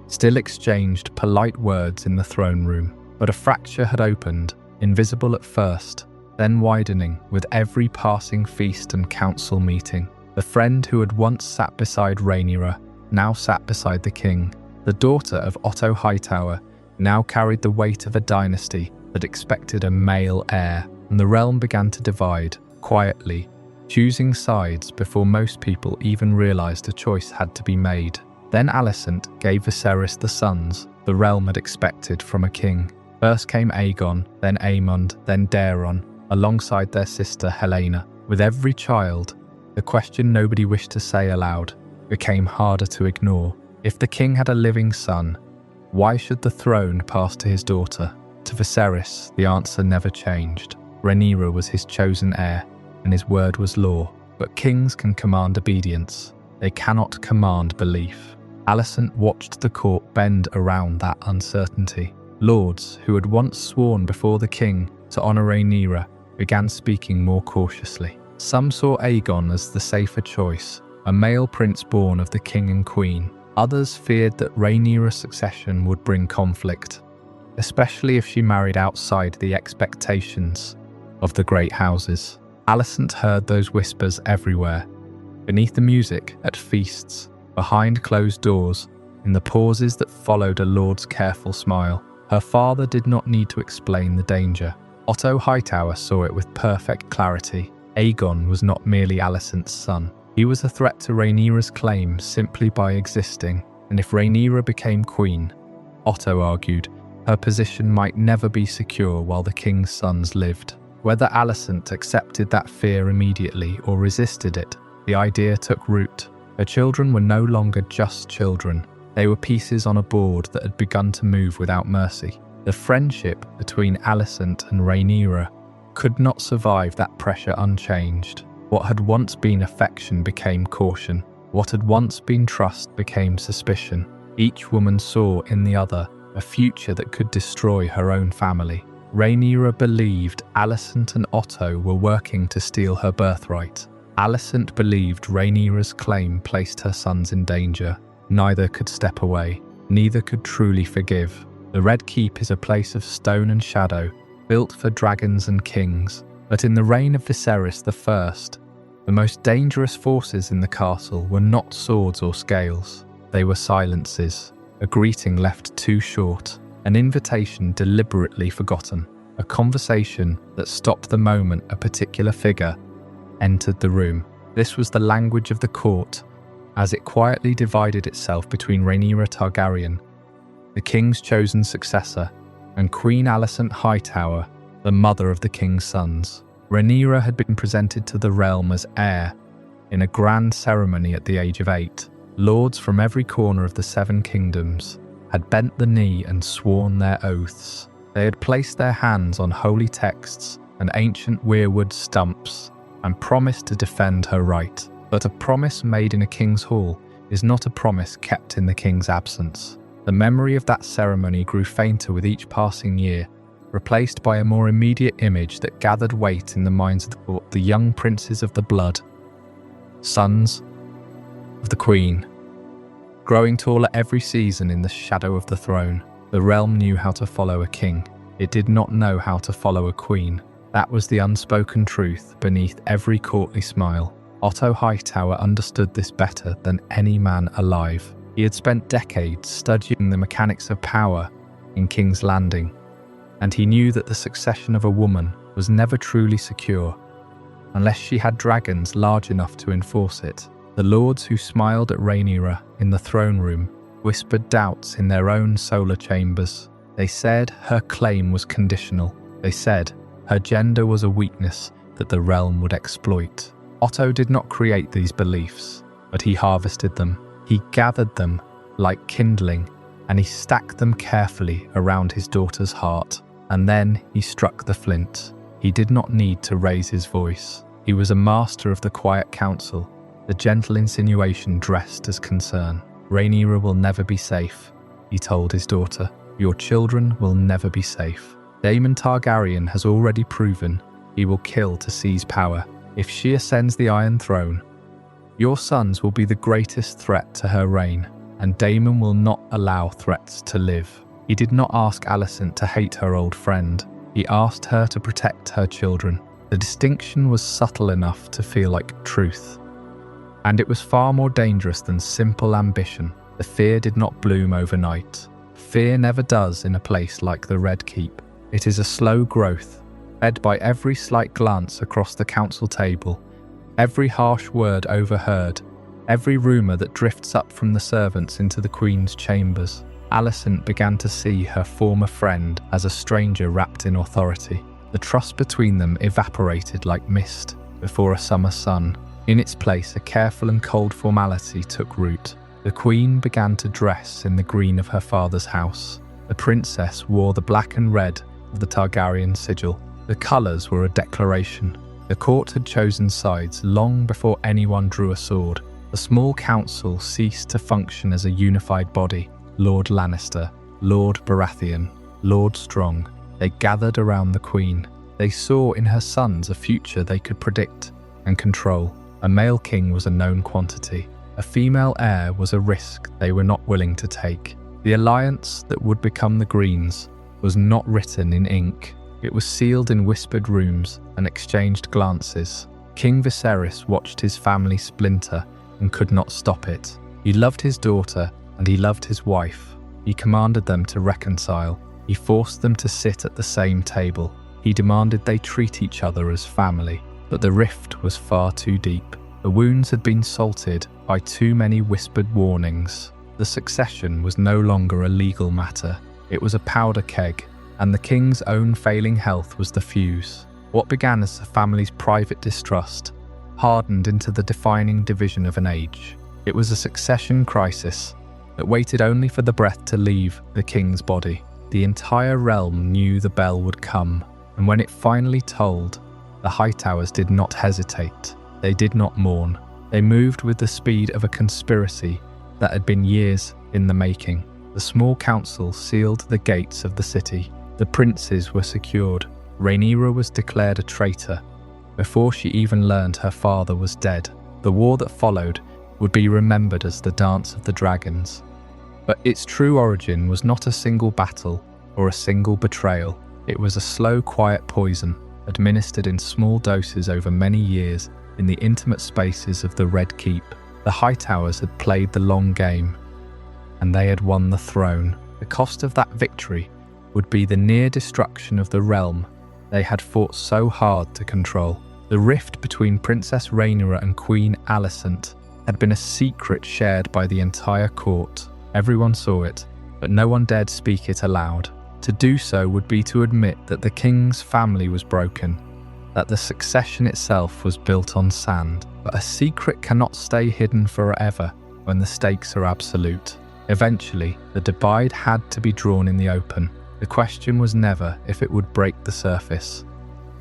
still exchanged polite words in the throne room. But a fracture had opened, invisible at first, then widening with every passing feast and council meeting. The friend who had once sat beside Rhaenyra now sat beside the king. The daughter of Otto Hightower now carried the weight of a dynasty that expected a male heir, and the realm began to divide, quietly, choosing sides before most people even realised a choice had to be made. Then Alicent gave Viserys the sons the realm had expected from a king. First came Aegon, then Aemond, then Daeron, alongside their sister Helena. With every child, the question nobody wished to say aloud became harder to ignore. If the king had a living son, why should the throne pass to his daughter? To Viserys, the answer never changed. Rhaenyra was his chosen heir, and his word was law. But kings can command obedience. They cannot command belief. Alicent watched the court bend around that uncertainty. Lords who had once sworn before the king to honour Rhaenyra began speaking more cautiously. Some saw Aegon as the safer choice, a male prince born of the king and queen. Others feared that Rhaenyra's succession would bring conflict, especially if she married outside the expectations of the great houses. Alicent heard those whispers everywhere, beneath the music, at feasts, behind closed doors, in the pauses that followed a lord's careful smile. Her father did not need to explain the danger. Otto Hightower saw it with perfect clarity. Aegon was not merely Alicent's son. He was a threat to Rhaenyra's claim simply by existing, and if Rhaenyra became queen, Otto argued, her position might never be secure while the king's sons lived. Whether Alicent accepted that fear immediately or resisted it, the idea took root. Her children were no longer just children. They were pieces on a board that had begun to move without mercy. The friendship between Alicent and Rhaenyra could not survive that pressure unchanged. What had once been affection became caution. What had once been trust became suspicion. Each woman saw in the other a future that could destroy her own family. Rhaenyra believed Alicent and Otto were working to steal her birthright. Alicent believed Rhaenyra's claim placed her sons in danger. Neither could step away. Neither could truly forgive. The Red Keep is a place of stone and shadow, built for dragons and kings. But in the reign of Viserys I, the most dangerous forces in the castle were not swords or scales. They were silences, a greeting left too short, an invitation deliberately forgotten, a conversation that stopped the moment a particular figure entered the room. This was the language of the court, as it quietly divided itself between Rhaenyra Targaryen, the king's chosen successor, and Queen Alicent Hightower, the mother of the king's sons. Rhaenyra had been presented to the realm as heir in a grand ceremony at the age of 8. Lords from every corner of the Seven Kingdoms had bent the knee and sworn their oaths. They had placed their hands on holy texts and ancient weirwood stumps and promised to defend her right. But a promise made in a king's hall is not a promise kept in the king's absence. The memory of that ceremony grew fainter with each passing year, replaced by a more immediate image that gathered weight in the minds of the court: the young princes of the blood, sons of the queen, growing taller every season in the shadow of the throne. The realm knew how to follow a king. It did not know how to follow a queen. That was the unspoken truth beneath every courtly smile. Otto Hightower understood this better than any man alive. He had spent decades studying the mechanics of power in King's Landing, and he knew that the succession of a woman was never truly secure unless she had dragons large enough to enforce it. The lords who smiled at Rhaenyra in the throne room whispered doubts in their own solar chambers. They said her claim was conditional. They said her gender was a weakness that the realm would exploit. Otto did not create these beliefs, but he harvested them. He gathered them like kindling, and he stacked them carefully around his daughter's heart. And then he struck the flint. He did not need to raise his voice. He was a master of the quiet counsel, the gentle insinuation dressed as concern. Rhaenyra will never be safe, he told his daughter. Your children will never be safe. Daemon Targaryen has already proven he will kill to seize power. If she ascends the Iron Throne, your sons will be the greatest threat to her reign, and Daemon will not allow threats to live. He did not ask Alicent to hate her old friend. He asked her to protect her children. The distinction was subtle enough to feel like truth, and it was far more dangerous than simple ambition. The fear did not bloom overnight. Fear never does in a place like the Red Keep. It is a slow growth, fed by every slight glance across the council table, every harsh word overheard, every rumour that drifts up from the servants into the Queen's chambers. Alicent began to see her former friend as a stranger wrapped in authority. The trust between them evaporated like mist before a summer sun. In its place, a careful and cold formality took root. The Queen began to dress in the green of her father's house. The princess wore the black and red of the Targaryen sigil. The colours were a declaration. The court had chosen sides long before anyone drew a sword. The small council ceased to function as a unified body. Lord Lannister, Lord Baratheon, Lord Strong, they gathered around the Queen. They saw in her sons a future they could predict and control. A male king was a known quantity. A female heir was a risk they were not willing to take. The alliance that would become the Greens was not written in ink. It was sealed in whispered rooms and exchanged glances. King Viserys watched his family splinter and could not stop it. He loved his daughter and he loved his wife. He commanded them to reconcile. He forced them to sit at the same table. He demanded they treat each other as family. But the rift was far too deep. The wounds had been salted by too many whispered warnings. The succession was no longer a legal matter. It was a powder keg, and the king's own failing health was the fuse. What began as the family's private distrust hardened into the defining division of an age. It was a succession crisis that waited only for the breath to leave the king's body. The entire realm knew the bell would come, and when it finally tolled, the Hightowers did not hesitate. They did not mourn. They moved with the speed of a conspiracy that had been years in the making. The small council sealed the gates of the city. The princes were secured. Rhaenyra was declared a traitor before she even learned her father was dead. The war that followed would be remembered as the Dance of the Dragons. But its true origin was not a single battle or a single betrayal. It was a slow, quiet poison, administered in small doses over many years in the intimate spaces of the Red Keep. The Hightowers had played the long game, and they had won the throne. The cost of that victory would be the near destruction of the realm they had fought so hard to control. The rift between Princess Rhaenyra and Queen Alicent had been a secret shared by the entire court. Everyone saw it, but no one dared speak it aloud. To do so would be to admit that the king's family was broken, that the succession itself was built on sand. But a secret cannot stay hidden forever when the stakes are absolute. Eventually, the divide had to be drawn in the open. The question was never if it would break the surface,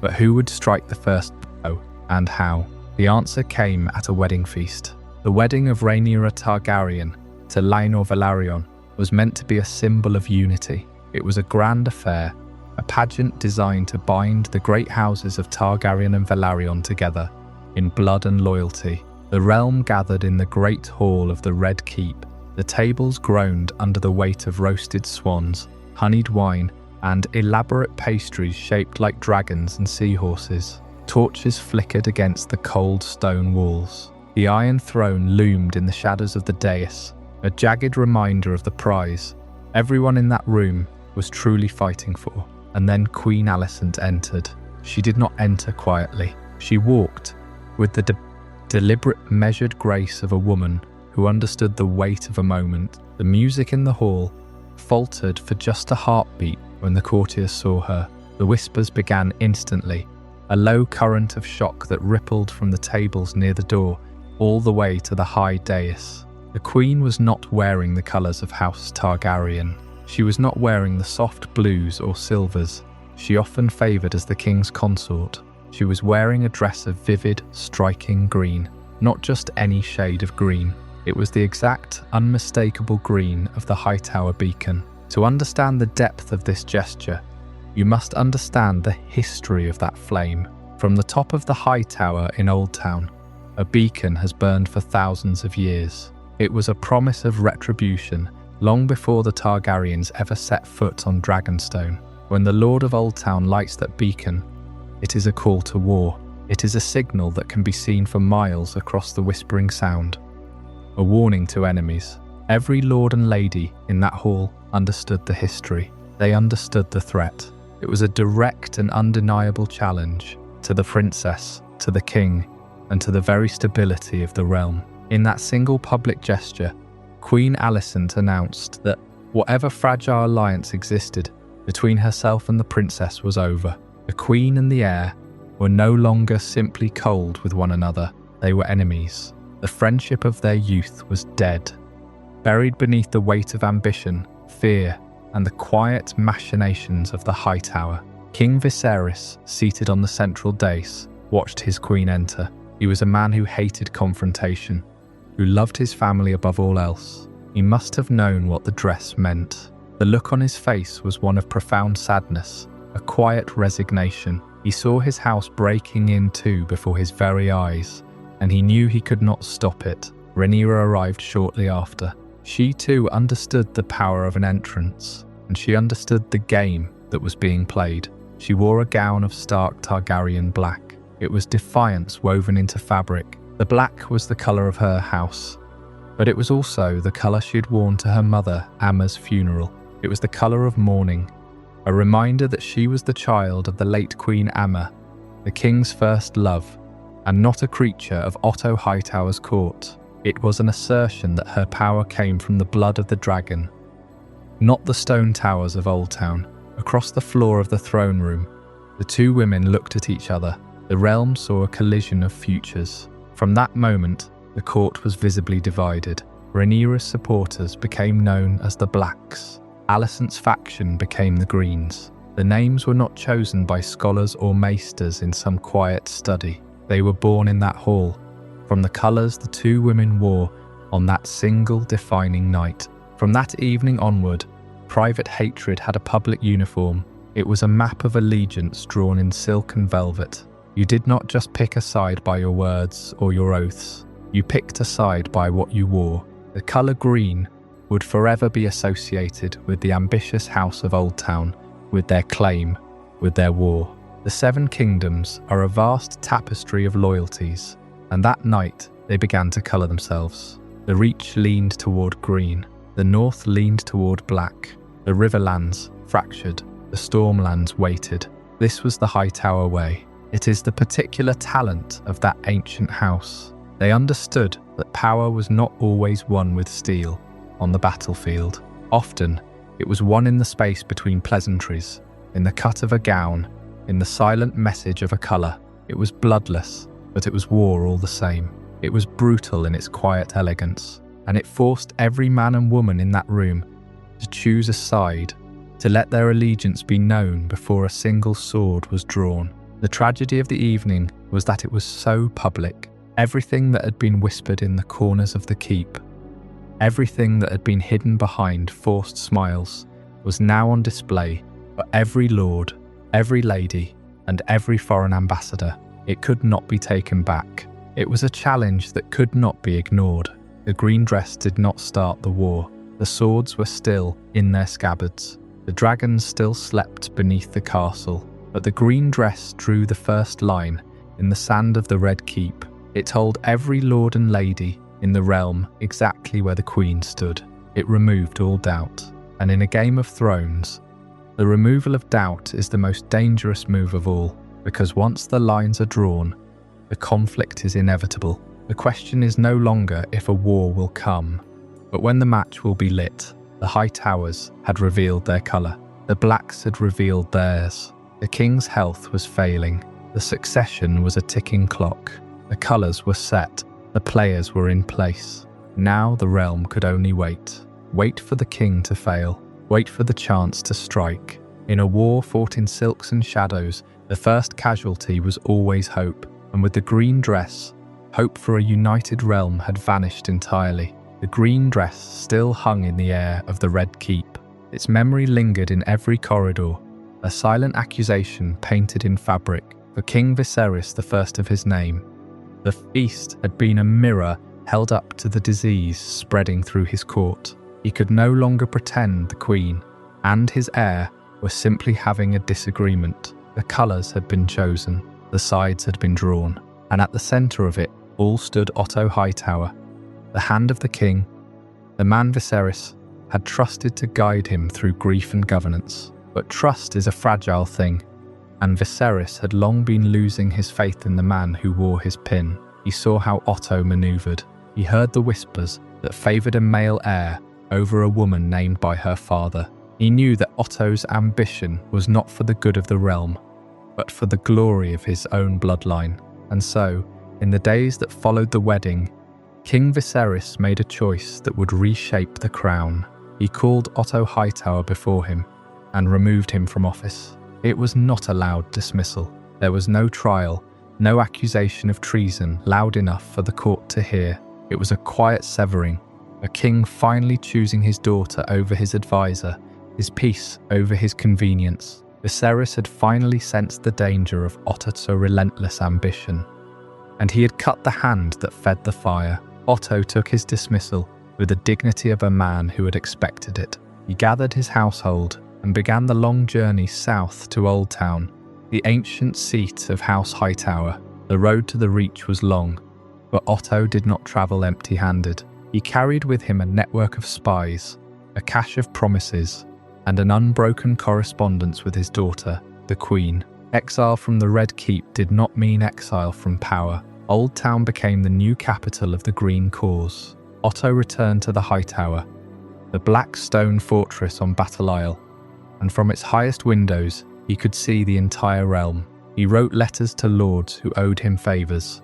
but who would strike the first blow and how. The answer came at a wedding feast. The wedding of Rhaenyra Targaryen to Lyonor Velaryon was meant to be a symbol of unity. It was a grand affair, a pageant designed to bind the great houses of Targaryen and Velaryon together in blood and loyalty. The realm gathered in the great hall of the Red Keep. The tables groaned under the weight of roasted swans, honeyed wine, and elaborate pastries shaped like dragons and seahorses. Torches flickered against the cold stone walls. The Iron Throne loomed in the shadows of the dais, a jagged reminder of the prize everyone in that room was truly fighting for. And then Queen Alicent entered. She did not enter quietly. She walked with the deliberate, measured grace of a woman who understood the weight of a moment. The music in the hall faltered for just a heartbeat when the courtiers saw her. The whispers began instantly, a low current of shock that rippled from the tables near the door all the way to the high dais. The queen was not wearing the colours of House Targaryen. She was not wearing the soft blues or silvers she often favoured as the king's consort. She was wearing a dress of vivid, striking green, not just any shade of green. It was the exact, unmistakable green of the Hightower beacon. To understand the depth of this gesture, you must understand the history of that flame. From the top of the Hightower in Oldtown, a beacon has burned for thousands of years. It was a promise of retribution long before the Targaryens ever set foot on Dragonstone. When the Lord of Oldtown lights that beacon, it is a call to war. It is a signal that can be seen for miles across the Whispering Sound. A warning to enemies. Every lord and lady in that hall understood the history. They understood the threat. It was a direct and undeniable challenge to the princess, to the king, and to the very stability of the realm. In that single public gesture, Queen Alicent announced that whatever fragile alliance existed between herself and the princess was over. The queen and the heir were no longer simply cold with one another. They were enemies. The friendship of their youth was dead, buried beneath the weight of ambition, fear, and the quiet machinations of the Hightower. King Viserys, seated on the central dais, watched his queen enter. He was a man who hated confrontation, who loved his family above all else. He must have known what the dress meant. The look on his face was one of profound sadness, a quiet resignation. He saw his house breaking in two before his very eyes, and he knew he could not stop it. Rhaenyra arrived shortly after. She too understood the power of an entrance, and she understood the game that was being played. She wore a gown of stark Targaryen black. It was defiance woven into fabric. The black was the colour of her house, but it was also the colour she had worn to her mother, Amma's funeral. It was the colour of mourning, a reminder that she was the child of the late Queen Amma, the king's first love, and not a creature of Otto Hightower's court. It was an assertion that her power came from the blood of the dragon, not the stone towers of Oldtown. Across the floor of the throne room, the two women looked at each other. The realm saw a collision of futures. From that moment, the court was visibly divided. Rhaenyra's supporters became known as the Blacks. Alicent's faction became the Greens. The names were not chosen by scholars or maesters in some quiet study. They were born in that hall, from the colours the two women wore on that single defining night. From that evening onward, private hatred had a public uniform. It was a map of allegiance drawn in silk and velvet. You did not just pick a side by your words or your oaths. You picked a side by what you wore. The colour green would forever be associated with the ambitious House of Oldtown, with their claim, with their war. The Seven Kingdoms are a vast tapestry of loyalties, and that night they began to colour themselves. The Reach leaned toward green, the North leaned toward black, the Riverlands fractured, the Stormlands waited. This was the Hightower way. It is the particular talent of that ancient house. They understood that power was not always won with steel on the battlefield. Often, it was won in the space between pleasantries, in the cut of a gown, in the silent message of a colour. It was bloodless, but it was war all the same. It was brutal in its quiet elegance. and it forced every man and woman in that room to choose a side, to let their allegiance be known before a single sword was drawn. The tragedy of the evening was that it was so public. Everything that had been whispered in the corners of the keep, everything that had been hidden behind forced smiles, was now on display for every lord, every lady, and every foreign ambassador. It could not be taken back. It was a challenge that could not be ignored. The green dress did not start the war. The swords were still in their scabbards. The dragons still slept beneath the castle. But the green dress drew the first line in the sand of the Red Keep. It told every lord and lady in the realm exactly where the Queen stood. It removed all doubt. And in a Game of Thrones, the removal of doubt is the most dangerous move of all, because once the lines are drawn, the conflict is inevitable. The question is no longer if a war will come, but when the match will be lit. The Hightowers had revealed their colour. The Blacks had revealed theirs. The king's health was failing. The succession was a ticking clock. The colours were set. The players were in place. Now the realm could only wait. Wait for the king to fail. Wait for the chance to strike. In a war fought in silks and shadows, the first casualty was always hope. And with the green dress, hope for a united realm had vanished entirely. The green dress still hung in the air of the Red Keep. Its memory lingered in every corridor, a silent accusation painted in fabric for King Viserys, the first of his name. The feast had been a mirror held up to the disease spreading through his court. He could no longer pretend the Queen and his heir were simply having a disagreement. The colours had been chosen, the sides had been drawn, and at the centre of it all stood Otto Hightower, the hand of the king, the man Viserys had trusted to guide him through grief and governance. But trust is a fragile thing, and Viserys had long been losing his faith in the man who wore his pin. He saw how Otto manoeuvred. He heard the whispers that favoured a male heir over a woman named by her father. He knew that Otto's ambition was not for the good of the realm, but for the glory of his own bloodline. And so, in the days that followed the wedding, King Viserys made a choice that would reshape the crown. He called Otto Hightower before him and removed him from office. It was not a loud dismissal. There was no trial, no accusation of treason loud enough for the court to hear. It was a quiet severing, a king finally choosing his daughter over his advisor, his peace over his convenience. Viserys had finally sensed the danger of Otto's relentless ambition, and he had cut the hand that fed the fire. Otto took his dismissal with the dignity of a man who had expected it. He gathered his household and began the long journey south to Oldtown, the ancient seat of House Hightower. The road to the Reach was long, but Otto did not travel empty-handed. He carried with him a network of spies, a cache of promises, and an unbroken correspondence with his daughter, the Queen. Exile from the Red Keep did not mean exile from power. Oldtown became the new capital of the Green Cause. Otto returned to the Hightower, the black stone fortress on Battle Isle, and from its highest windows he could see the entire realm. He wrote letters to lords who owed him favours,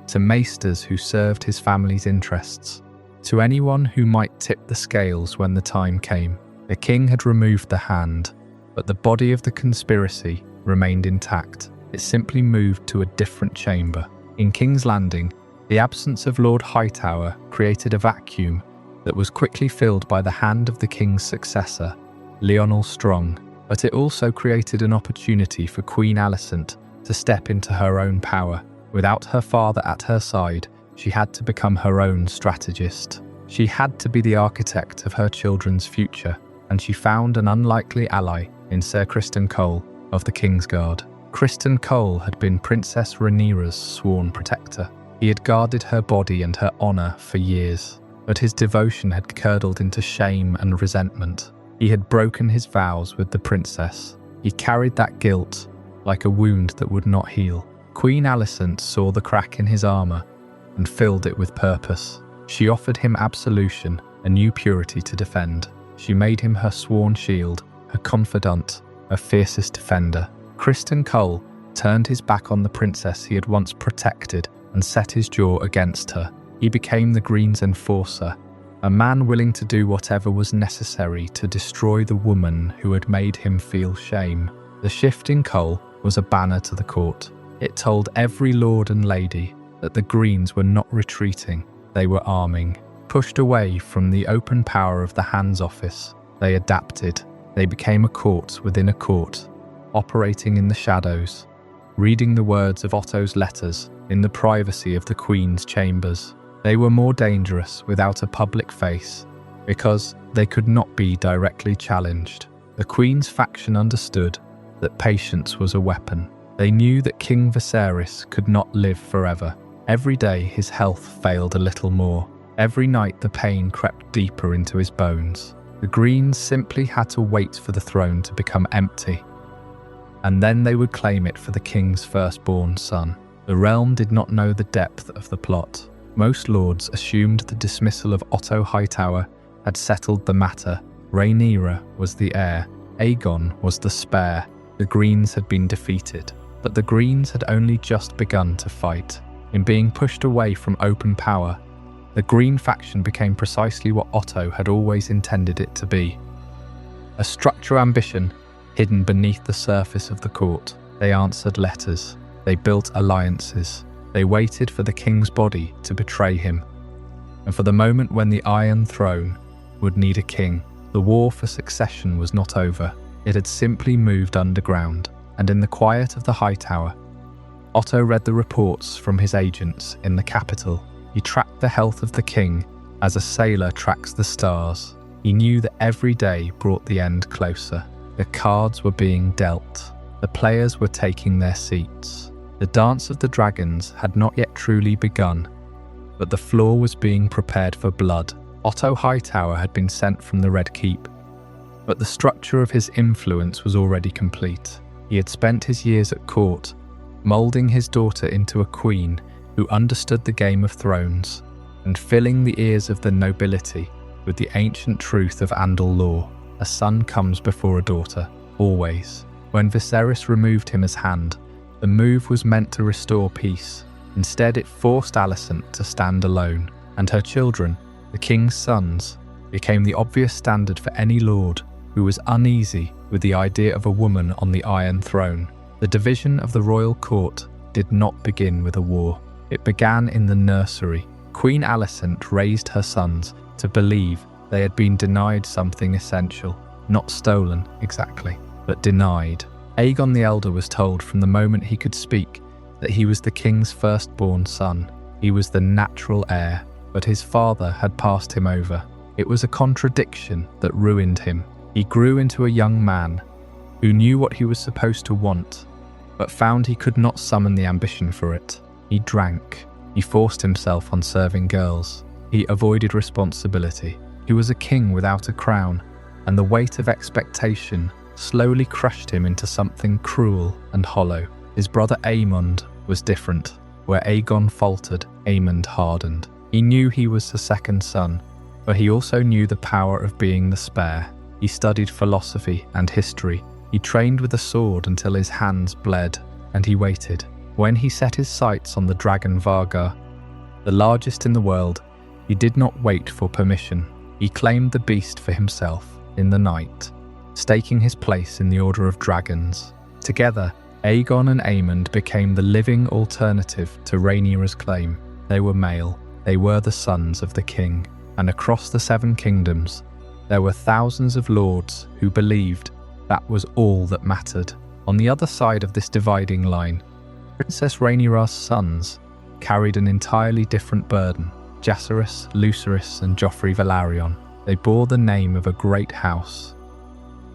to maesters who served his family's interests, to anyone who might tip the scales when the time came. The king had removed the hand, but the body of the conspiracy remained intact. It simply moved to a different chamber. In King's Landing, the absence of Lord Hightower created a vacuum that was quickly filled by the hand of the king's successor, Lionel Strong, but it also created an opportunity for Queen Alicent to step into her own power. Without her father at her side, she had to become her own strategist. She had to be the architect of her children's future, and she found an unlikely ally in Sir Criston Cole of the Kingsguard. Criston Cole had been Princess Rhaenyra's sworn protector. He had guarded her body and her honour for years, but his devotion had curdled into shame and resentment. He had broken his vows with the princess. He carried that guilt like a wound that would not heal. Queen Alicent saw the crack in his armour and filled it with purpose. She offered him absolution, a new purity to defend. She made him her sworn shield, her confidant, her fiercest defender. Criston Cole turned his back on the princess he had once protected and set his jaw against her. He became the Green's enforcer, a man willing to do whatever was necessary to destroy the woman who had made him feel shame. The shift in coal was a banner to the court. It told every lord and lady that the Greens were not retreating, they were arming. Pushed away from the open power of the Hands Office, they adapted. They became a court within a court, operating in the shadows, reading the words of Otto's letters in the privacy of the Queen's chambers. They were more dangerous without a public face, because they could not be directly challenged. The Queen's faction understood that patience was a weapon. They knew that King Viserys could not live forever. Every day his health failed a little more. Every night the pain crept deeper into his bones. The Greens simply had to wait for the throne to become empty, and then they would claim it for the king's firstborn son. The realm did not know the depth of the plot. Most lords assumed the dismissal of Otto Hightower had settled the matter. Rhaenyra was the heir. Aegon was the spare. The Greens had been defeated. But the Greens had only just begun to fight. In being pushed away from open power, the Green faction became precisely what Otto had always intended it to be. A structural ambition hidden beneath the surface of the court. They answered letters. They built alliances. They waited for the king's body to betray him, and for the moment when the Iron Throne would need a king. The war for succession was not over. It had simply moved underground, and in the quiet of the Hightower, Otto read the reports from his agents in the capital. He tracked the health of the king as a sailor tracks the stars. He knew that every day brought the end closer. The cards were being dealt. The players were taking their seats. The dance of the dragons had not yet truly begun, but the floor was being prepared for blood. Otto Hightower had been sent from the Red Keep, but the structure of his influence was already complete. He had spent his years at court, moulding his daughter into a queen who understood the Game of Thrones, and filling the ears of the nobility with the ancient truth of Andal law. A son comes before a daughter, always. When Viserys removed him as hand, the move was meant to restore peace. Instead, it forced Alicent to stand alone, and her children, the king's sons, became the obvious standard for any lord who was uneasy with the idea of a woman on the Iron Throne. The division of the royal court did not begin with a war. It began in the nursery. Queen Alicent raised her sons to believe they had been denied something essential. Not stolen, exactly, but denied. Aegon the Elder was told from the moment he could speak that he was the king's firstborn son. He was the natural heir, but his father had passed him over. It was a contradiction that ruined him. He grew into a young man who knew what he was supposed to want, but found he could not summon the ambition for it. He drank. He forced himself on serving girls. He avoided responsibility. He was a king without a crown, and the weight of expectation slowly crushed him into something cruel and hollow. His brother Aemond was different. Where Aegon faltered, Aemond hardened. He knew he was the second son, but he also knew the power of being the spare. He studied philosophy and history. He trained with a sword until his hands bled, and he waited. When he set his sights on the dragon Vargar, the largest in the world, he did not wait for permission. He claimed the beast for himself in the night, staking his place in the Order of Dragons. Together, Aegon and Aemond became the living alternative to Rhaenyra's claim. They were male. They were the sons of the king. And across the Seven Kingdoms, there were thousands of lords who believed that was all that mattered. On the other side of this dividing line, Princess Rhaenyra's sons carried an entirely different burden. Jacaerys, Lucerys, and Joffrey Velaryon. They bore the name of a great house,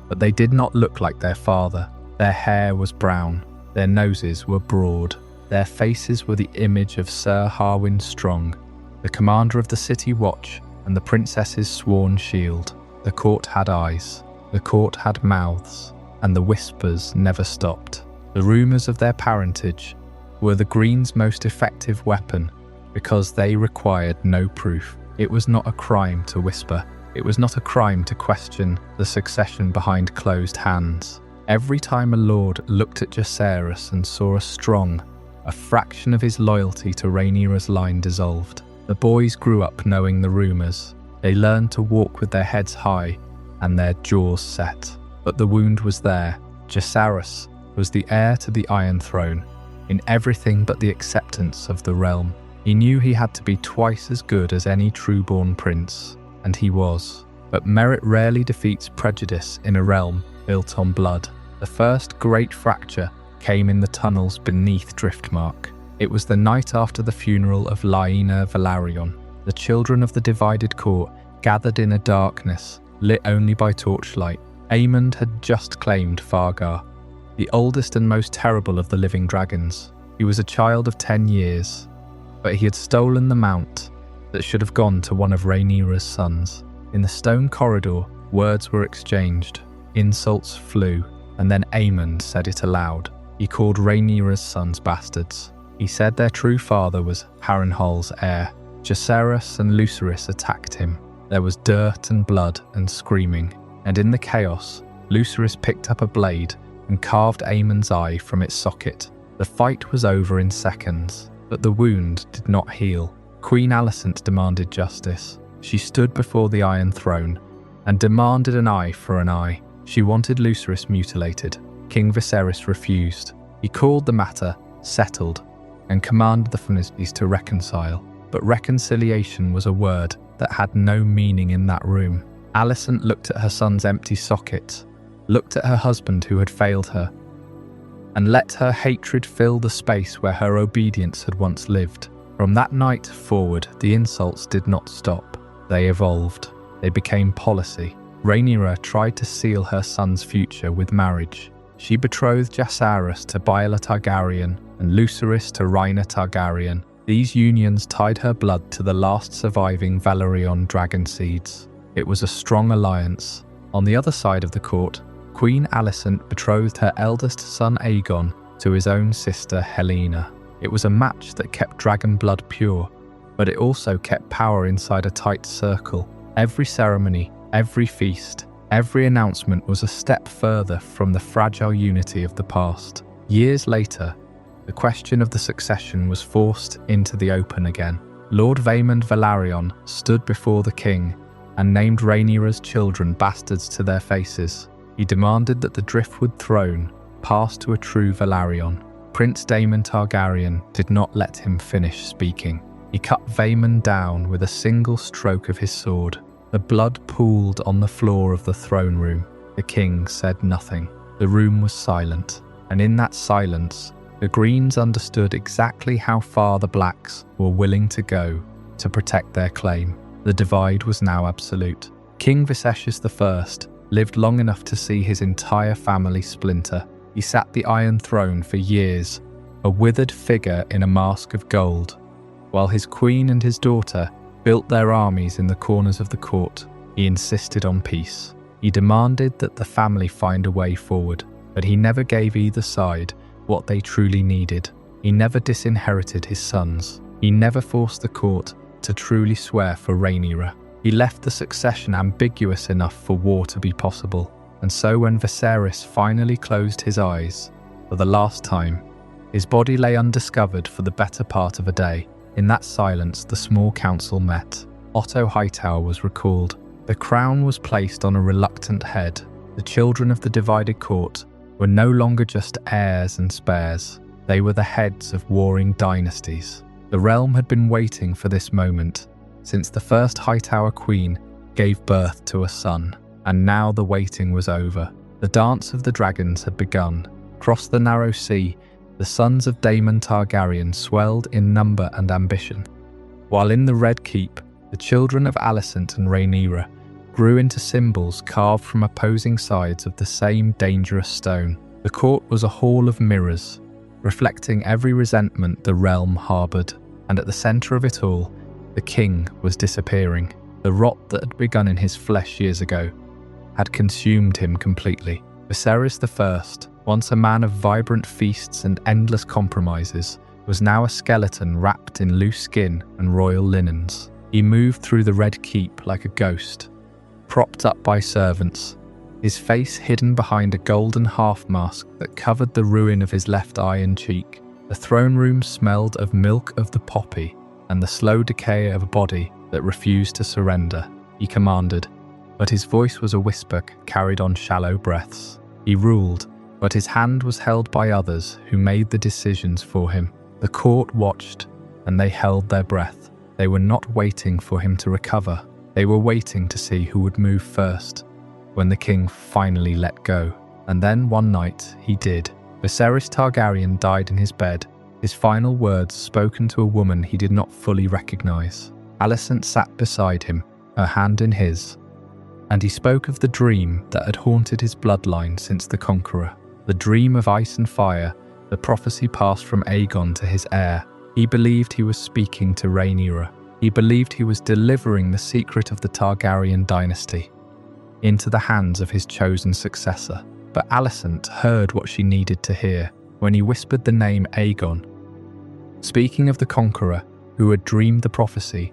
but they did not look like their father. Their hair was brown, their noses were broad, their faces were the image of Sir Harwin Strong, the commander of the City Watch and the princess's sworn shield. The court had eyes, the court had mouths, and the whispers never stopped. The rumours of their parentage were the Green's most effective weapon, because they required no proof. It was not a crime to whisper. It was not a crime to question the succession behind closed hands. Every time a lord looked at Jacaerys and saw a strong, a fraction of his loyalty to Rhaenyra's line dissolved. The boys grew up knowing the rumours. They learned to walk with their heads high and their jaws set. But the wound was there. Viserys was the heir to the Iron Throne, in everything but the acceptance of the realm. He knew he had to be twice as good as any true-born prince, and he was. But merit rarely defeats prejudice in a realm built on blood. The first great fracture came in the tunnels beneath Driftmark. It was the night after the funeral of Rhaenyra Velaryon. The children of the divided court gathered in a darkness, lit only by torchlight. Aemond had just claimed Fargar, the oldest and most terrible of the living dragons. He was a child of 10 years, but he had stolen the mount that should have gone to one of Rhaenyra's sons. In the stone corridor, words were exchanged, insults flew, and then Aemond said it aloud. He called Rhaenyra's sons bastards. He said their true father was Harrenhal's heir. Viserys and Lucerys attacked him. There was dirt and blood and screaming, and in the chaos, Lucerys picked up a blade and carved Aemond's eye from its socket. The fight was over in seconds, but the wound did not heal. Queen Alicent demanded justice. She stood before the Iron Throne and demanded an eye for an eye. She wanted Lucerys mutilated. King Viserys refused. He called the matter settled and commanded the Fnisbees to reconcile. But reconciliation was a word that had no meaning in that room. Alicent looked at her son's empty socket, looked at her husband who had failed her, and let her hatred fill the space where her obedience had once lived. From that night forward, the insults did not stop. They evolved. They became policy. Rhaenyra tried to seal her son's future with marriage. She betrothed Viserys to Baela Targaryen and Lucerys to Rhaenyra Targaryen. These unions tied her blood to the last surviving Valyrian dragon seeds. It was a strong alliance. On the other side of the court, Queen Alicent betrothed her eldest son Aegon to his own sister Helena. It was a match that kept dragon blood pure, but it also kept power inside a tight circle. Every ceremony, every feast, every announcement was a step further from the fragile unity of the past. Years later, the question of the succession was forced into the open again. Lord Vaemond Velaryon stood before the king and named Rhaenyra's children bastards to their faces. He demanded that the Driftwood throne pass to a true Velaryon. Prince Daemon Targaryen did not let him finish speaking. He cut Vaemond down with a single stroke of his sword. The blood pooled on the floor of the throne room. The king said nothing. The room was silent, and in that silence, the Greens understood exactly how far the Blacks were willing to go to protect their claim. The divide was now absolute. King Viserys I lived long enough to see his entire family splinter. He sat the Iron Throne for years, a withered figure in a mask of gold, while his queen and his daughter built their armies in the corners of the court. He insisted on peace. He demanded that the family find a way forward, but he never gave either side what they truly needed. He never disinherited his sons. He never forced the court to truly swear for Rhaenyra. He left the succession ambiguous enough for war to be possible. And so when Viserys finally closed his eyes, for the last time, his body lay undiscovered for the better part of a day. In that silence, the small council met. Otto Hightower was recalled. The crown was placed on a reluctant head. The children of the divided court were no longer just heirs and spares. They were the heads of warring dynasties. The realm had been waiting for this moment since the first Hightower queen gave birth to a son, and now the waiting was over. The dance of the dragons had begun. Across the narrow sea, the sons of Daemon Targaryen swelled in number and ambition, while in the Red Keep, the children of Alicent and Rhaenyra grew into symbols carved from opposing sides of the same dangerous stone. The court was a hall of mirrors, reflecting every resentment the realm harboured, and at the centre of it all, the king was disappearing. The rot that had begun in his flesh years ago had consumed him completely. Viserys I, once a man of vibrant feasts and endless compromises, was now a skeleton wrapped in loose skin and royal linens. He moved through the Red Keep like a ghost, propped up by servants, his face hidden behind a golden half-mask that covered the ruin of his left eye and cheek. The throne room smelled of milk of the poppy and the slow decay of a body that refused to surrender. he commanded, but his voice was a whisper carried on shallow breaths. He ruled, but his hand was held by others who made the decisions for him. The court watched, and they held their breath. They were not waiting for him to recover. They were waiting to see who would move first, when the king finally let go. And then one night, he did. Viserys Targaryen died in his bed, his final words spoken to a woman he did not fully recognize. Alicent sat beside him, her hand in his, and he spoke of the dream that had haunted his bloodline since the Conqueror. The dream of ice and fire, the prophecy passed from Aegon to his heir. He believed he was speaking to Rhaenyra. He believed he was delivering the secret of the Targaryen dynasty into the hands of his chosen successor. But Alicent heard what she needed to hear when he whispered the name Aegon. Speaking of the Conqueror who had dreamed the prophecy,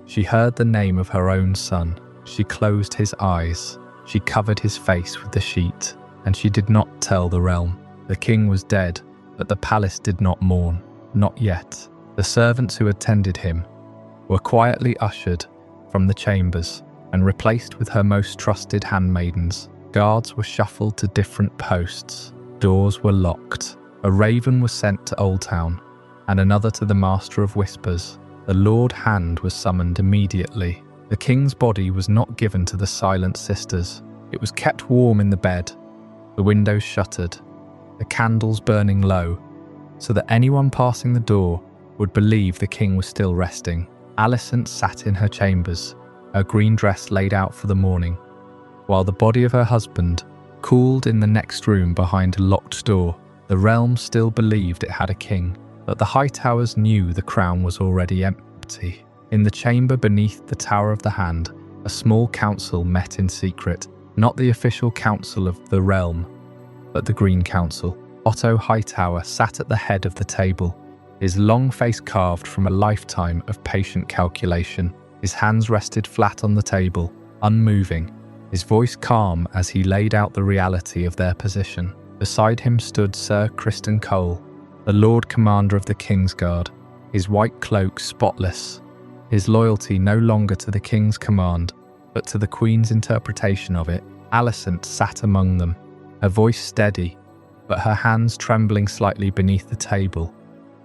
she heard the name of her own son. She closed his eyes. She covered his face with the sheet, and she did not tell the realm. The king was dead, but the palace did not mourn. Not yet. The servants who attended him were quietly ushered from the chambers and replaced with her most trusted handmaidens. Guards were shuffled to different posts. Doors were locked. A raven was sent to Oldtown, and another to the Master of Whispers. The Lord Hand was summoned immediately. The king's body was not given to the Silent Sisters. It was kept warm in the bed, the windows shuttered, the candles burning low, so that anyone passing the door would believe the king was still resting. Alicent sat in her chambers, her green dress laid out for the morning, while the body of her husband cooled in the next room behind a locked door. The realm still believed it had a king, but the Hightowers knew the crown was already empty. In the chamber beneath the Tower of the Hand, a small council met in secret, not the official council of the realm, but the Green Council. Otto Hightower sat at the head of the table, his long face carved from a lifetime of patient calculation. His hands rested flat on the table, unmoving, his voice calm as he laid out the reality of their position. Beside him stood Sir Criston Cole, the Lord Commander of the Kingsguard, his white cloak spotless, his loyalty no longer to the king's command, but to the queen's interpretation of it. Alicent sat among them, her voice steady, but her hands trembling slightly beneath the table,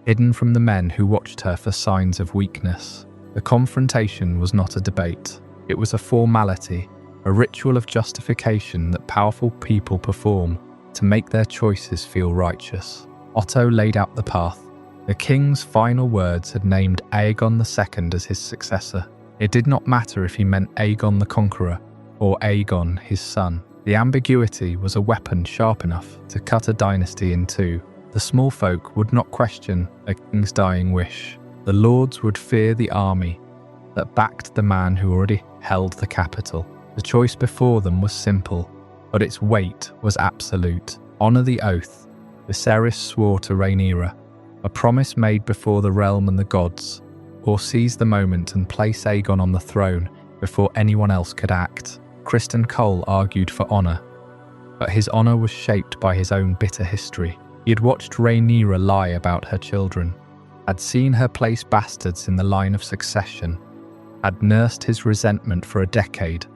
hidden from the men who watched her for signs of weakness. The confrontation was not a debate. It was a formality, a ritual of justification that powerful people perform to make their choices feel righteous. Otto laid out the path. The king's final words had named Aegon II as his successor. It did not matter if he meant Aegon the Conqueror or Aegon, his son. The ambiguity was a weapon sharp enough to cut a dynasty in two. The small folk would not question a king's dying wish. The lords would fear the army that backed the man who already held the capital. The choice before them was simple, but its weight was absolute. Honor the oath Viserys swore to Rhaenyra, a promise made before the realm and the gods, or seize the moment and place Aegon on the throne before anyone else could act. Criston Cole argued for honor, but his honor was shaped by his own bitter history. He had watched Rhaenyra lie about her children, had seen her place bastards in the line of succession, had nursed his resentment for a decade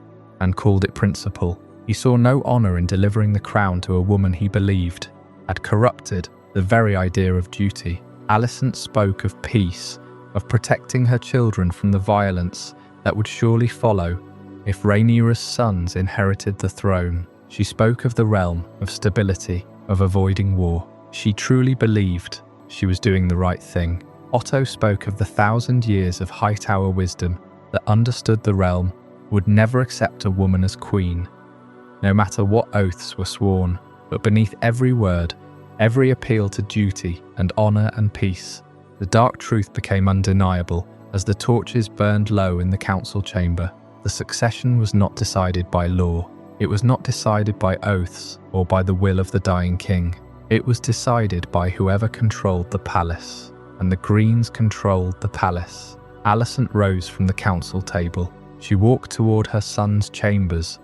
and called it principle. He saw no honor in delivering the crown to a woman he believed had corrupted the very idea of duty. Alicent spoke of peace, of protecting her children from the violence that would surely follow if Rhaenyra's sons inherited the throne. She spoke of the realm, of stability, of avoiding war. She truly believed she was doing the right thing. Otto spoke of the 1,000 years of Hightower wisdom that understood the realm would never accept a woman as queen, no matter what oaths were sworn. But beneath every word, every appeal to duty and honor and peace, the dark truth became undeniable as the torches burned low in the council chamber. The succession was not decided by law. It was not decided by oaths or by the will of the dying king. It was decided by whoever controlled the palace, and the Greens controlled the palace. Alicent rose from the council table. She walked toward her son's chambers,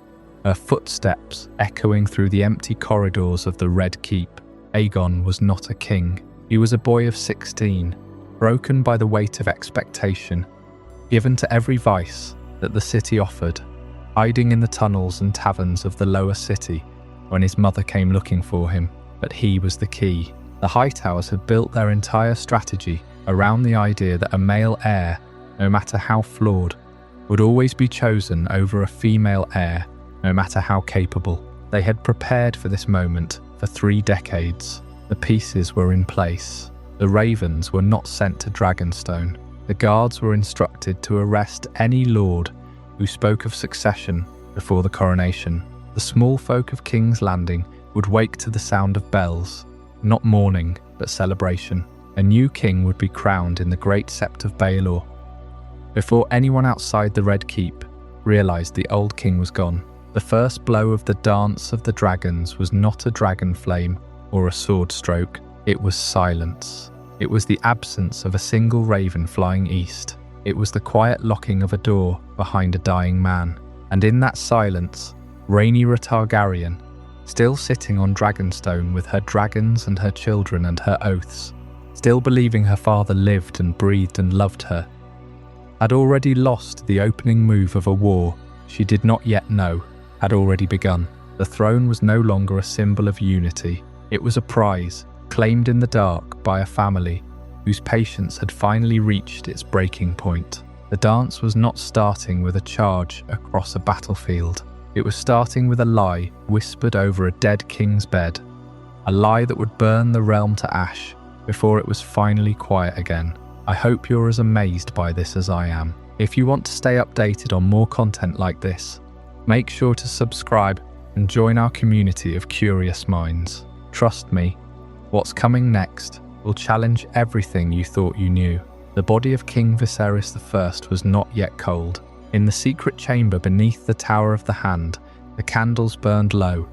her footsteps echoing through the empty corridors of the Red Keep. Aegon was not a king. He was a boy of 16, broken by the weight of expectation, given to every vice that the city offered, hiding in the tunnels and taverns of the lower city when his mother came looking for him. But he was the key. The Hightowers had built their entire strategy around the idea that a male heir, no matter how flawed, would always be chosen over a female heir, no matter how capable. They had prepared for this moment for 3 decades. The pieces were in place. The ravens were not sent to Dragonstone. The guards were instructed to arrest any lord who spoke of succession before the coronation. The small folk of King's Landing would wake to the sound of bells, not mourning, but celebration. A new king would be crowned in the great sept of Baelor. Before anyone outside the Red Keep realised the old king was gone, the first blow of the Dance of the Dragons was not a dragon flame or a sword stroke. It was silence. It was the absence of a single raven flying east. It was the quiet locking of a door behind a dying man. And in that silence, Rhaenyra Targaryen, still sitting on Dragonstone with her dragons and her children and her oaths, still believing her father lived and breathed and loved her, had already lost. The opening move of a war she did not yet know had already begun. The throne was no longer a symbol of unity. It was a prize, claimed in the dark by a family whose patience had finally reached its breaking point. The dance was not starting with a charge across a battlefield. It was starting with a lie whispered over a dead king's bed, a lie that would burn the realm to ash before it was finally quiet again. I hope you're as amazed by this as I am. If you want to stay updated on more content like this, make sure to subscribe and join our community of curious minds. Trust me, what's coming next will challenge everything you thought you knew. The body of King Viserys I was not yet cold. In the secret chamber beneath the Tower of the Hand, the candles burned low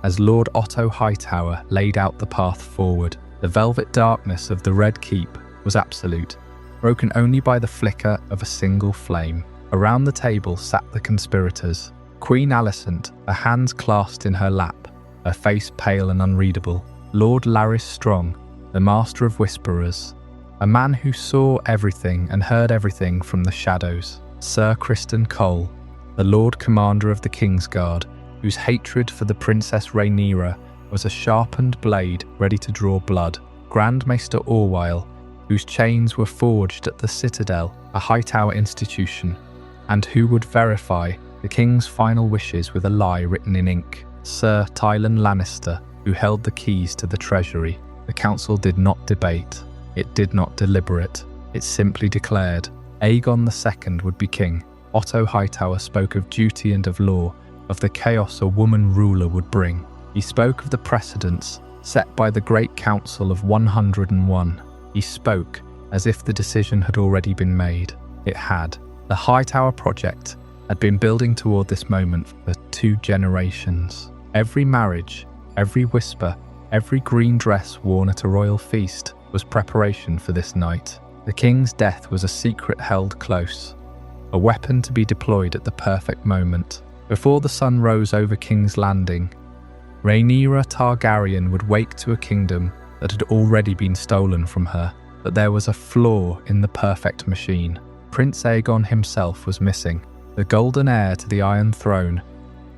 as Lord Otto Hightower laid out the path forward. The velvet darkness of the Red Keep was absolute, broken only by the flicker of a single flame. Around the table sat the conspirators. Queen Alicent, her hands clasped in her lap, her face pale and unreadable. Lord Larys Strong, the Master of Whisperers, a man who saw everything and heard everything from the shadows. Sir Criston Cole, the Lord Commander of the Kingsguard, whose hatred for the Princess Rhaenyra was a sharpened blade ready to draw blood. Grand Maester Orwyle, whose chains were forged at the Citadel, a Hightower institution, and who would verify the king's final wishes with a lie written in ink. Sir Tylan Lannister, who held the keys to the treasury. The council did not debate. It did not deliberate. It simply declared Aegon II would be king. Otto Hightower spoke of duty and of law, of the chaos a woman ruler would bring. He spoke of the precedents set by the Great Council of 101. He spoke as if the decision had already been made. It had. The Hightower project had been building toward this moment for 2 generations. Every marriage, every whisper, every green dress worn at a royal feast was preparation for this night. The king's death was a secret held close, a weapon to be deployed at the perfect moment. Before the sun rose over King's Landing, Rhaenyra Targaryen would wake to a kingdom that had already been stolen from her. But there was a flaw in the perfect machine. Prince Aegon himself was missing. The golden heir to the Iron Throne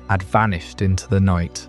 had vanished into the night,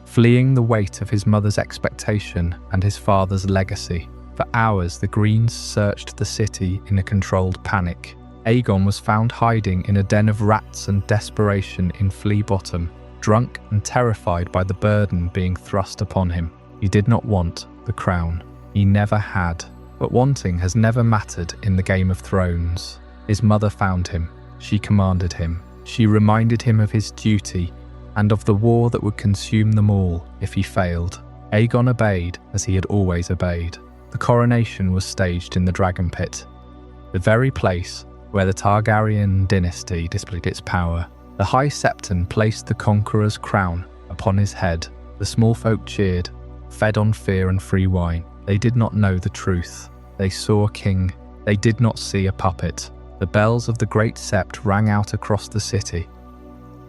fleeing the weight of his mother's expectation and his father's legacy. For hours, the Greens searched the city in a controlled panic. Aegon was found hiding in a den of rats and desperation in Flea Bottom, drunk and terrified by the burden being thrust upon him. He did not want the crown. He never had. But wanting has never mattered in the Game of Thrones. His mother found him. She commanded him. She reminded him of his duty and of the war that would consume them all if he failed. Aegon obeyed as he had always obeyed. The coronation was staged in the Dragon Pit, the very place where the Targaryen dynasty displayed its power. The High Septon placed the conqueror's crown upon his head. The small folk cheered, fed on fear and free wine. They did not know the truth. They saw a king. They did not see a puppet. The bells of the Great Sept rang out across the city,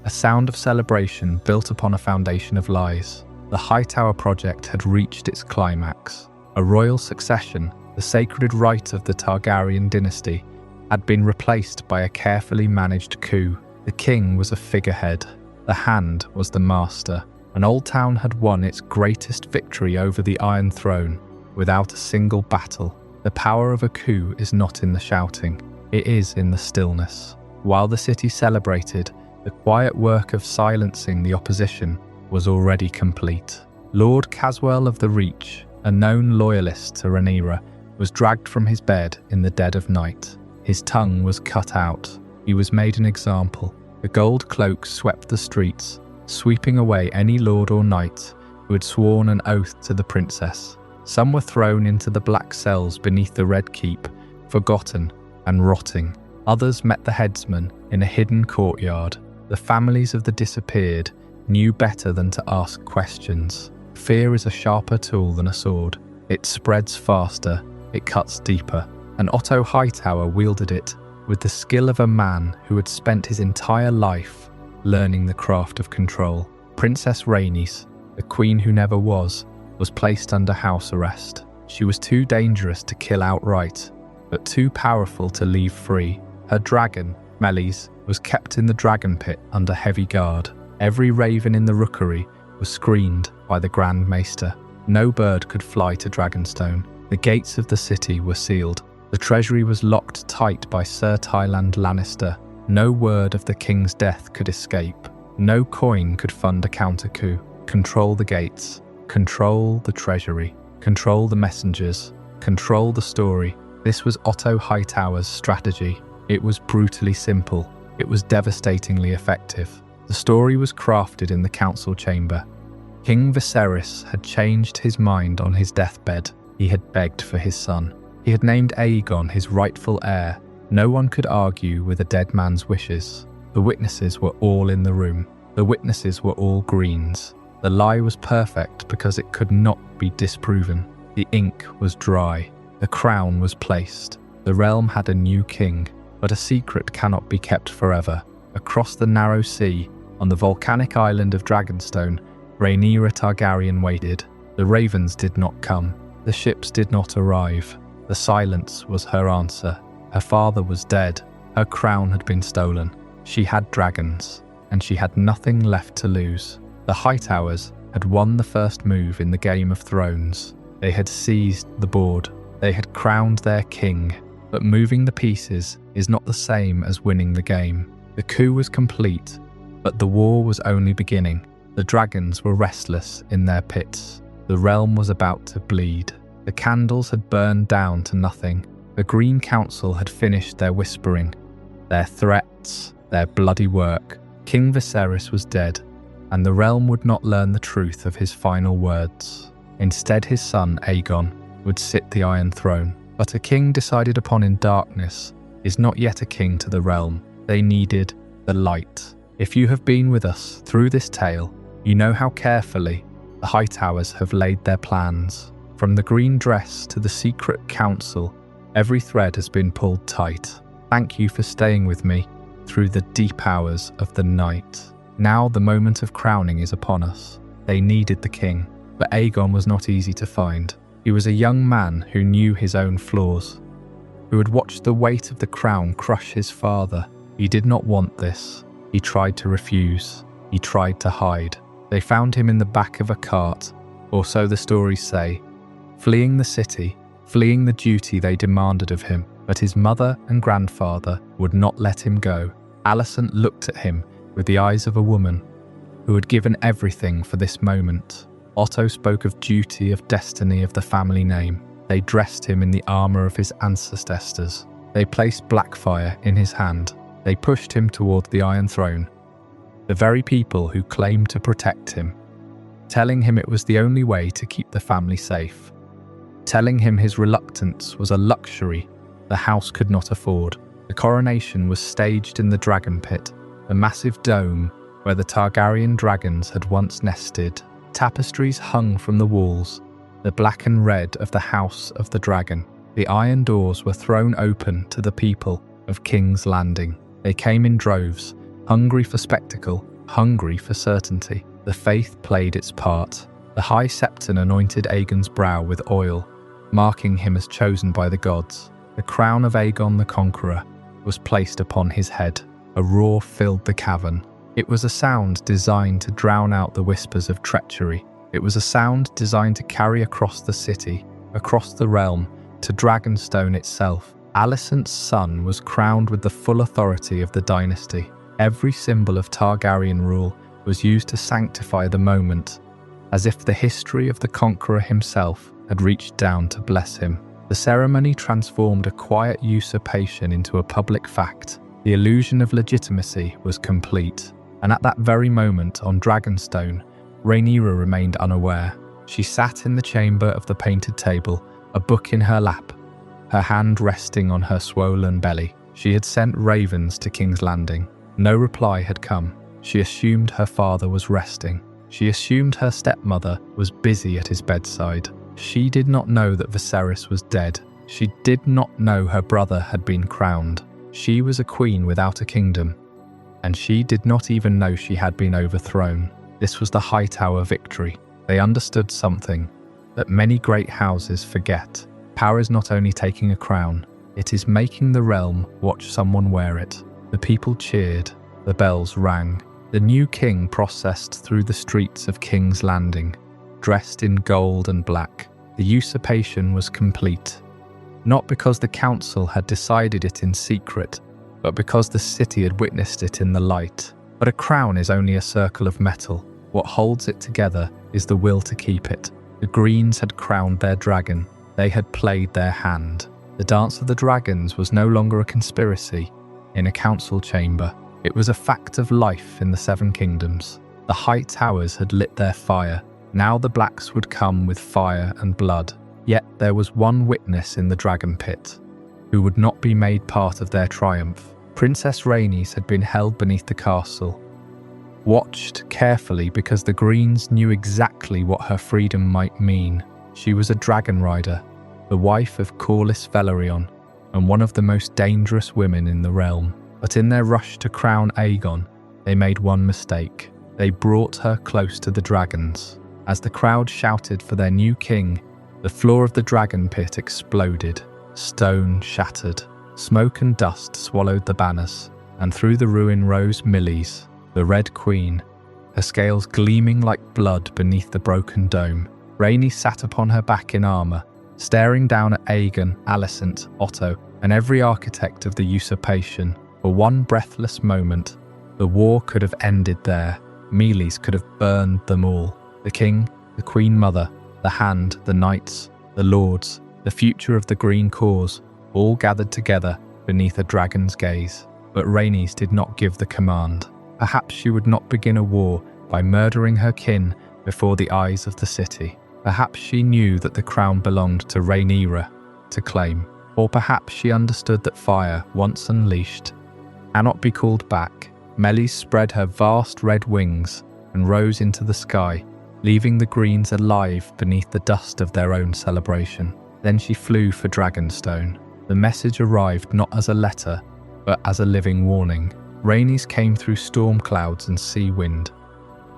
a sound of celebration built upon a foundation of lies. The Hightower project had reached its climax. A royal succession, the sacred right of the Targaryen dynasty, had been replaced by a carefully managed coup. The king was a figurehead. The hand was the master. And Oldtown had won its greatest victory over the Iron Throne without a single battle. The power of a coup is not in the shouting. It is in the stillness. While the city celebrated, the quiet work of silencing the opposition was already complete. Lord Caswell of the Reach, a known loyalist to Rhaenyra, was dragged from his bed in the dead of night. His tongue was cut out. He was made an example. The gold cloak swept the streets, sweeping away any lord or knight who had sworn an oath to the princess. Some were thrown into the black cells beneath the Red Keep, forgotten and rotting. Others met the headsman in a hidden courtyard. The families of the disappeared knew better than to ask questions. Fear is a sharper tool than a sword. It spreads faster, it cuts deeper, and Otto Hightower wielded it with the skill of a man who had spent his entire life learning the craft of control. Princess Rhaenys, the queen who never was placed under house arrest. She was too dangerous to kill outright, but too powerful to leave free. Her dragon, Melis, was kept in the dragon pit under heavy guard. Every raven in the rookery was screened by the Grand Maester. No bird could fly to Dragonstone. The gates of the city were sealed. The treasury was locked tight by Sir Tyland Lannister. No word of the king's death could escape. No coin could fund a counter-coup. Control the gates. Control the treasury. Control the messengers. Control the story. This was Otto Hightower's strategy. It was brutally simple. It was devastatingly effective. The story was crafted in the council chamber. King Viserys had changed his mind on his deathbed. He had begged for his son. He had named Aegon his rightful heir. No one could argue with a dead man's wishes. The witnesses were all in the room. The witnesses were all Greens. The lie was perfect because it could not be disproven. The ink was dry. The crown was placed. The realm had a new king, but a secret cannot be kept forever. Across the narrow sea, on the volcanic island of Dragonstone, Rhaenyra Targaryen waited. The ravens did not come. The ships did not arrive. The silence was her answer. Her father was dead. Her crown had been stolen. She had dragons, and she had nothing left to lose. The Hightowers had won the first move in the Game of Thrones. They had seized the board. They had crowned their king. But moving the pieces is not the same as winning the game. The coup was complete, but the war was only beginning. The dragons were restless in their pits. The realm was about to bleed. The candles had burned down to nothing. The Green Council had finished their whispering, their threats, their bloody work. King Viserys was dead, and the realm would not learn the truth of his final words. Instead, his son, Aegon, would sit the Iron Throne. But a king decided upon in darkness is not yet a king to the realm. They needed the light. If you have been with us through this tale, you know how carefully the Hightowers have laid their plans. From the green dress to the secret council, every thread has been pulled tight. Thank you for staying with me through the deep hours of the night. Now the moment of crowning is upon us. They needed the king, but Aegon was not easy to find. He was a young man who knew his own flaws, who had watched the weight of the crown crush his father. He did not want this. He tried to refuse. He tried to hide. They found him in the back of a cart, or so the stories say, fleeing the city, fleeing the duty they demanded of him. But his mother and grandfather would not let him go. Alicent looked at him with the eyes of a woman who had given everything for this moment. Otto spoke of duty, of destiny, of the family name. They dressed him in the armour of his ancestors. They placed Blackfire in his hand. They pushed him toward the Iron Throne. The very people who claimed to protect him, telling him it was the only way to keep the family safe, telling him his reluctance was a luxury the house could not afford. The coronation was staged in the Dragon Pit, the massive dome where the Targaryen dragons had once nested. Tapestries hung from the walls, the black and red of the House of the Dragon. The iron doors were thrown open to the people of King's Landing. They came in droves, hungry for spectacle, hungry for certainty. The faith played its part. The High Septon anointed Aegon's brow with oil, marking him as chosen by the gods. The crown of Aegon the Conqueror was placed upon his head. A roar filled the cavern. It was a sound designed to drown out the whispers of treachery. It was a sound designed to carry across the city, across the realm, to Dragonstone itself. Alicent's son was crowned with the full authority of the dynasty. Every symbol of Targaryen rule was used to sanctify the moment, as if the history of the conqueror himself had reached down to bless him. The ceremony transformed a quiet usurpation into a public fact. The illusion of legitimacy was complete, and at that very moment on Dragonstone, Rhaenyra remained unaware. She sat in the chamber of the painted table, a book in her lap, her hand resting on her swollen belly. She had sent ravens to King's Landing. No reply had come. She assumed her father was resting. She assumed her stepmother was busy at his bedside. She did not know that Viserys was dead. She did not know her brother had been crowned. She was a queen without a kingdom, and she did not even know she had been overthrown. This was the Hightower victory. They understood something that many great houses forget. Power is not only taking a crown, it is making the realm watch someone wear it. The people cheered, the bells rang. The new king processed through the streets of King's Landing, dressed in gold and black. The usurpation was complete, not because the council had decided it in secret, but because the city had witnessed it in the light. But a crown is only a circle of metal. What holds it together is the will to keep it. The Greens had crowned their dragon. They had played their hand. The Dance of the Dragons was no longer a conspiracy in a council chamber. It was a fact of life in the Seven Kingdoms. The Hightowers had lit their fire. Now the Blacks would come with fire and blood. Yet there was one witness in the Dragon Pit who would not be made part of their triumph. Princess Rhaenys had been held beneath the castle, watched carefully because the Greens knew exactly what her freedom might mean. She was a dragon rider, the wife of Corlys Velaryon, and one of the most dangerous women in the realm. But in their rush to crown Aegon, they made one mistake. They brought her close to the dragons. As the crowd shouted for their new king, the floor of the dragon pit exploded. Stone shattered. Smoke and dust swallowed the banners, and through the ruin rose Meleys, the Red Queen, her scales gleaming like blood beneath the broken dome. Rhaenys sat upon her back in armour, staring down at Aegon, Alicent, Otto, and every architect of the usurpation. For one breathless moment, the war could have ended there. Meleys could have burned them all. The king, the queen mother, the hand, the knights, the lords, the future of the green cause, all gathered together beneath a dragon's gaze. But Rhaenys did not give the command. Perhaps she would not begin a war by murdering her kin before the eyes of the city. Perhaps she knew that the crown belonged to Rhaenyra to claim. Or perhaps she understood that fire, once unleashed, cannot be called back. Meleys spread her vast red wings and rose into the sky, leaving the Greens alive beneath the dust of their own celebration. Then she flew for Dragonstone. The message arrived not as a letter, but as a living warning. Rhaenys came through storm clouds and sea wind,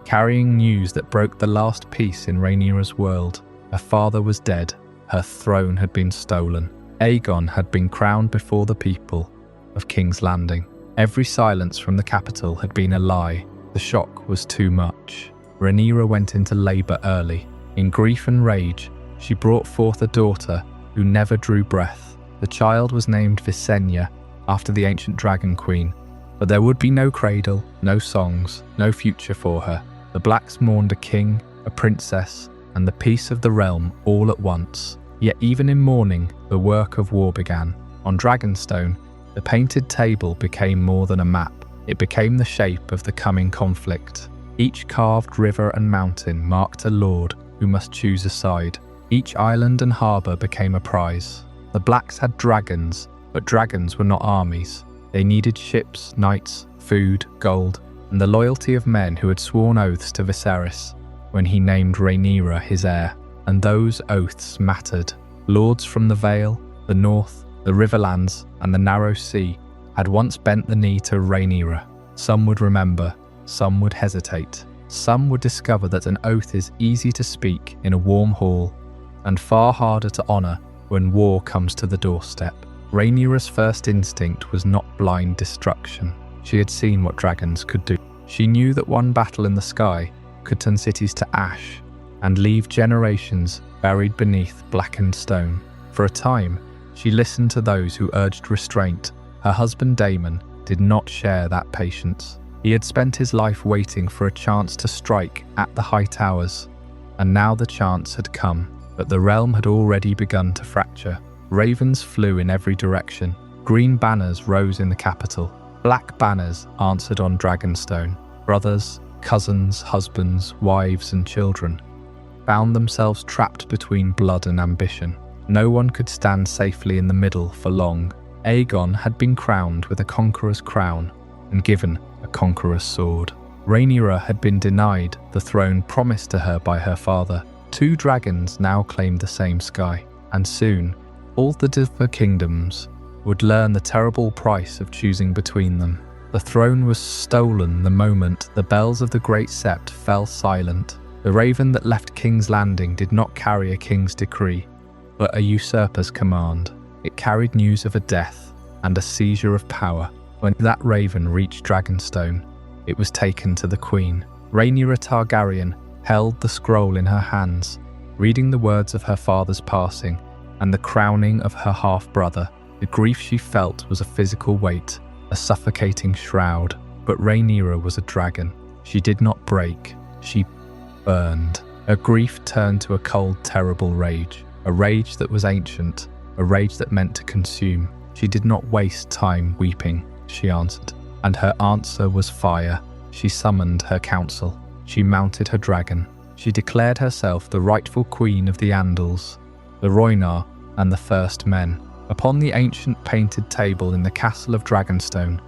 carrying news that broke the last peace in Rhaenyra's world. Her father was dead. Her throne had been stolen. Aegon had been crowned before the people of King's Landing. Every silence from the capital had been a lie. The shock was too much. Rhaenyra went into labour early. In grief and rage, she brought forth a daughter who never drew breath. The child was named Visenya, after the ancient dragon queen. But there would be no cradle, no songs, no future for her. The Blacks mourned a king, a princess, and the peace of the realm all at once. Yet even in mourning, the work of war began. On Dragonstone, the painted table became more than a map. It became the shape of the coming conflict. Each carved river and mountain marked a lord who must choose a side. Each island and harbour became a prize. The Blacks had dragons, but dragons were not armies. They needed ships, knights, food, gold, and the loyalty of men who had sworn oaths to Viserys when he named Rhaenyra his heir. And those oaths mattered. Lords from the Vale, the North, the Riverlands, and the Narrow Sea had once bent the knee to Rhaenyra. Some would remember, some would hesitate. Some would discover that an oath is easy to speak in a warm hall and far harder to honour when war comes to the doorstep. Rhaenyra's first instinct was not blind destruction. She had seen what dragons could do. She knew that one battle in the sky could turn cities to ash and leave generations buried beneath blackened stone. For a time, she listened to those who urged restraint. Her husband Daemon did not share that patience. He had spent his life waiting for a chance to strike at the Hightowers, and now the chance had come. But the realm had already begun to fracture. Ravens flew in every direction. Green banners rose in the capital. Black banners answered on Dragonstone. Brothers, cousins, husbands, wives and children found themselves trapped between blood and ambition. No one could stand safely in the middle for long. Aegon had been crowned with a conqueror's crown and given a conqueror's sword. Rhaenyra had been denied the throne promised to her by her father. 2 dragons now claimed the same sky, and soon all the Devour kingdoms would learn the terrible price of choosing between them. The throne was stolen the moment the bells of the Great Sept fell silent. The raven that left King's Landing did not carry a king's decree, but a usurper's command. It carried news of a death and a seizure of power. When that raven reached Dragonstone, it was taken to the Queen. Rhaenyra Targaryen held the scroll in her hands, reading the words of her father's passing and the crowning of her half-brother. The grief she felt was a physical weight, a suffocating shroud. But Rhaenyra was a dragon. She did not break, she burned. Her grief turned to a cold, terrible rage, a rage that was ancient, a rage that meant to consume. She did not waste time weeping, she answered, and her answer was fire. She summoned her council. She mounted her dragon. She declared herself the rightful queen of the Andals, the Rhaenyra, and the First Men. Upon the ancient painted table in the castle of Dragonstone,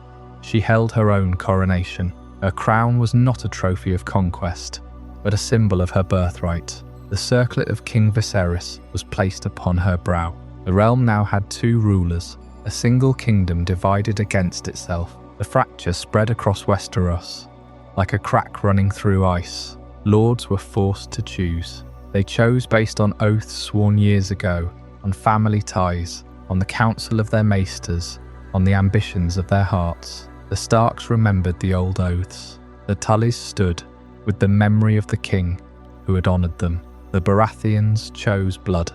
she held her own coronation. Her crown was not a trophy of conquest, but a symbol of her birthright. The circlet of King Viserys was placed upon her brow. The realm now had 2 rulers, a single kingdom divided against itself. The fracture spread across Westeros, like a crack running through ice. Lords were forced to choose. They chose based on oaths sworn years ago, on family ties, on the counsel of their maesters, on the ambitions of their hearts. The Starks remembered the old oaths. The Tullys stood with the memory of the king who had honoured them. The Baratheons chose blood,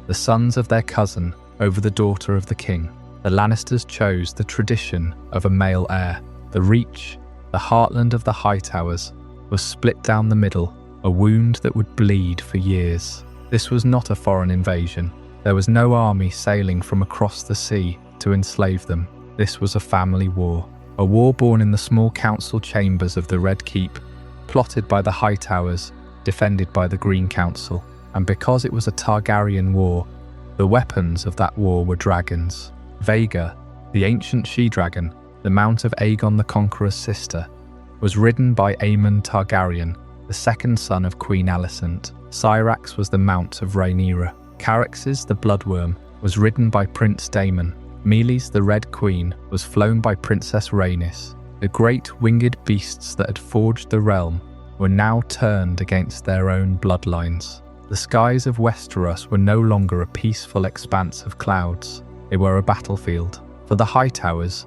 the sons of their cousin over the daughter of the king. The Lannisters chose the tradition of a male heir. The Reach, the heartland of the Hightowers, was split down the middle, a wound that would bleed for years. This was not a foreign invasion. There was no army sailing from across the sea to enslave them. This was a family war. A war born in the small council chambers of the Red Keep, plotted by the Hightowers, defended by the Green Council. And because it was a Targaryen war, the weapons of that war were dragons. Vhagar, the ancient she-dragon, the mount of Aegon the Conqueror's sister, was ridden by Aemon Targaryen, the second son of Queen Alicent. Syrax was the mount of Rhaenyra. Caraxes, the bloodworm, was ridden by Prince Daemon. Melis, the Red Queen, was flown by Princess Rhaenys. The great winged beasts that had forged the realm were now turned against their own bloodlines. The skies of Westeros were no longer a peaceful expanse of clouds. They were a battlefield. For the Hightowers,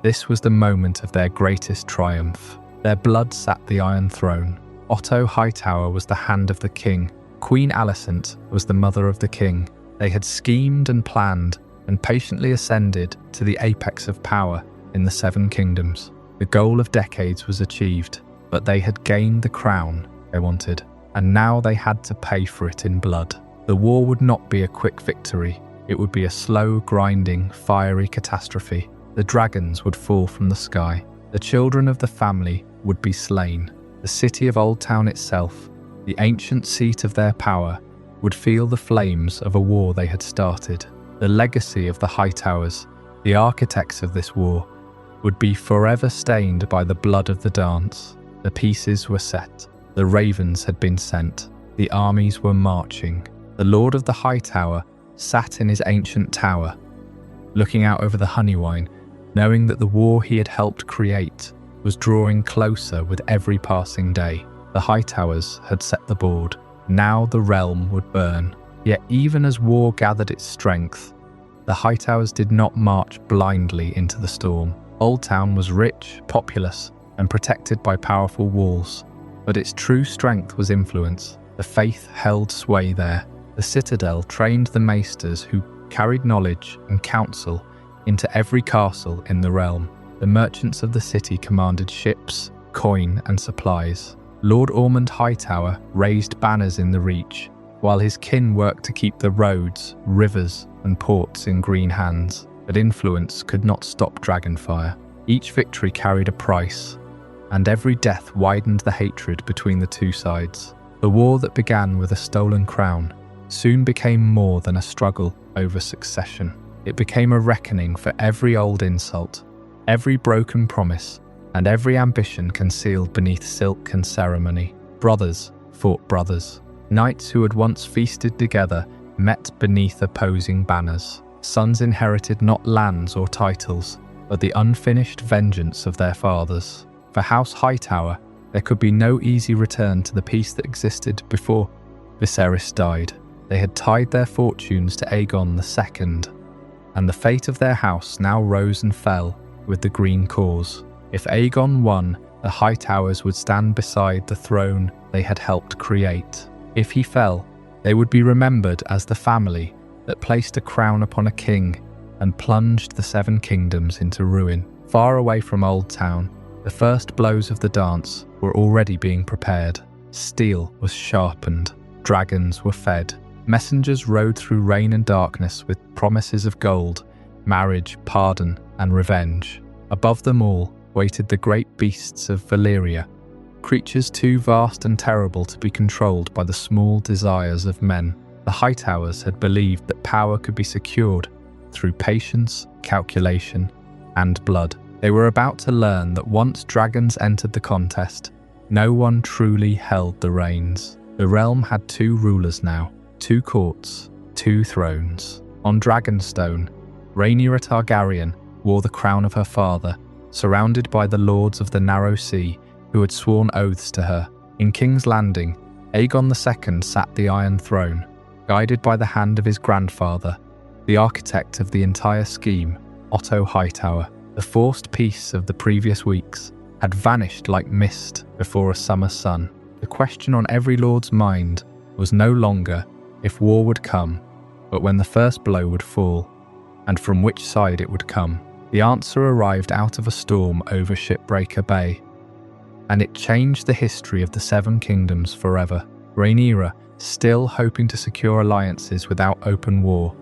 this was the moment of their greatest triumph. Their blood sat the Iron Throne. Otto Hightower was the hand of the king. Queen Alicent was the mother of the king. They had schemed and planned and patiently ascended to the apex of power in the 7 kingdoms. The goal of decades was achieved, but they had gained the crown they wanted, and now they had to pay for it in blood. The war would not be a quick victory. It would be a slow, grinding, fiery catastrophe. The dragons would fall from the sky. The children of the family would be slain. The city of Oldtown itself, the ancient seat of their power, would feel the flames of a war they had started. The legacy of the Hightowers, the architects of this war, would be forever stained by the blood of the dance. The pieces were set. The ravens had been sent. The armies were marching. The Lord of the Hightower sat in his ancient tower, looking out over the Honeywine, knowing that the war he had helped create was drawing closer with every passing day. The Hightowers had set the board. Now the realm would burn. Yet even as war gathered its strength, The Hightowers did not march blindly into the storm. Oldtown was rich, populous, and protected by powerful walls, but its true strength was influence. The faith held sway there. The Citadel trained the maesters who carried knowledge and counsel into every castle in the realm. The merchants of the city commanded ships, coin, and supplies. Lord Ormond Hightower raised banners in the Reach, while his kin worked to keep the roads, rivers, and ports in green hands. But influence could not stop Dragonfire. Each victory carried a price, and every death widened the hatred between the two sides. The war that began with a stolen crown soon became more than a struggle over succession. It became a reckoning for every old insult, every broken promise, and every ambition concealed beneath silk and ceremony. Brothers fought brothers. Knights who had once feasted together met beneath opposing banners. Sons inherited not lands or titles, but the unfinished vengeance of their fathers. For House Hightower, there could be no easy return to the peace that existed before Viserys died. They had tied their fortunes to Aegon II, and the fate of their house now rose and fell with the Green cause. If Aegon won, the Hightowers would stand beside the throne they had helped create. If he fell, they would be remembered as the family that placed a crown upon a king and plunged the Seven Kingdoms into ruin. Far away from Oldtown, the first blows of the dance were already being prepared. Steel was sharpened, dragons were fed, messengers rode through rain and darkness with promises of gold, marriage, pardon, and revenge. Above them all waited the great beasts of Valyria, creatures too vast and terrible to be controlled by the small desires of men. The Hightowers had believed that power could be secured through patience, calculation, and blood. They were about to learn that once dragons entered the contest, no one truly held the reins. The realm had two rulers now, two courts, two thrones. On Dragonstone, Rhaenyra Targaryen wore the crown of her father, surrounded by the lords of the Narrow Sea who had sworn oaths to her. In King's Landing, Aegon II sat the Iron Throne, guided by the hand of his grandfather, the architect of the entire scheme, Otto Hightower. The forced peace of the previous weeks had vanished like mist before a summer sun. The question on every lord's mind was no longer if war would come, but when the first blow would fall, and from which side it would come. The answer arrived out of a storm over Shipbreaker Bay, and it changed the history of the Seven Kingdoms forever. Rhaenyra, still hoping to secure alliances without open war,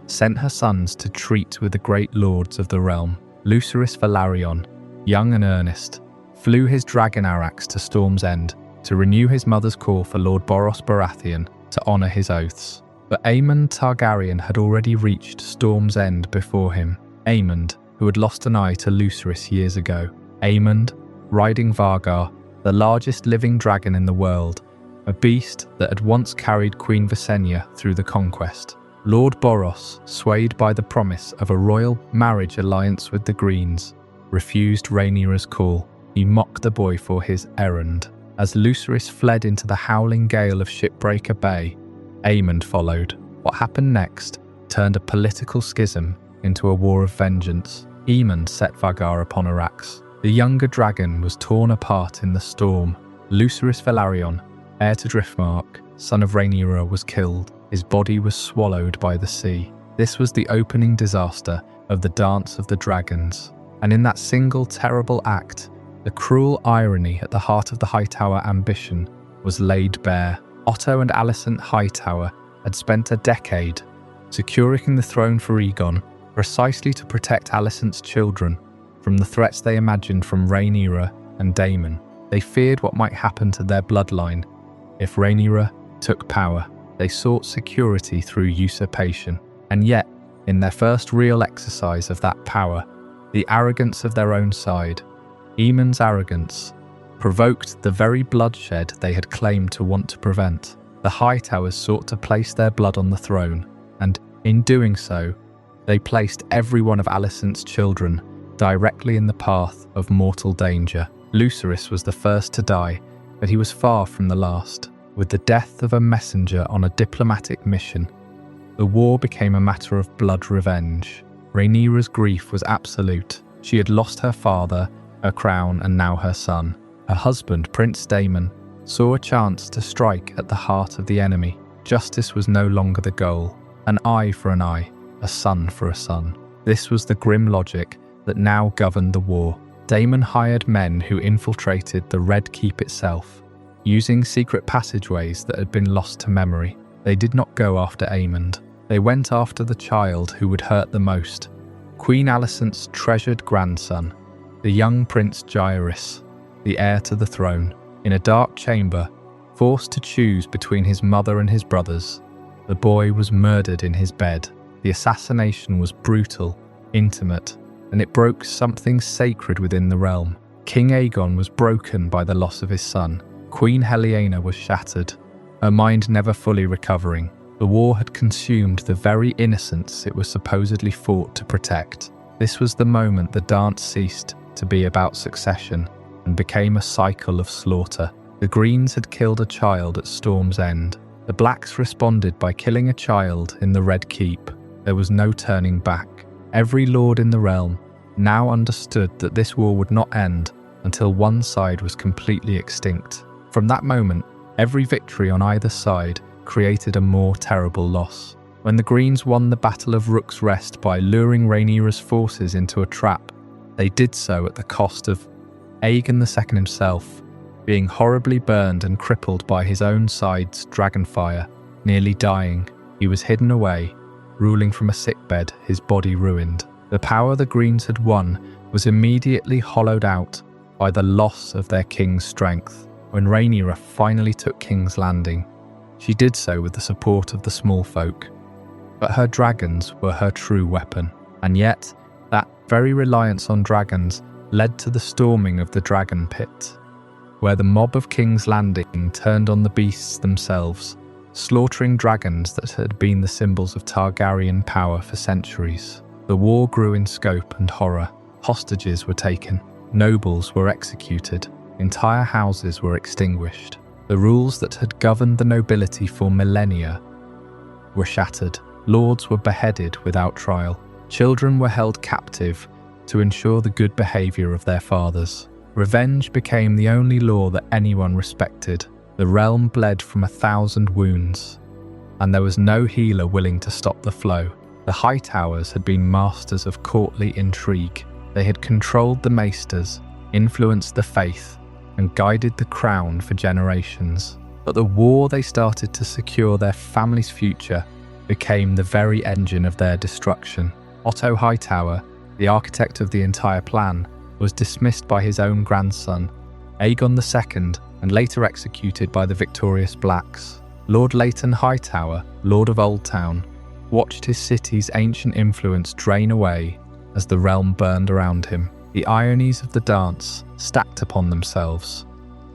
sent her sons to treat with the great lords of the realm. Lucerys Velaryon, young and earnest, flew his dragon Arax to Storm's End to renew his mother's call for Lord Boros Baratheon to honour his oaths. But Aemond Targaryen had already reached Storm's End before him. Aemond, who had lost an eye to Lucerys years ago. Aemond, riding Vargar, the largest living dragon in the world, a beast that had once carried Queen Visenya through the conquest. Lord Boros, swayed by the promise of a royal marriage alliance with the Greens, refused Rhaenyra's call. He mocked the boy for his errand. As Lucerys fled into the howling gale of Shipbreaker Bay, Aemond followed. What happened next turned a political schism into a war of vengeance. Aemond set Vargar upon Arax. The younger dragon was torn apart in the storm. Lucerys Velaryon, heir to Driftmark, son of Rhaenyra, was killed. His body was swallowed by the sea. This was the opening disaster of the Dance of the Dragons. And in that single terrible act, the cruel irony at the heart of the Hightower ambition was laid bare. Otto and Alicent Hightower had spent a decade securing the throne for Aegon, precisely to protect Alicent's children from the threats they imagined from Rhaenyra and Daemon. They feared what might happen to their bloodline if Rhaenyra took power. They sought security through usurpation. And yet, in their first real exercise of that power, the arrogance of their own side, Aemond's arrogance, provoked the very bloodshed they had claimed to want to prevent. The Hightowers sought to place their blood on the throne, and in doing so, they placed every one of Alicent's children directly in the path of mortal danger. Lucerys was the first to die, but he was far from the last. With the death of a messenger on a diplomatic mission, The war became a matter of blood revenge. Rhaenyra's grief was absolute. She had lost her father, her crown, and now her son. Her husband, Prince Daemon, saw a chance to strike at the heart of the enemy. Justice was no longer the goal. An eye for an eye, a son for a son. This was the grim logic that now governed the war. Daemon hired men who infiltrated the Red Keep itself, using secret passageways that had been lost to memory. They did not go after Aemond. They went after the child who would hurt the most, Queen Alicent's treasured grandson, the young Prince Jaehaerys, the heir to the throne. In a dark chamber, forced to choose between his mother and his brothers, the boy was murdered in his bed. The assassination was brutal, intimate, and it broke something sacred within the realm. King Aegon was broken by the loss of his son. Queen Helaena was shattered, her mind never fully recovering. The war had consumed the very innocence it was supposedly fought to protect. This was the moment the dance ceased to be about succession and became a cycle of slaughter. The Greens had killed a child at Storm's End. The Blacks responded by killing a child in the Red Keep. There was no turning back. Every lord in the realm now understood that this war would not end until one side was completely extinct. From that moment, every victory on either side created a more terrible loss. When the Greens won the Battle of Rook's Rest by luring Rhaenyra's forces into a trap, they did so at the cost of Aegon II himself, being horribly burned and crippled by his own side's dragonfire. Nearly dying, he was hidden away, ruling from a sickbed, his body ruined. The power the Greens had won was immediately hollowed out by the loss of their king's strength. When Rhaenyra finally took King's Landing, she did so with the support of the small folk. But her dragons were her true weapon, and yet that very reliance on dragons led to the storming of the Dragon Pit, where the mob of King's Landing turned on the beasts themselves, slaughtering dragons that had been the symbols of Targaryen power for centuries. The war grew in scope and horror. Hostages were taken, nobles were executed, entire houses were extinguished. The rules that had governed the nobility for millennia were shattered. Lords were beheaded without trial. Children were held captive to ensure the good behaviour of their fathers. Revenge became the only law that anyone respected. The realm bled from 1,000 wounds, and there was no healer willing to stop the flow. The Hightowers had been masters of courtly intrigue. They had controlled the maesters, influenced the faith, and guided the crown for generations. But the war they started to secure their family's future became the very engine of their destruction. Otto Hightower, the architect of the entire plan, was dismissed by his own grandson, Aegon II, and later executed by the victorious Blacks. Lord Leighton Hightower, Lord of Oldtown, watched his city's ancient influence drain away as the realm burned around him. The ironies of the dance stacked upon themselves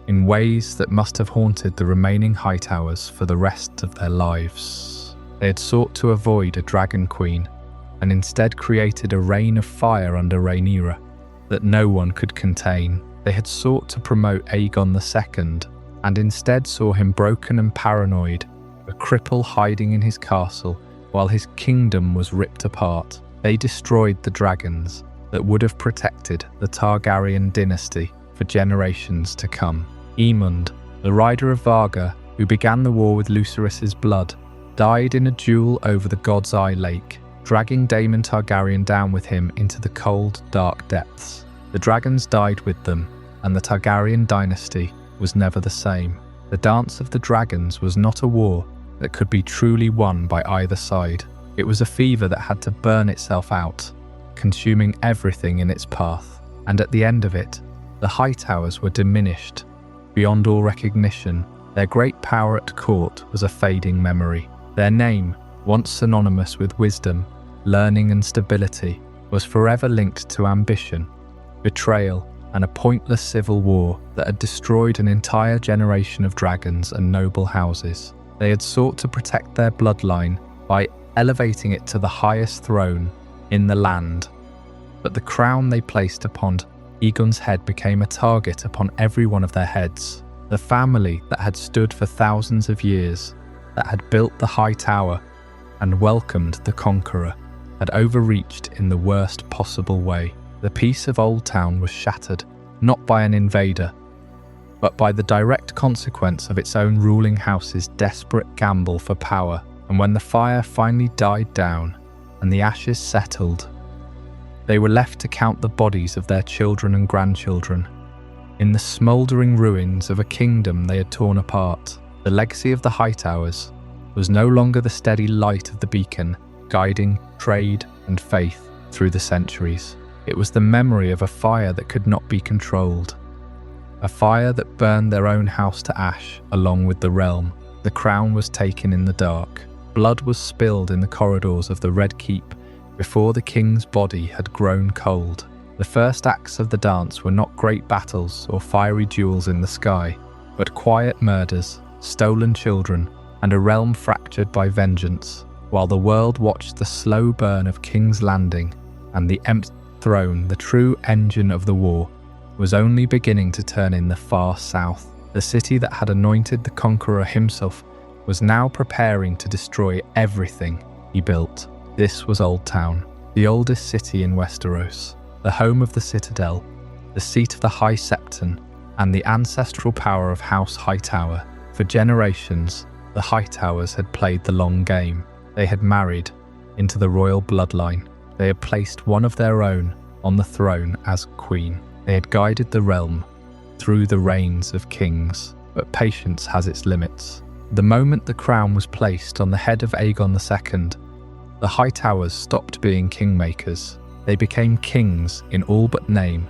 in ways that must have haunted the remaining Hightowers for the rest of their lives. They had sought to avoid a dragon queen and instead created a reign of fire under Rhaenyra that no one could contain. They had sought to promote Aegon II and instead saw him broken and paranoid, a cripple hiding in his castle while his kingdom was ripped apart. They destroyed the dragons that would have protected the Targaryen dynasty for generations to come. Aemond, the rider of Varga, who began the war with Lucerys's blood, died in a duel over the God's Eye Lake, dragging Daemon Targaryen down with him into the cold, dark depths. The dragons died with them, and the Targaryen dynasty was never the same. The Dance of the Dragons was not a war that could be truly won by either side. It was a fever that had to burn itself out, consuming everything in its path. And at the end of it, the Hightowers were diminished beyond all recognition. Their great power at court was a fading memory. Their name, once synonymous with wisdom, learning and stability, was forever linked to ambition, betrayal, and a pointless civil war that had destroyed an entire generation of dragons and noble houses. They had sought to protect their bloodline by elevating it to the highest throne in the land, but the crown they placed upon Aegon's head became a target upon every one of their heads. The family that had stood for thousands of years, that had built the High Tower, and welcomed the conqueror, had overreached in the worst possible way. The peace of Oldtown was shattered, not by an invader, but by the direct consequence of its own ruling house's desperate gamble for power. And when the fire finally died down and the ashes settled, they were left to count the bodies of their children and grandchildren in the smouldering ruins of a kingdom they had torn apart. The legacy of the Hightowers was no longer the steady light of the beacon, guiding trade and faith through the centuries. It was the memory of a fire that could not be controlled, a fire that burned their own house to ash along with the realm. The crown was taken in the dark. Blood was spilled in the corridors of the Red Keep before the king's body had grown cold. The first acts of the dance were not great battles or fiery duels in the sky, but quiet murders, stolen children, and a realm fractured by vengeance, while the world watched the slow burn of King's Landing and the empty throne. The true engine of the war was only beginning to turn in the far south. The city that had anointed the conqueror himself was now preparing to destroy everything he built. This was Oldtown, the oldest city in Westeros, the home of the Citadel, the seat of the High Septon, and the ancestral power of House Hightower. For generations, the Hightowers had played the long game. They had married into the royal bloodline. They had placed one of their own on the throne as queen. They had guided the realm through the reigns of kings. But patience has its limits. The moment the crown was placed on the head of Aegon II, the Hightowers stopped being kingmakers. They became kings in all but name,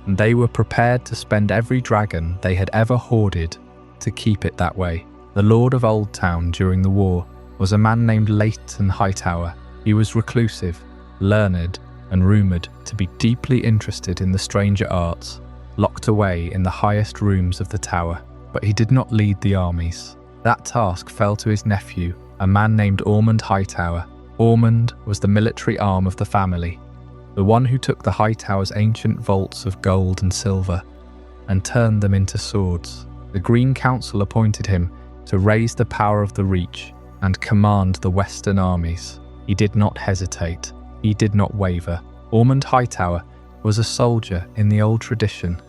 and they were prepared to spend every dragon they had ever hoarded to keep it that way. The Lord of Oldtown during the war was a man named Leighton Hightower. He was reclusive, learned, and rumoured to be deeply interested in the stranger arts, locked away in the highest rooms of the tower. But he did not lead the armies. That task fell to his nephew, a man named Ormond Hightower. Ormond was the military arm of the family, the one who took the Hightower's ancient vaults of gold and silver and turned them into swords. The Green Council appointed him to raise the power of the Reach and command the Western armies. He did not hesitate. He did not waver. Ormond Hightower was a soldier in the old tradition,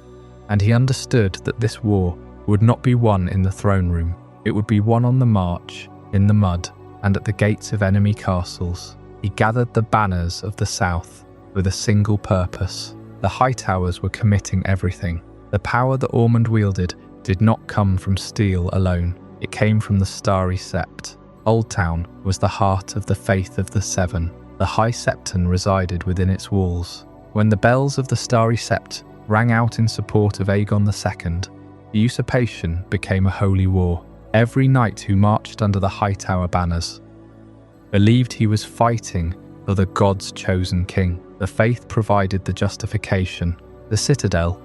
and he understood that this war would not be won in the throne room. It would be won on the march, in the mud, and at the gates of enemy castles. He gathered the banners of the south with a single purpose. The Hightowers were committing everything. The power that Ormond wielded did not come from steel alone. It came from the Starry Sept. Oldtown was the heart of the faith of the Seven. The High Septon resided within its walls. When the bells of the Starry Sept rang out in support of Aegon II, the usurpation became a holy war. Every knight who marched under the Hightower banners believed he was fighting for the gods' chosen king. The faith provided the justification. The Citadel,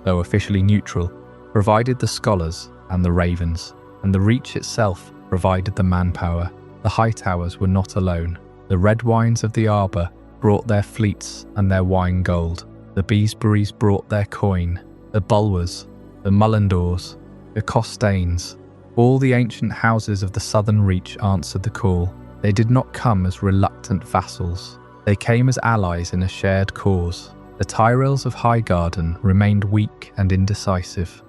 though officially neutral, provided the scholars and the ravens, and the Reach itself provided the manpower. The Hightowers were not alone. The red wines of the Arbor brought their fleets and their wine gold. The Beesburys brought their coin. The Bulwers, the Mullendors, the Costaines, all the ancient houses of the Southern Reach answered the call. They did not come as reluctant vassals. They came as allies in a shared cause. The Tyrells of Highgarden remained weak and indecisive,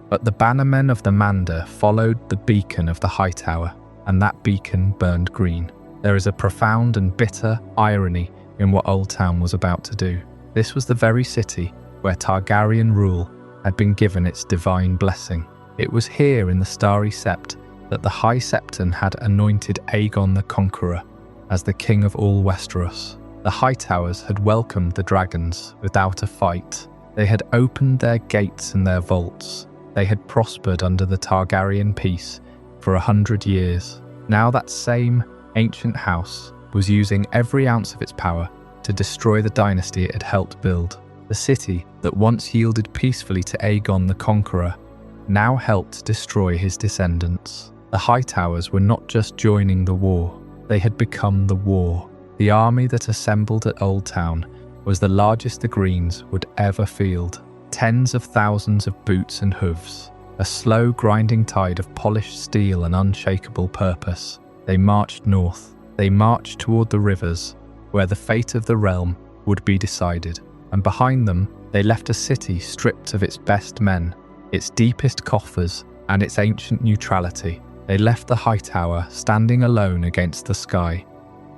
but the bannermen of the Mander followed the beacon of the Hightower, and that beacon burned green. There is a profound and bitter irony in what Oldtown was about to do. This was the very city where Targaryen rule had been given its divine blessing. It was here in the Starry Sept that the High Septon had anointed Aegon the Conqueror as the king of all Westeros. The Hightowers had welcomed the dragons without a fight. They had opened their gates and their vaults. They had prospered under the Targaryen peace for 100 years. Now that same ancient house was using every ounce of its power to destroy the dynasty it had helped build. The city that once yielded peacefully to Aegon the Conqueror now helped destroy his descendants. The Hightowers were not just joining the war, they had become the war. The army that assembled at Oldtown was the largest the Greens would ever field. Tens of thousands of boots and hooves, a slow grinding tide of polished steel and unshakable purpose. They marched north, They marched toward the rivers, where the fate of the realm would be decided, and behind them they left a city stripped of its best men, its deepest coffers, and its ancient neutrality. They left the Hightower standing alone against the sky,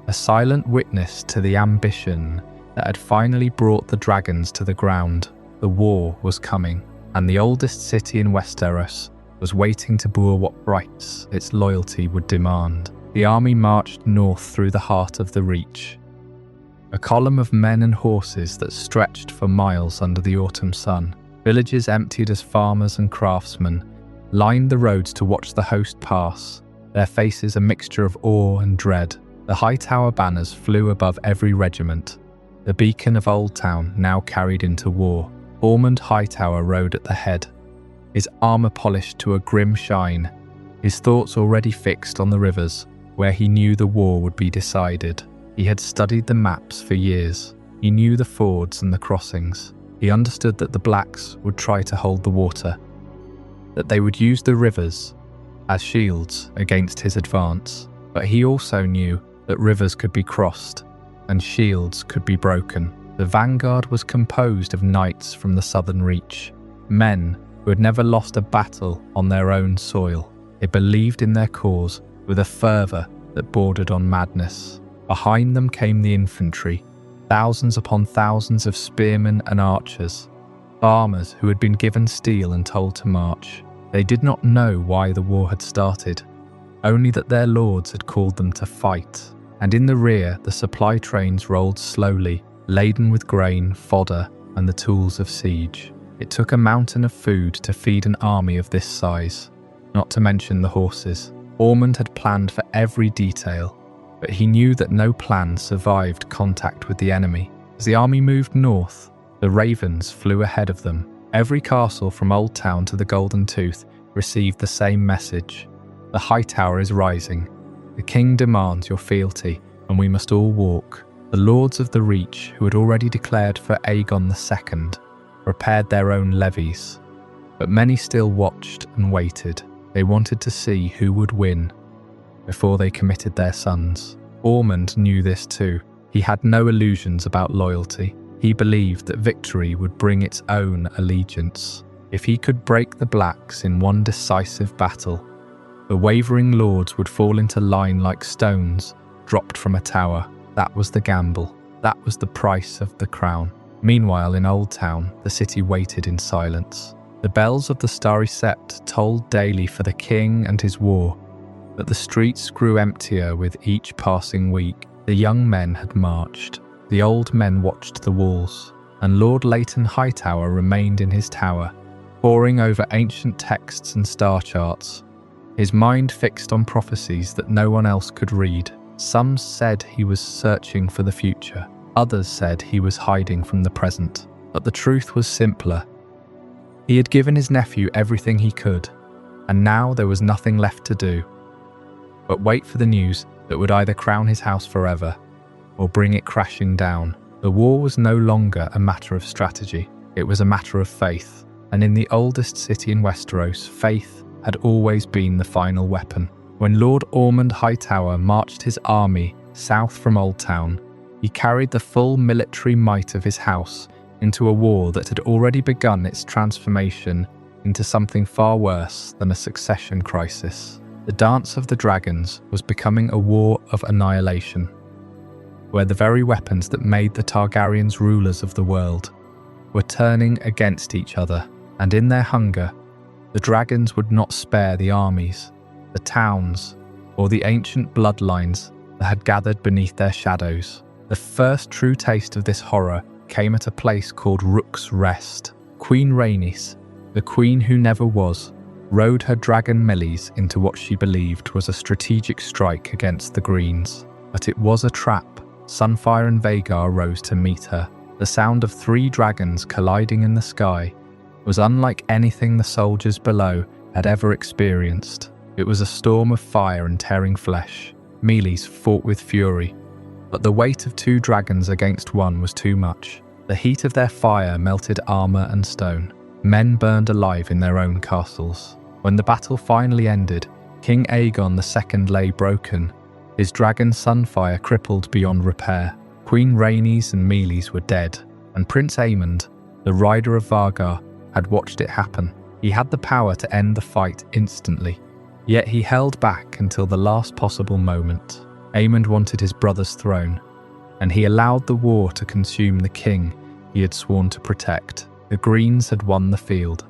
a silent witness to the ambition that had finally brought the dragons to the ground. The war was coming, and the oldest city in Westeros was waiting to bore what price its loyalty would demand. The army marched north through the heart of the Reach, a column of men and horses that stretched for miles under the autumn sun. Villages emptied as farmers and craftsmen lined the roads to watch the host pass, their faces a mixture of awe and dread. The Hightower banners flew above every regiment, the beacon of Oldtown now carried into war. Ormond Hightower rode at the head, his armour polished to a grim shine, his thoughts already fixed on the rivers, where he knew the war would be decided. He had studied the maps for years. He knew the fords and the crossings. He understood that the Blacks would try to hold the water, that they would use the rivers as shields against his advance. But he also knew that rivers could be crossed and shields could be broken. The vanguard was composed of knights from the southern Reach, men who had never lost a battle on their own soil. They believed in their cause with a fervour that bordered on madness. Behind them came the infantry, thousands upon thousands of spearmen and archers, farmers who had been given steel and told to march. They did not know why the war had started, only that their lords had called them to fight. And in the rear, the supply trains rolled slowly, laden with grain, fodder, and the tools of siege. It took a mountain of food to feed an army of this size, not to mention the horses. Ormond had planned for every detail, but he knew that no plan survived contact with the enemy. As the army moved north, the ravens flew ahead of them. Every castle from Oldtown to the Golden Tooth received the same message. The Hightower is rising. The king demands your fealty, and we must all walk. The lords of the Reach, who had already declared for Aegon II, prepared their own levies. But many still watched and waited. They wanted to see who would win before they committed their sons. Ormond knew this too. He had no illusions about loyalty. He believed that victory would bring its own allegiance. If he could break the Blacks in one decisive battle, the wavering lords would fall into line like stones dropped from a tower. That was the gamble. That was the price of the crown. Meanwhile, in Oldtown, the city waited in silence. The bells of the Starry Sept tolled daily for the king and his war, but the streets grew emptier with each passing week. The young men had marched. The old men watched the walls, and Lord Leighton Hightower remained in his tower, poring over ancient texts and star charts, his mind fixed on prophecies that no one else could read. Some said he was searching for the future. Others said he was hiding from the present. But the truth was simpler. He had given his nephew everything he could, and now there was nothing left to do but wait for the news that would either crown his house forever or bring it crashing down. The war was no longer a matter of strategy. It was a matter of faith. And in the oldest city in Westeros, faith had always been the final weapon. When Lord Ormond Hightower marched his army south from Oldtown, he carried the full military might of his house into a war that had already begun its transformation into something far worse than a succession crisis. The Dance of the Dragons was becoming a war of annihilation, where the very weapons that made the Targaryens rulers of the world were turning against each other, and in their hunger, the dragons would not spare the armies, the towns, or the ancient bloodlines that had gathered beneath their shadows. The first true taste of this horror came at a place called Rook's Rest. Queen Rhaenys, the queen who never was, rode her dragon Melis into what she believed was a strategic strike against the Greens. But it was a trap. Sunfire and Vhagar rose to meet her. The sound of 3 dragons colliding in the sky was unlike anything the soldiers below had ever experienced. It was a storm of fire and tearing flesh. Melis fought with fury, but the weight of 2 dragons against one was too much. The heat of their fire melted armour and stone. Men burned alive in their own castles. When the battle finally ended, King Aegon II lay broken, his dragon Sunfire crippled beyond repair. Queen Rhaenys and Meleys were dead, and Prince Aemond, the rider of Vargar, had watched it happen. He had the power to end the fight instantly, yet he held back until the last possible moment. Aemond wanted his brother's throne, and he allowed the war to consume the king he had sworn to protect. The Greens had won the field,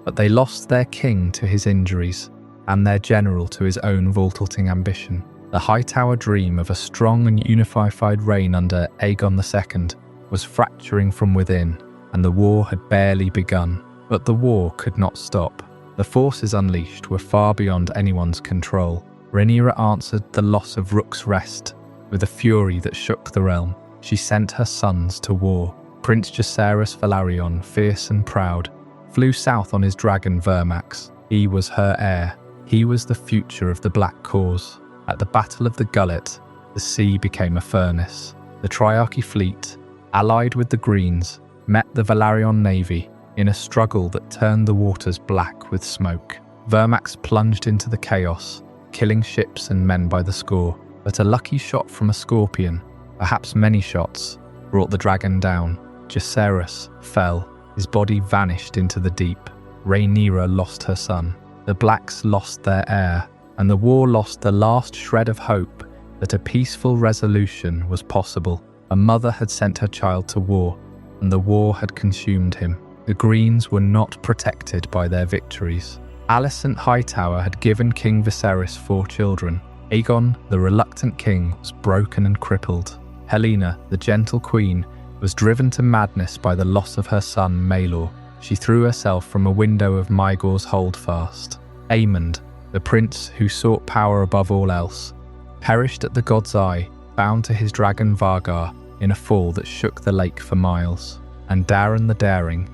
but they lost their king to his injuries and their general to his own vaulting ambition. The Hightower dream of a strong and unified reign under Aegon II was fracturing from within, and the war had barely begun. But the war could not stop. The forces unleashed were far beyond anyone's control. Rhaenyra answered the loss of Rook's Rest with a fury that shook the realm. She sent her sons to war. Prince Jacaerys Velaryon, fierce and proud, flew south on his dragon Vermax. He was her heir. He was the future of the Black Cause. At the Battle of the Gullet, the sea became a furnace. The Triarchy fleet, allied with the Greens, met the Velaryon navy in a struggle that turned the waters black with smoke. Vermax plunged into the chaos, killing ships and men by the score. But a lucky shot from a scorpion, perhaps many shots, brought the dragon down. Jacaerys fell. His body vanished into the deep. Rhaenyra lost her son. The Blacks lost their heir, and the war lost the last shred of hope that a peaceful resolution was possible. A mother had sent her child to war, and the war had consumed him. The Greens were not protected by their victories. Alicent Hightower had given King Viserys 4 children. Aegon, the reluctant king, was broken and crippled. Helena, the gentle queen, was driven to madness by the loss of her son Maelor. She threw herself from a window of Maegor's holdfast. Aemond, the prince who sought power above all else, perished at the god's eye, bound to his dragon Vargar in a fall that shook the lake for miles. And Daron the Daring,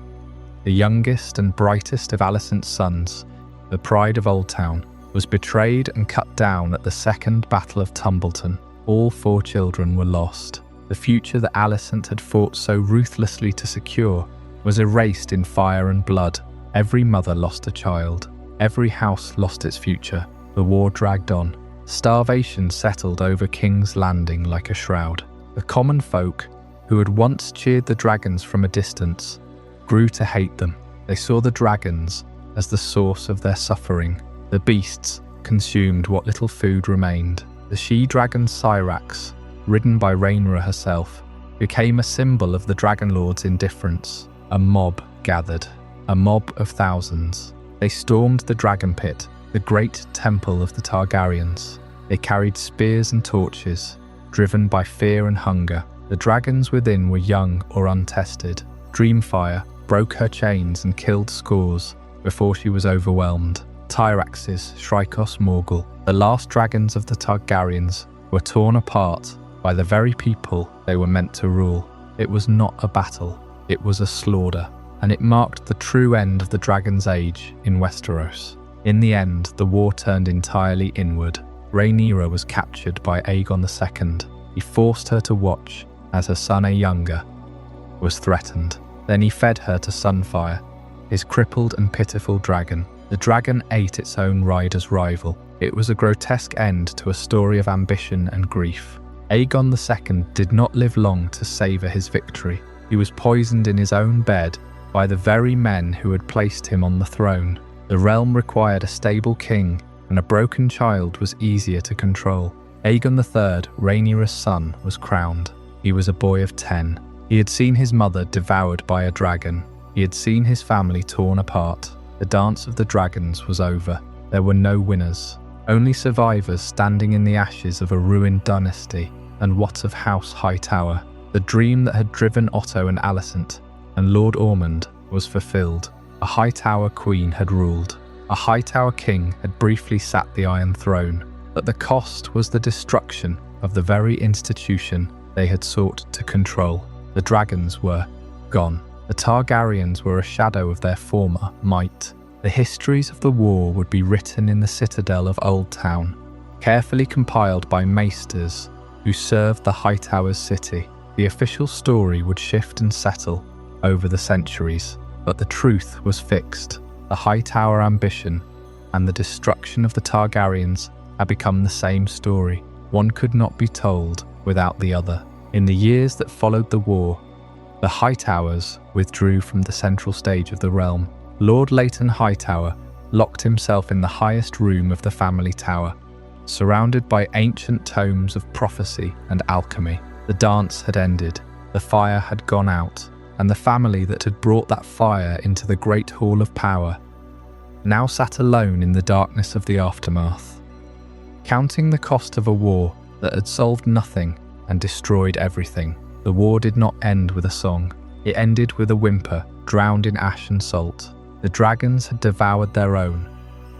the youngest and brightest of Alicent's sons, the pride of Oldtown, was betrayed and cut down at the Second Battle of Tumbleton. All 4 children were lost. The future that Alicent had fought so ruthlessly to secure was erased in fire and blood. Every mother lost a child. Every house lost its future. The war dragged on. Starvation settled over King's Landing like a shroud. The common folk, who had once cheered the dragons from a distance, grew to hate them. They saw the dragons as the source of their suffering. The beasts consumed what little food remained. The she-dragon Syrax, ridden by Rhaenyra herself, became a symbol of the Dragon Lord's indifference. A mob gathered, a mob of thousands. They stormed the Dragon Pit, the great temple of the Targaryens. They carried spears and torches, driven by fear and hunger. The dragons within were young or untested. Dreamfire broke her chains and killed scores before she was overwhelmed. Tyrax's Shrikos Morgul, the last dragons of the Targaryens, were torn apart by the very people they were meant to rule. It was not a battle, it was a slaughter, and it marked the true end of the Dragon's Age in Westeros. In the end, the war turned entirely inward. Rhaenyra was captured by Aegon II. He forced her to watch as her son Aegon was threatened. Then he fed her to Sunfire, his crippled and pitiful dragon. The dragon ate its own rider's rival. It was a grotesque end to a story of ambition and grief. Aegon II did not live long to savour his victory. He was poisoned in his own bed by the very men who had placed him on the throne. The realm required a stable king, and a broken child was easier to control. Aegon III, Rhaenyra's son, was crowned. He was a boy of 10. He had seen his mother devoured by a dragon. He had seen his family torn apart. The dance of the dragons was over. There were no winners, only survivors standing in the ashes of a ruined dynasty. And what of House Hightower? The dream that had driven Otto and Alicent and Lord Ormond was fulfilled. A Hightower queen had ruled. A Hightower king had briefly sat the Iron Throne, but the cost was the destruction of the very institution they had sought to control. The dragons were gone. The Targaryens were a shadow of their former might. The histories of the war would be written in the Citadel of Oldtown, carefully compiled by maesters who served the Hightowers city. The official story would shift and settle over the centuries, but the truth was fixed. The Hightower ambition and the destruction of the Targaryens had become the same story. One could not be told without the other. In the years that followed the war, the Hightowers withdrew from the central stage of the realm. Lord Leighton Hightower locked himself in the highest room of the family tower, surrounded by ancient tomes of prophecy and alchemy. The dance had ended, the fire had gone out, and the family that had brought that fire into the great hall of power now sat alone in the darkness of the aftermath, counting the cost of a war that had solved nothing and destroyed everything. The war did not end with a song. It ended with a whimper, drowned in ash and salt. The dragons had devoured their own,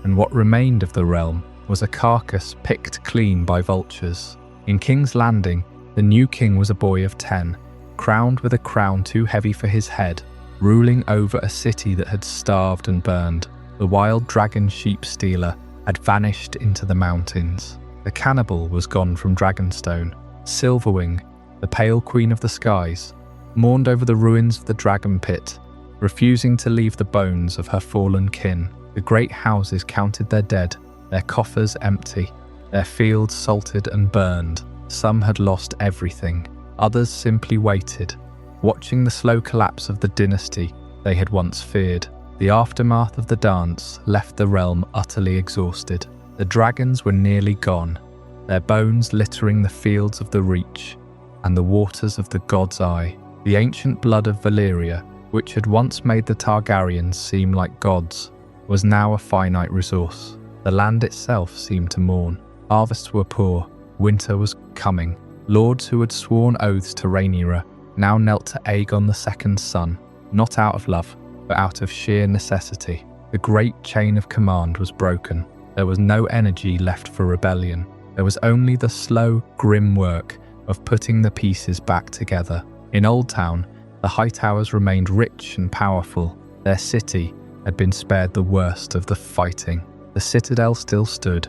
and what remained of the realm was a carcass picked clean by vultures. In King's Landing, the new king was a boy of 10, crowned with a crown too heavy for his head, ruling over a city that had starved and burned. The wild dragon sheep stealer had vanished into the mountains. The cannibal was gone from Dragonstone. Silverwing, the pale queen of the skies, mourned over the ruins of the dragon pit, refusing to leave the bones of her fallen kin. The great houses counted their dead, their coffers empty, their fields salted and burned. Some had lost everything. Others simply waited, watching the slow collapse of the dynasty they had once feared. The aftermath of the dance left the realm utterly exhausted. The dragons were nearly gone, their bones littering the fields of the Reach and the waters of the God's Eye. The ancient blood of Valyria, which had once made the Targaryens seem like gods, was now a finite resource. The land itself seemed to mourn. Harvests were poor, winter was coming. Lords who had sworn oaths to Rhaenyra now knelt to Aegon II's son, not out of love, but out of sheer necessity. The great chain of command was broken. There was no energy left for rebellion. There was only the slow, grim work of putting the pieces back together. In Oldtown, the Hightowers remained rich and powerful. Their city had been spared the worst of the fighting. The Citadel still stood,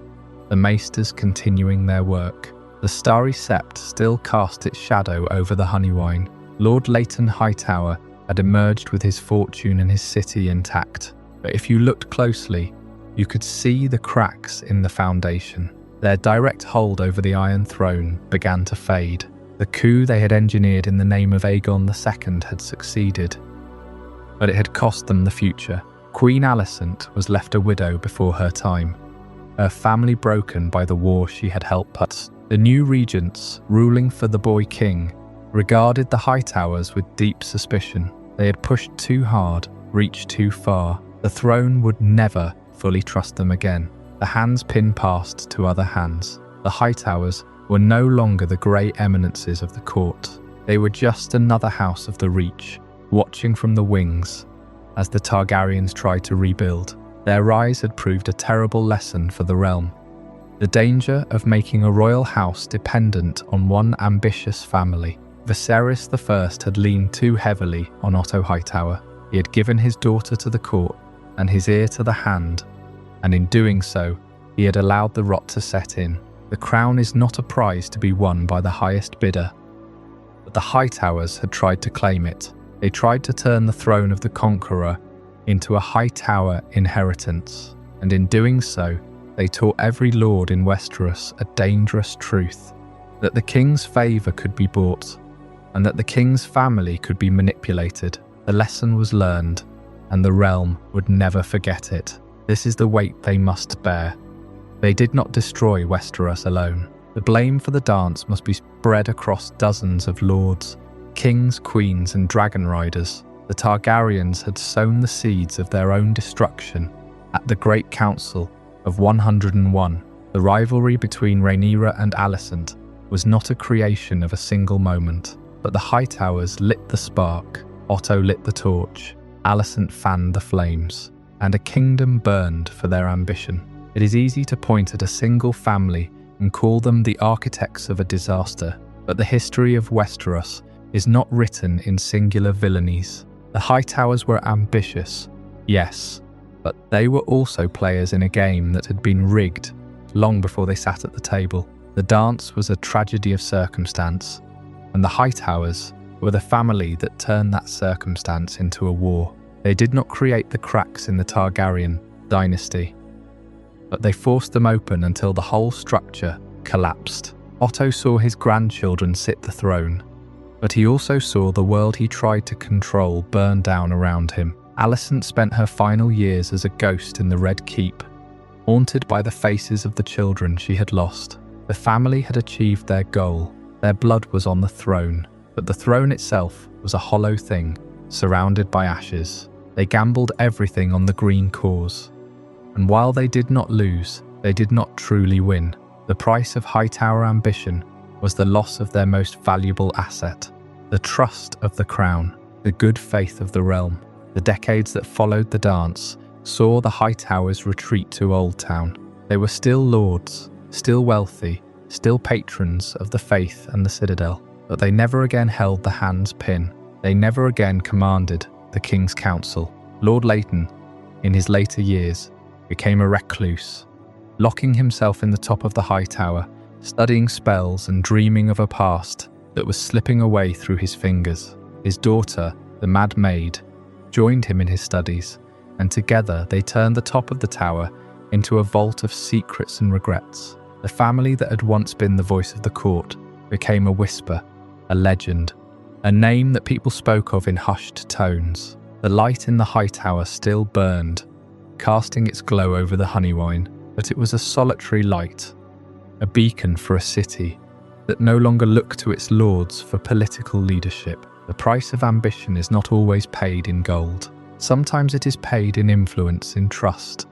the maesters continuing their work. The starry sept still cast its shadow over the Honeywine. Lord Leighton Hightower had emerged with his fortune and his city intact. But if you looked closely, you could see the cracks in the foundation. Their direct hold over the Iron Throne began to fade. The coup they had engineered in the name of Aegon II had succeeded, but it had cost them the future. Queen Alicent was left a widow before her time, her family broken by the war she had helped put. The new regents, ruling for the boy king, regarded the Hightowers with deep suspicion. They had pushed too hard, reached too far. The throne would never fully trust them again. The hands pinned passed to other hands. The Hightowers were no longer the grey eminences of the court. They were just another house of the Reach, watching from the wings as the Targaryens tried to rebuild. Their rise had proved a terrible lesson for the realm. The danger of making a royal house dependent on one ambitious family. Viserys I had leaned too heavily on Otto Hightower. He had given his daughter to the court and his ear to the hand, and in doing so, he had allowed the rot to set in. The crown is not a prize to be won by the highest bidder. But the Hightowers had tried to claim it. They tried to turn the throne of the conqueror into a Hightower inheritance, and in doing so, they taught every lord in Westeros a dangerous truth, that the king's favour could be bought, and that the king's family could be manipulated. The lesson was learned, and the realm would never forget it. This is the weight they must bear. They did not destroy Westeros alone. The blame for the dance must be spread across dozens of lords, kings, queens, and dragon riders. The Targaryens had sown the seeds of their own destruction at the Great Council of 101. The rivalry between Rhaenyra and Alicent was not a creation of a single moment, but the Hightowers lit the spark, Otto lit the torch, Alicent fanned the flames, and a kingdom burned for their ambition. It is easy to point at a single family and call them the architects of a disaster, but the history of Westeros is not written in singular villainies. The Hightowers were ambitious, yes, but they were also players in a game that had been rigged long before they sat at the table. The dance was a tragedy of circumstance, and the Hightowers were the family that turned that circumstance into a war. They did not create the cracks in the Targaryen dynasty, but they forced them open until the whole structure collapsed. Otto saw his grandchildren sit the throne, but he also saw the world he tried to control burn down around him. Alicent spent her final years as a ghost in the Red Keep, haunted by the faces of the children she had lost. The family had achieved their goal. Their blood was on the throne, but the throne itself was a hollow thing, surrounded by ashes. They gambled everything on the green cause. And while they did not lose, they did not truly win. The price of Hightower ambition was the loss of their most valuable asset, the trust of the crown, the good faith of the realm. The decades that followed the dance saw the Hightowers retreat to Oldtown. They were still lords, still wealthy, still patrons of the faith and the Citadel, but they never again held the hand's pin. They never again commanded the King's Council. Lord Leighton, in his later years, became a recluse, locking himself in the top of the Hightower, studying spells and dreaming of a past that was slipping away through his fingers. His daughter, the Mad Maid, joined him in his studies, and together they turned the top of the tower into a vault of secrets and regrets. The family that had once been the voice of the court became a whisper, a legend, a name that people spoke of in hushed tones. The light in the Hightower still burned, casting its glow over the Honeywine, but it was a solitary light, a beacon for a city that no longer looked to its lords for political leadership. The price of ambition is not always paid in gold. Sometimes it is paid in influence, in trust,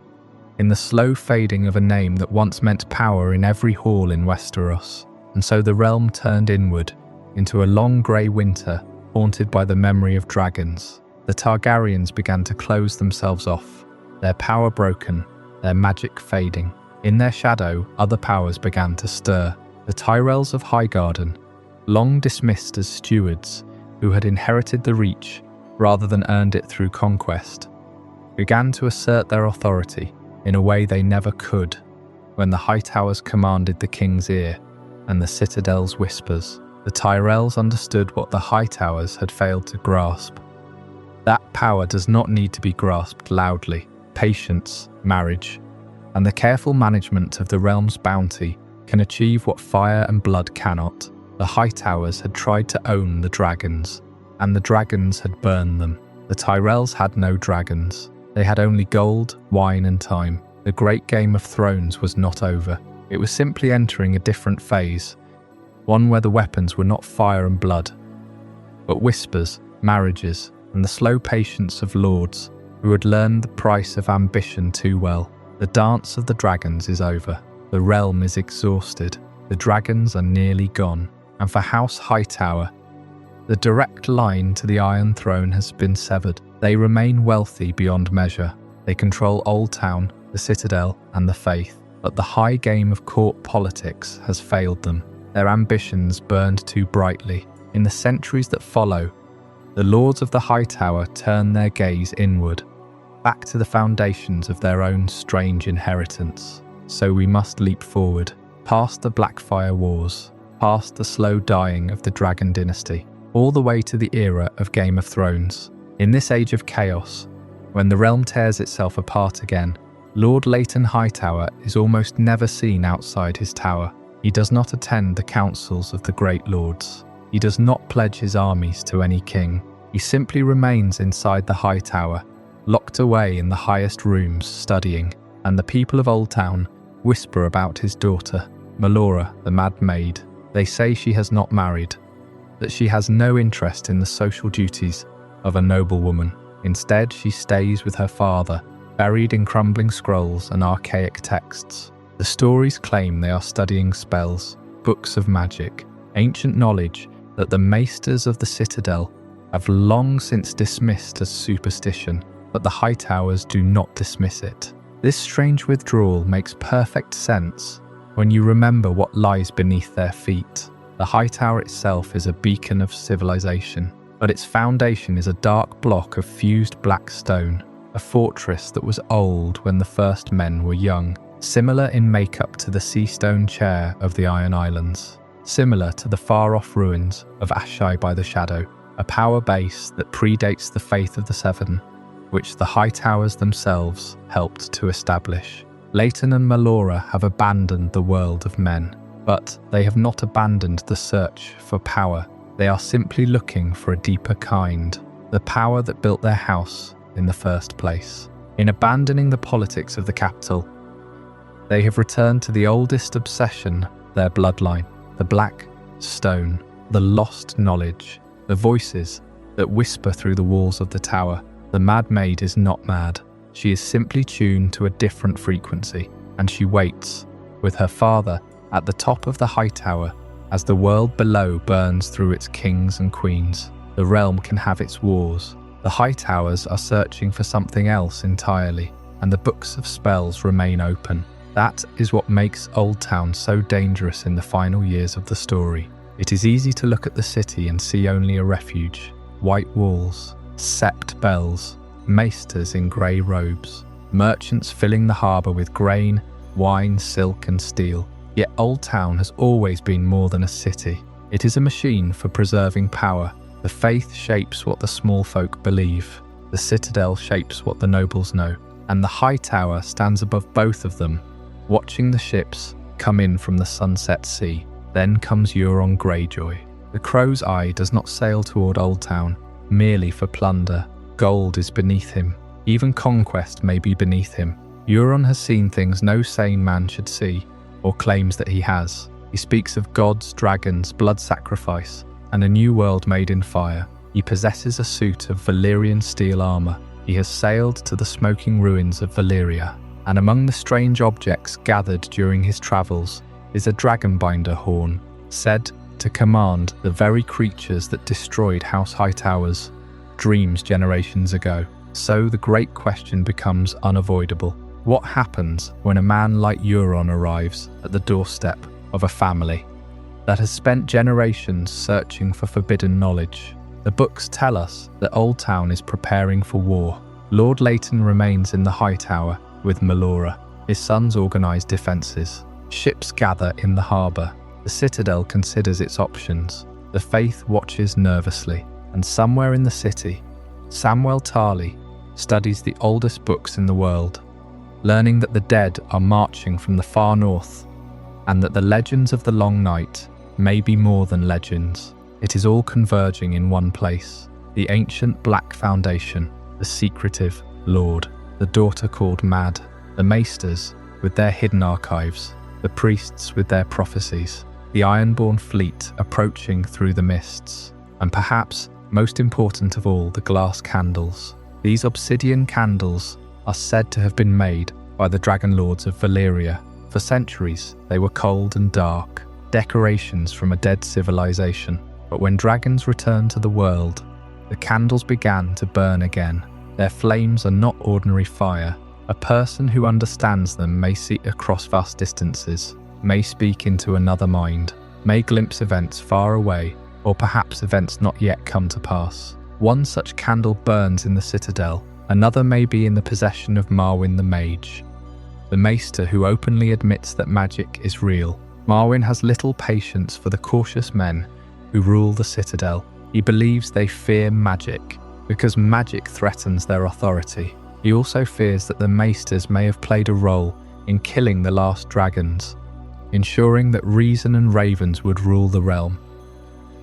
in the slow fading of a name that once meant power in every hall in Westeros. And so the realm turned inward, into a long grey winter, haunted by the memory of dragons. The Targaryens began to close themselves off, their power broken, their magic fading. In their shadow, other powers began to stir. The Tyrells of Highgarden, long dismissed as stewards, who had inherited the Reach rather than earned it through conquest, began to assert their authority in a way they never could when the Hightowers commanded the King's ear and the Citadel's whispers. The Tyrells understood what the Hightowers had failed to grasp. That power does not need to be grasped loudly. Patience, marriage, and the careful management of the realm's bounty can achieve what fire and blood cannot. The Hightowers had tried to own the dragons, and the dragons had burned them. The Tyrells had no dragons. They had only gold, wine, and time. The great Game of Thrones was not over. It was simply entering a different phase, one where the weapons were not fire and blood, but whispers, marriages, and the slow patience of lords who had learned the price of ambition too well. The dance of the dragons is over. The realm is exhausted. The dragons are nearly gone. And for House Hightower, the direct line to the Iron Throne has been severed. They remain wealthy beyond measure. They control Oldtown, the Citadel, and the Faith. But the high game of court politics has failed them. Their ambitions burned too brightly. In the centuries that follow, the lords of the Hightower turn their gaze inward, back to the foundations of their own strange inheritance. So we must leap forward, past the Blackfire Wars, past the slow dying of the Dragon Dynasty, all the way to the era of Game of Thrones. In this age of chaos, when the realm tears itself apart again, Lord Leighton Hightower is almost never seen outside his tower. He does not attend the councils of the great lords. He does not pledge his armies to any king. He simply remains inside the Hightower, locked away in the highest rooms studying, and the people of Oldtown whisper about his daughter, Melora, the Mad Maid. They say she has not married, that she has no interest in the social duties of a noblewoman. Instead, she stays with her father, buried in crumbling scrolls and archaic texts. The stories claim they are studying spells, books of magic, ancient knowledge that the maesters of the Citadel have long since dismissed as superstition, but the Hightowers do not dismiss it. This strange withdrawal makes perfect sense when you remember what lies beneath their feet. The Hightower itself is a beacon of civilization, but its foundation is a dark block of fused black stone, a fortress that was old when the first men were young, similar in makeup to the sea-stone chair of the Iron Islands, similar to the far-off ruins of Ashore by the Shadow, a power base that predates the Faith of the Seven, which the Hightowers themselves helped to establish. Leighton and Melora have abandoned the world of men. But they have not abandoned the search for power. They are simply looking for a deeper kind, the power that built their house in the first place. In abandoning the politics of the capital, they have returned to the oldest obsession, their bloodline, the Black Stone, the lost knowledge, the voices that whisper through the walls of the tower. The Mad Maid is not mad. She is simply tuned to a different frequency, and she waits, with her father, at the top of the Hightower, as the world below burns through its kings and queens. The realm can have its wars. The Hightowers are searching for something else entirely, and the books of spells remain open. That is what makes Oldtown so dangerous in the final years of the story. It is easy to look at the city and see only a refuge. White walls, sept bells, maesters in grey robes, merchants filling the harbour with grain, wine, silk and steel. Yet Oldtown has always been more than a city. It is a machine for preserving power. The faith shapes what the small folk believe. The Citadel shapes what the nobles know. And the Hightower stands above both of them, watching the ships come in from the sunset sea. Then comes Euron Greyjoy. The Crow's Eye does not sail toward Oldtown merely for plunder. Gold is beneath him. Even conquest may be beneath him. Euron has seen things no sane man should see, or claims that he has. He speaks of gods, dragons, blood sacrifice, and a new world made in fire. He possesses a suit of Valyrian steel armor. He has sailed to the smoking ruins of Valyria, and among the strange objects gathered during his travels is a dragonbinder horn, said to command the very creatures that destroyed House Hightower's dreams generations ago. So the great question becomes unavoidable. What happens when a man like Euron arrives at the doorstep of a family that has spent generations searching for forbidden knowledge? The books tell us that Oldtown is preparing for war. Lord Leighton remains in the Hightower with Melora. His sons organise defences. Ships gather in the harbour. The Citadel considers its options. The Faith watches nervously. And somewhere in the city, Samwell Tarly studies the oldest books in the world, learning that the dead are marching from the far north, and that the legends of the Long Night may be more than legends. It is all converging in one place. The ancient Black Foundation, the secretive Lord, the daughter called Mad, the maesters with their hidden archives, the priests with their prophecies, the Ironborn fleet approaching through the mists, and perhaps, most important of all, the glass candles. These obsidian candles are said to have been made by the Dragon Lords of Valyria. For centuries, they were cold and dark, decorations from a dead civilization. But when dragons returned to the world, the candles began to burn again. Their flames are not ordinary fire. A person who understands them may see across vast distances, may speak into another mind, may glimpse events far away, or perhaps events not yet come to pass. One such candle burns in the Citadel. Another may be in the possession of Marwyn the Mage, the maester who openly admits that magic is real. Marwyn has little patience for the cautious men who rule the Citadel. He believes they fear magic because magic threatens their authority. He also fears that the maesters may have played a role in killing the last dragons, ensuring that reason and ravens would rule the realm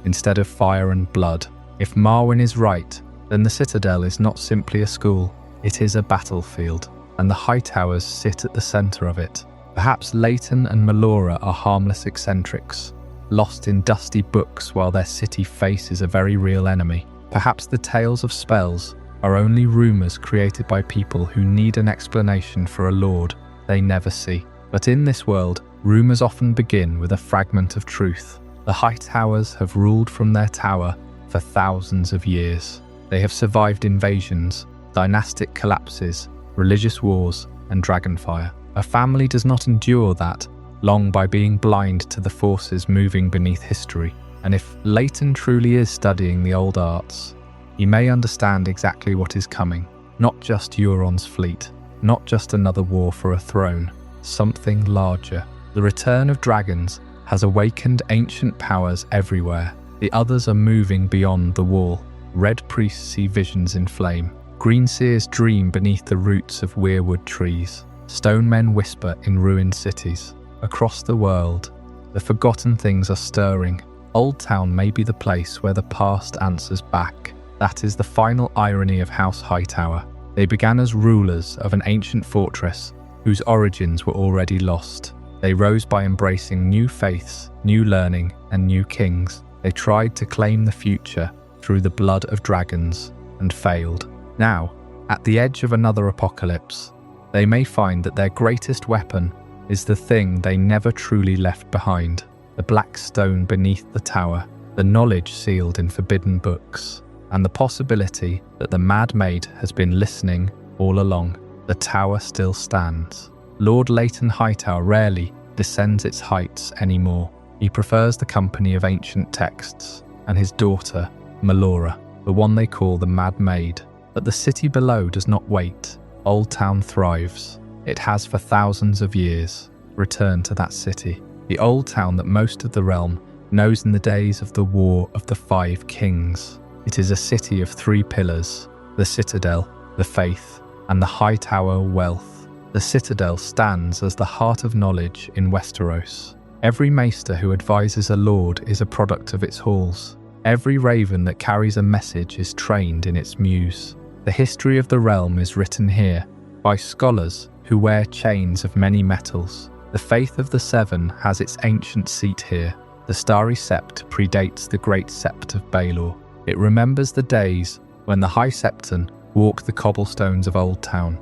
instead of fire and blood. If Marwyn is right, then the Citadel is not simply a school, it is a battlefield, and the Hightowers sit at the centre of it. Perhaps Leighton and Melora are harmless eccentrics, lost in dusty books while their city faces a very real enemy. Perhaps the tales of spells are only rumours created by people who need an explanation for a lord they never see. But in this world, rumours often begin with a fragment of truth. The Hightowers have ruled from their tower for thousands of years. They have survived invasions, dynastic collapses, religious wars, and dragonfire. A family does not endure that long by being blind to the forces moving beneath history. And if Leighton truly is studying the old arts, he may understand exactly what is coming. Not just Euron's fleet, not just another war for a throne, something larger. The return of dragons has awakened ancient powers everywhere. The others are moving beyond the wall. Red priests see visions in flame. Green seers dream beneath the roots of weirwood trees. Stone men whisper in ruined cities. Across the world, The forgotten things are stirring. Oldtown may be the place where the past answers back. That is the final irony of House Hightower. They began as rulers of an ancient fortress whose origins were already lost. They rose by embracing new faiths, new learning, and new kings. They tried to claim the future through the blood of dragons and failed. Now, at the edge of another apocalypse, they may find that their greatest weapon is the thing they never truly left behind, the black stone beneath the tower, the knowledge sealed in forbidden books, and the possibility that the Mad Maid has been listening all along. The tower still stands. Lord Leighton Hightower rarely descends its heights anymore. He prefers the company of ancient texts and his daughter, Melora, the one they call the Mad Maid. But the city below does not wait. Oldtown thrives. It has for thousands of years. Return to that city, the old town that most of the realm knows in the days of the War of the Five Kings. It is a city of three pillars: the Citadel, the Faith, and the Hightower wealth. The Citadel stands as the heart of knowledge in Westeros. Every maester who advises a lord is a product of its halls. Every raven that carries a message is trained in its muse. The history of the realm is written here by scholars who wear chains of many metals. The faith of the Seven has its ancient seat here. The starry sept predates the great sept of Baelor. It remembers the days when the High Septon walked the cobblestones of Oldtown,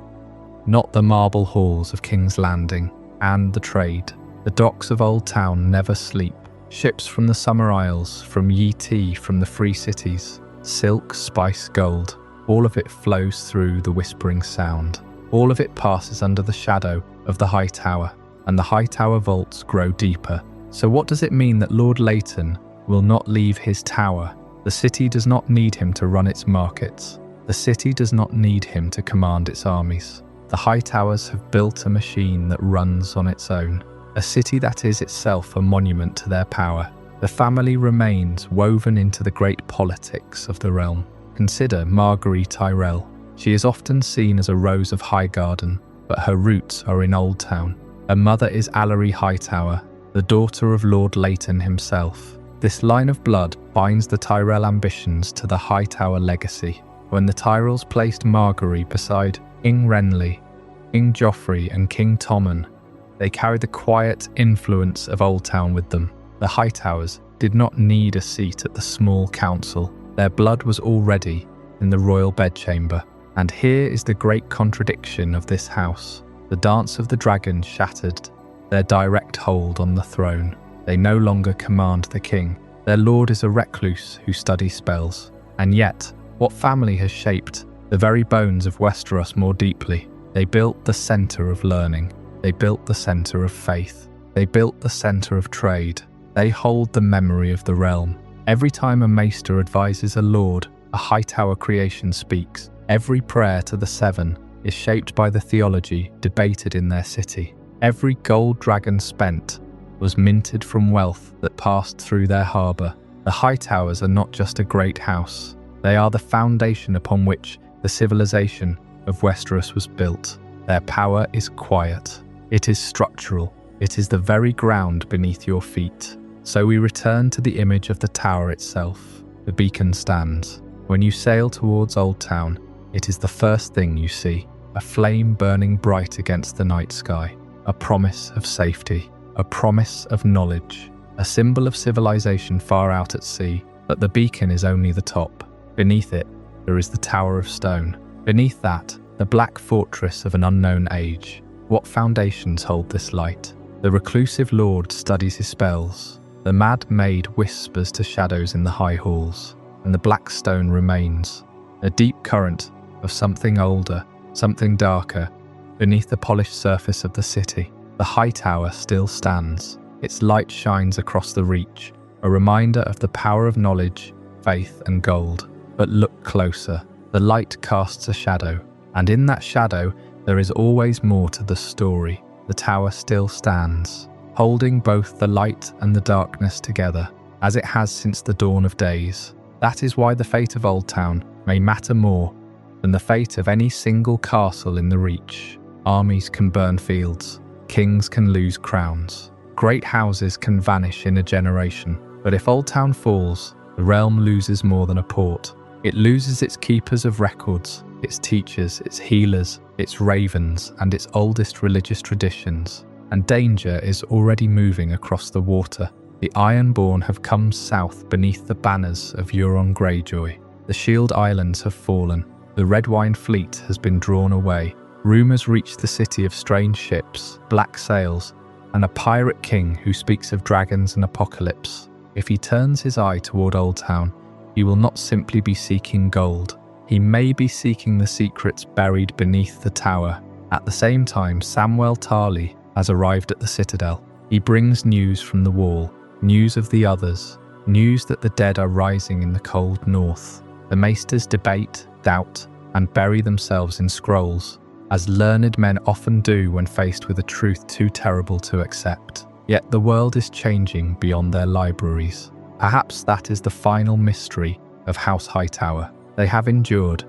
not the marble halls of King's Landing. And the trade. The docks of Oldtown never sleep. Ships from the Summer Isles, from Yi Ti, from the Free Cities. Silk, spice, gold. All of it flows through the Whispering Sound. All of it passes under the shadow of the High Tower, and the High Tower vaults grow deeper. So what does it mean that Lord Leighton will not leave his tower? The city does not need him to run its markets. The city does not need him to command its armies. The Hightowers have built a machine that runs on its own, a city that is itself a monument to their power. The family remains woven into the great politics of the realm. Consider Margaery Tyrell. She is often seen as a rose of Highgarden, but her roots are in Oldtown. Her mother is Alarie Hightower, the daughter of Lord Leighton himself. This line of blood binds the Tyrell ambitions to the Hightower legacy. When the Tyrells placed Margaery beside King Renly, King Joffrey and King Tommen, they carried the quiet influence of Oldtown with them. The Hightowers did not need a seat at the small council. Their blood was already in the royal bedchamber. And here is the great contradiction of this house. The dance of the dragon shattered their direct hold on the throne. They no longer command the king. Their lord is a recluse who studies spells. And yet, what family has shaped the very bones of Westeros more deeply? They built the centre of learning. They built the centre of faith. They built the centre of trade. They hold the memory of the realm. Every time a maester advises a lord, a Hightower creation speaks. Every prayer to the Seven is shaped by the theology debated in their city. Every gold dragon spent was minted from wealth that passed through their harbour. The Hightowers are not just a great house. They are the foundation upon which the civilization of Westeros was built. Their power is quiet. It is structural. It is the very ground beneath your feet. So we return to the image of the tower itself. The beacon stands. When you sail towards Oldtown, it is the first thing you see, a flame burning bright against the night sky, a promise of safety, a promise of knowledge, a symbol of civilization far out at sea. But the beacon is only the top. Beneath it, there is the Tower of Stone. Beneath that, the black fortress of an unknown age. What foundations hold this light? The reclusive lord studies his spells. The Mad Maid whispers to shadows in the high halls, and the black stone remains, a deep current of something older, something darker, beneath the polished surface of the city. The High Tower still stands. Its light shines across the reach, a reminder of the power of knowledge, faith and gold. But look closer. The light casts a shadow, and in that shadow there is always more to the story. The tower still stands, holding both the light and the darkness together, as it has since the dawn of days. That is why the fate of Oldtown may matter more than the fate of any single castle in the Reach. Armies can burn fields, kings can lose crowns, Great houses can vanish in a generation, but if Oldtown falls, the realm loses more than a port. It loses its keepers of records, its teachers, its healers, its ravens, and its oldest religious traditions. And danger is already moving across the water. The Ironborn have come south beneath the banners of Euron Greyjoy. The Shield Islands have fallen. The Red Wine fleet has been drawn away. Rumours reach the city of strange ships, black sails, and a pirate king who speaks of dragons and apocalypse. If he turns his eye toward Oldtown, he will not simply be seeking gold. He may be seeking the secrets buried beneath the tower. At the same time, Samwell Tarly has arrived at the Citadel. He brings news from the Wall, news of the others, news that the dead are rising in the cold north. The maesters debate, doubt, and bury themselves in scrolls, as learned men often do when faced with a truth too terrible to accept. Yet the world is changing beyond their libraries. Perhaps that is the final mystery of House Hightower. They have endured,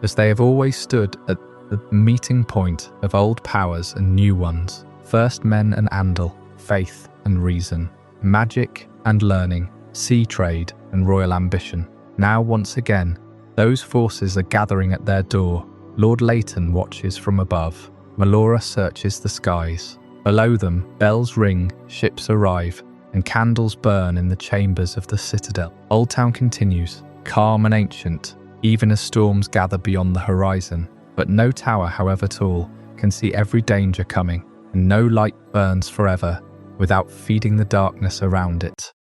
as they have always stood at the meeting point of old powers and new ones, first men and Andal, faith and reason, magic and learning, sea trade and royal ambition. Now once again, those forces are gathering at their door. Lord Leighton watches from above. Melora searches the skies. Below them, bells ring, ships arrive, and candles burn in the chambers of the Citadel. Oldtown continues, calm and ancient, even as storms gather beyond the horizon. But no tower, however tall, can see every danger coming, and no light burns forever without feeding the darkness around it.